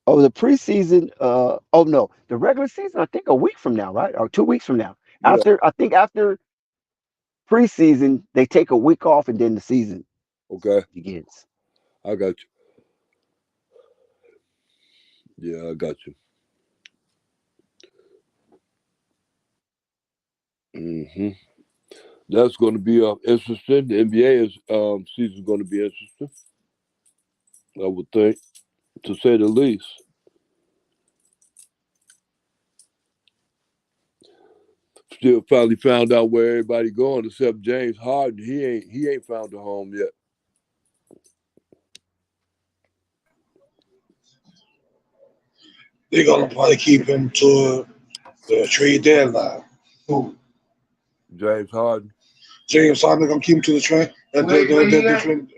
Oh, the preseason. Oh no, the regular season. I think a week from now, right, or 2 weeks from now. Yeah. After preseason, they take a week off, and then the season Okay. begins. I got you. Yeah, I got you. Hmm. That's going to be interesting. The NBA is season's going to be interesting. I would think, to say the least. Still finally found out where everybody going except James Harden. He ain't found a home yet. They're gonna probably keep him to the trade deadline. Who? James Harden. James Harden gonna keep him to the trade. Different.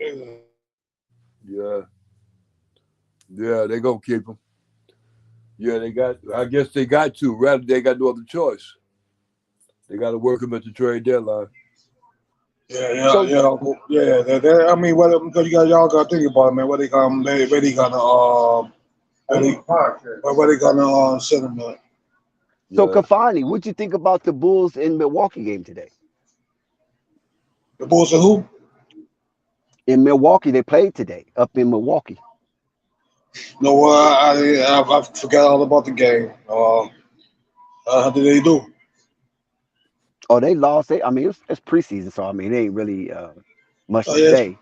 Yeah, yeah, they gonna keep him. Yeah, they got. I guess they got to. Rather, they got no other choice. They got to work him at the trade deadline. Yeah, yeah, So yeah, yeah. I mean, whether because y'all got to think about it, man. Where they gonna where they gonna send him at? so Yeah. Kafani, what'd you think about the Bulls in Milwaukee game today? The Bulls and who? In Milwaukee, they played today up in Milwaukee. No, I forgot all about the game. How did they do? Oh, they lost. I mean, it's preseason, so I mean, it ain't really much Oh to yes, say.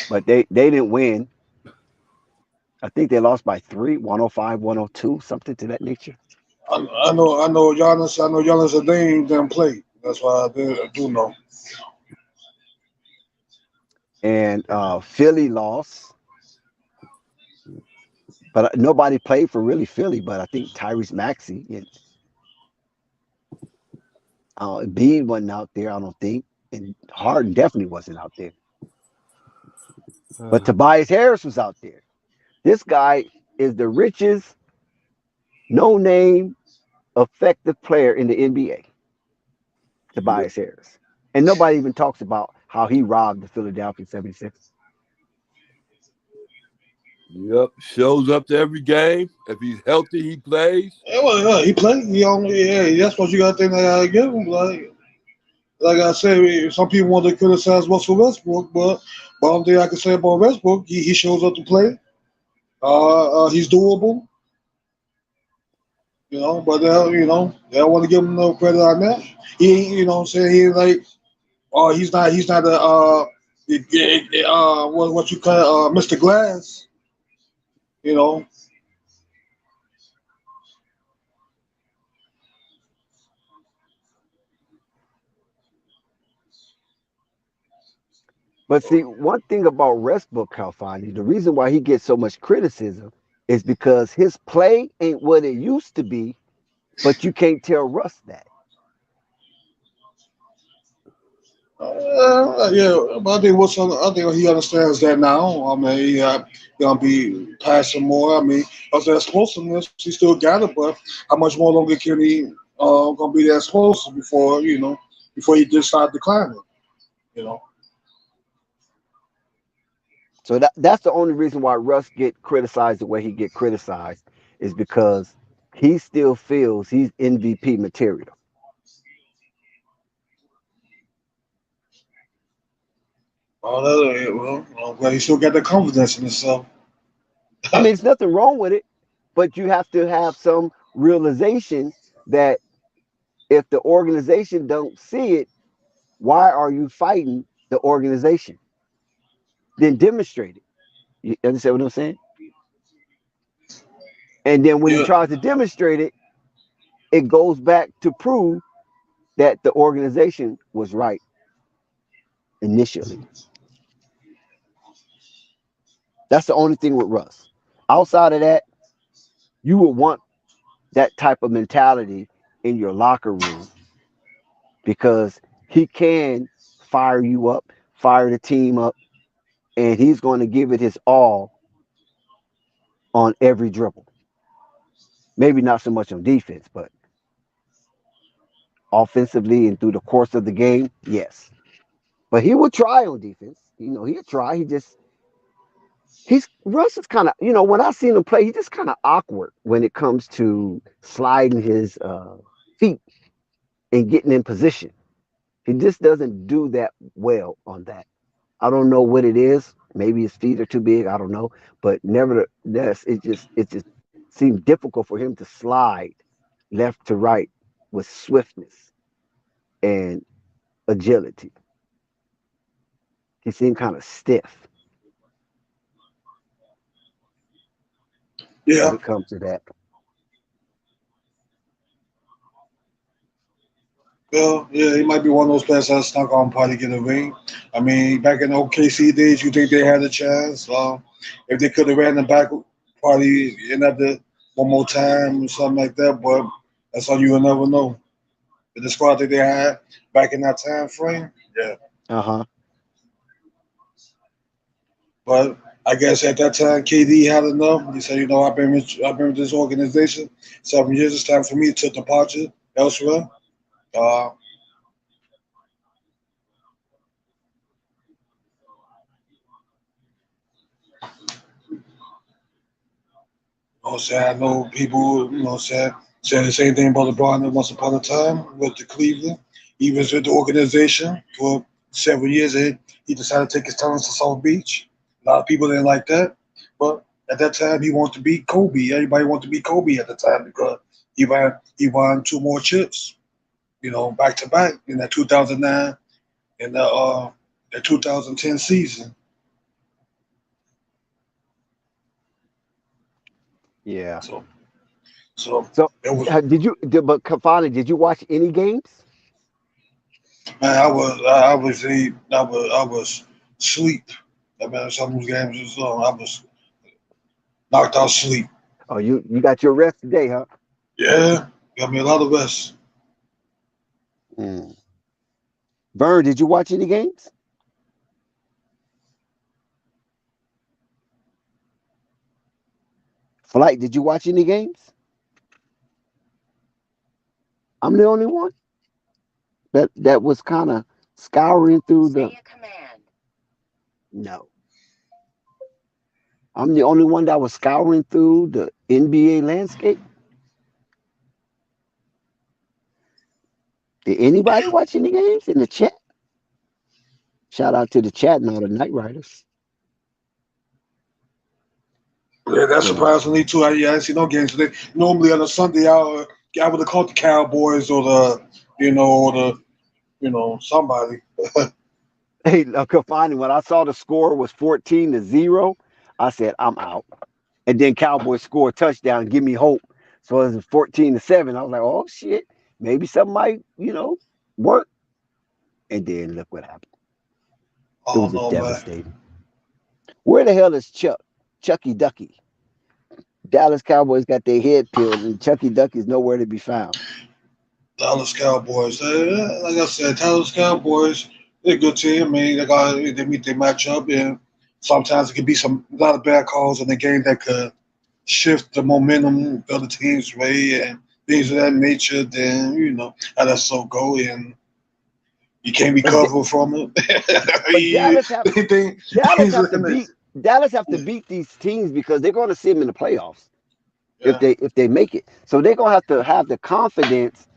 But they didn't win. I think they lost by three, 105, 102, something to that nature. I know Giannis and Dame didn't play. That's why I do know. And Philly lost, but nobody played for really Philly. But I think Tyrese Maxey and Embiid wasn't out there. I don't think, and Harden definitely wasn't out there. But Tobias Harris was out there. This guy is the richest, no name. effective player in the NBA, Yep. Tobias Harris. And nobody even talks about how he robbed the Philadelphia 76ers. Yep. Shows up to every game. If he's healthy, he plays. Yeah, well, yeah, he played. He only, yeah, that's what you got to think they got to give him. Like I said, some people want to criticize Russell Westbrook, but one thing I can say about Westbrook, he shows up to play. He's doable, but they don't want to give him no credit on that. He, what I'm saying, he ain't like, he's not a, what you call Mr. Glass, you know. But see, one thing about Westbrook, Calfani, the reason why he gets so much criticism is because his play ain't what it used to be, but you can't tell Russ that. Yeah, but I think he understands that now. I mean, gonna be passing more. I mean, of that explosiveness, he still got it, but how much more longer can he gonna be that explosive before he just start declining? You know. So that's the only reason why Russ get criticized the way he get criticized is because he still feels he's MVP material. Well, he still got the confidence in himself. I mean, there's nothing wrong with it, but you have to have some realization that if the organization don't see it, why are you fighting the organization? Then demonstrate it. You understand what I'm saying? And then when he Yeah, tries to demonstrate it, it goes back to prove that the organization was right initially. That's the only thing with Russ. Outside of that, you would want that type of mentality in your locker room because he can fire you up, fire the team up, and he's going to give it his all on every dribble. Maybe not so much on defense, but offensively and through the course of the game, yes. But he would try on defense. He'll try. He's Russ is kind of, when I seen him play, he's just kind of awkward when it comes to sliding his feet and getting in position. He just doesn't do that well on that. I don't know what it is. Maybe his feet are too big. I don't know. But nevertheless, it just seems difficult for him to slide left to right with swiftness and agility. He seemed kind of stiff when yeah. it comes to that. Well, yeah, he might be one of those players that snuck on probably get a ring. I mean, back in the OKC days, you think they had a chance? If they could have ran them back, probably another one more time or something like that. But that's all you'll never know. With the squad that they had back in that time frame, yeah. Uh huh. But I guess at that time, KD had enough. He said, I've been with this organization 7 years. It's time for me to departure elsewhere. Uh, I'm saying? I know people, saying the same thing about LeBron once upon a time with the Cleveland. He was with the organization for 7 years and he decided to take his talents to South Beach. A lot of people didn't like that. But at that time, he wanted to beat Kobe. Everybody wanted to beat Kobe at the time because he won two more chips, back to back in that 2009 and the 2010 season. Yeah. So, so So it was. but Kafani, did you watch any games? Man, I was sleep. I mean, some of those games was I was knocked out sleep. Oh, you got your rest today, huh? Yeah, got me a lot of rest. Mm. Vern, did you watch any games? Flight, did you watch any games? I'm the only one that was kind of scouring through the. No, I'm the only one that was scouring through the NBA landscape. Did anybody watch any games in the chat? Shout out to the chat and all the Night Riders. Yeah, that's You know, surprisingly too. I didn't see no games today. Normally on a Sunday, I would have called the Cowboys or somebody. hey, Kafani, when I saw the score was 14-0, I said I'm out. And then Cowboys score a touchdown, give me hope. So it was 14-7. I was like, oh shit, maybe something might, work. And then look what happened. It Oh was a no, man. devastating. Where the hell is Chucky Ducky? Dallas Cowboys got their head peeled, and Chucky Ducky's nowhere to be found. Dallas Cowboys. Like I said, Dallas Cowboys, they're a good team. I mean, they meet their matchup, and sometimes it can be a lot of bad calls in the game that could shift the momentum the other team's way and things of that nature. Then how that so go, and you can't But recover from it. but Dallas have Dallas Things have of to that beat Dallas have to beat these teams because they're going to see them in the playoffs if yeah. they make it. So they're going to have the confidence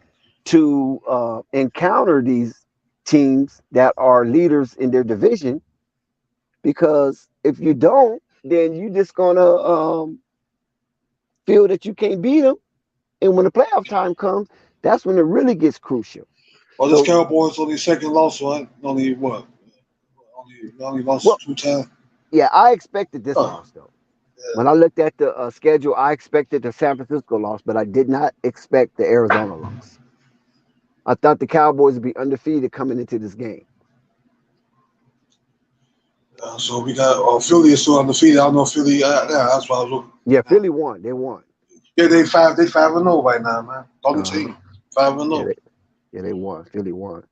to encounter these teams that are leaders in their division. Because if you don't, then you just gonna feel that you can't beat them. And when the playoff time comes, that's when it really gets crucial. Well, this So, Cowboys only second loss, right? Only what? Only well, lost 2 times. yeah, I expected this Oh, loss though. yeah. When I looked at the schedule, I expected the San Francisco loss, but I did not expect the Arizona loss. I thought the Cowboys would be undefeated coming into this game. So we got Philly is still undefeated. I don't know if Philly. Yeah, that's why I was looking. Yeah, Philly won. They won. Yeah, they 5-0 right now, man. On the Uh huh. team, 5 and Yeah, 0. they won. Philly won.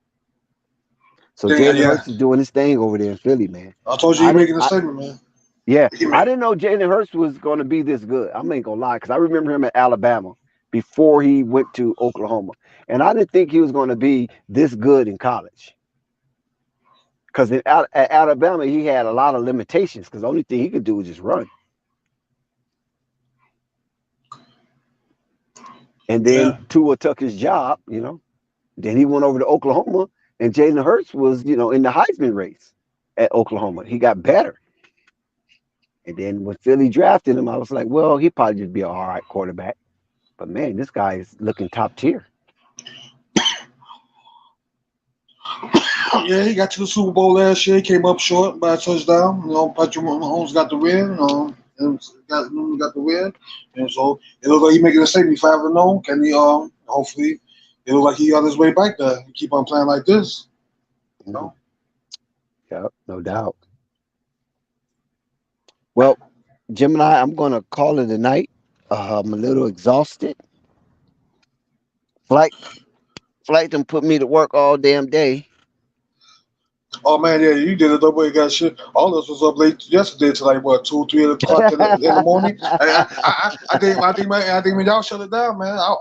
So Yeah, Jalen yeah. Hurts is doing his thing over there in Philly, man. I told you he I didn't. making a statement, man. Yeah, He I make. didn't know Jalen Hurts was going to be this good. I ain't gonna lie, because I remember him at Alabama before he went to Oklahoma, and I didn't think he was going to be this good in college. Because at Alabama, he had a lot of limitations. Because the only thing he could do was just run. And then Yeah. Tua took his job. Then he went over to Oklahoma, and Jalen Hurts was in the Heisman race at Oklahoma. He got better. And then when Philly drafted him, I was like, well, he'd probably just be an all right quarterback. But man, this guy is looking top tier. Yeah, he got to the Super Bowl last year. He came up short by a touchdown. Patrick Mahomes got the win. And got the win, and so it looks like he's making a statement. 5-0. Can he? Hopefully, it looks like he on his way back there. He keep on playing like this. You Mhm. know? Yep, no doubt. Well, Gemini, I'm going to call it a night. I'm a little exhausted. Flight, flight done put me to work all damn day. Oh man, yeah, you did it. Nobody got shit. All of us was up late yesterday till like what 2, 3 o'clock in the morning. I think when y'all shut it down, man, I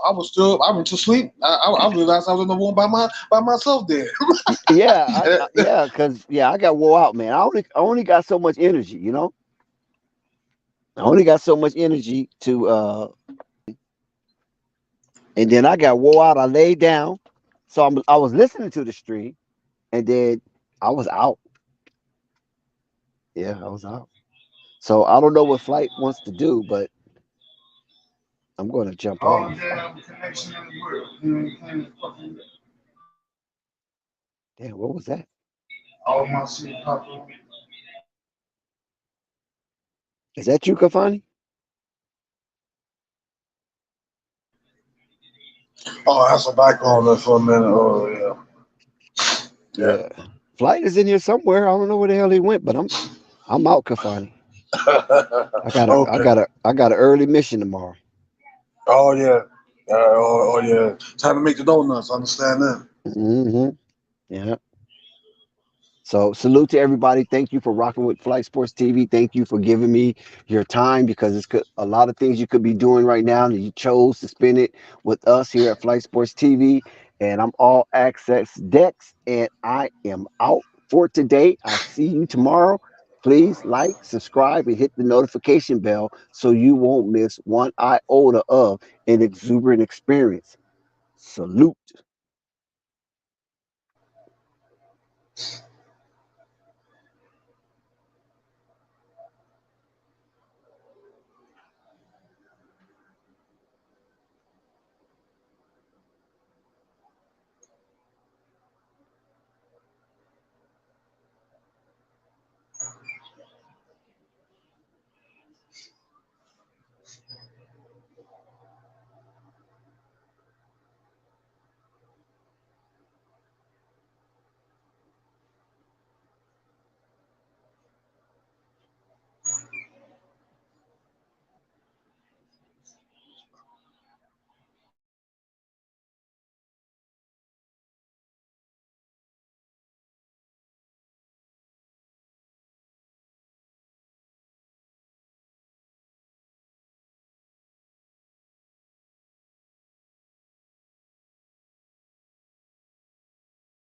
went to sleep. I realized I was in the room by myself there. Yeah, yeah, because I got wore out, man. I only got so much energy. I only got so much energy to and then I got wore out. I laid down. So I was listening to the stream and then I was out. Yeah, I was out. So I don't know what Flight wants to do, but I'm going to jump All the off. damn connection in the world. Damn, what was that? All my shit popped up. Is that you, Kafani? Oh, that's a background there for a minute. Oh yeah, Yeah. Flight is in here somewhere. I don't know where the hell he went, but I'm out, Kafani. yeah. I got a I Okay. got a I got an early mission tomorrow. Oh yeah. Yeah. Time to make the donuts. Understand that? Hmm. Yeah. So salute to everybody. Thank you for rocking with Flight Sports TV. Thank you for giving me your time because a lot of things you could be doing right now, and you chose to spend it with us here at Flight Sports TV. And I'm all access Dex, and I am out for today. I'll see you tomorrow. Please like, subscribe, and hit the notification bell so you won't miss one iota of an exuberant experience. Salute.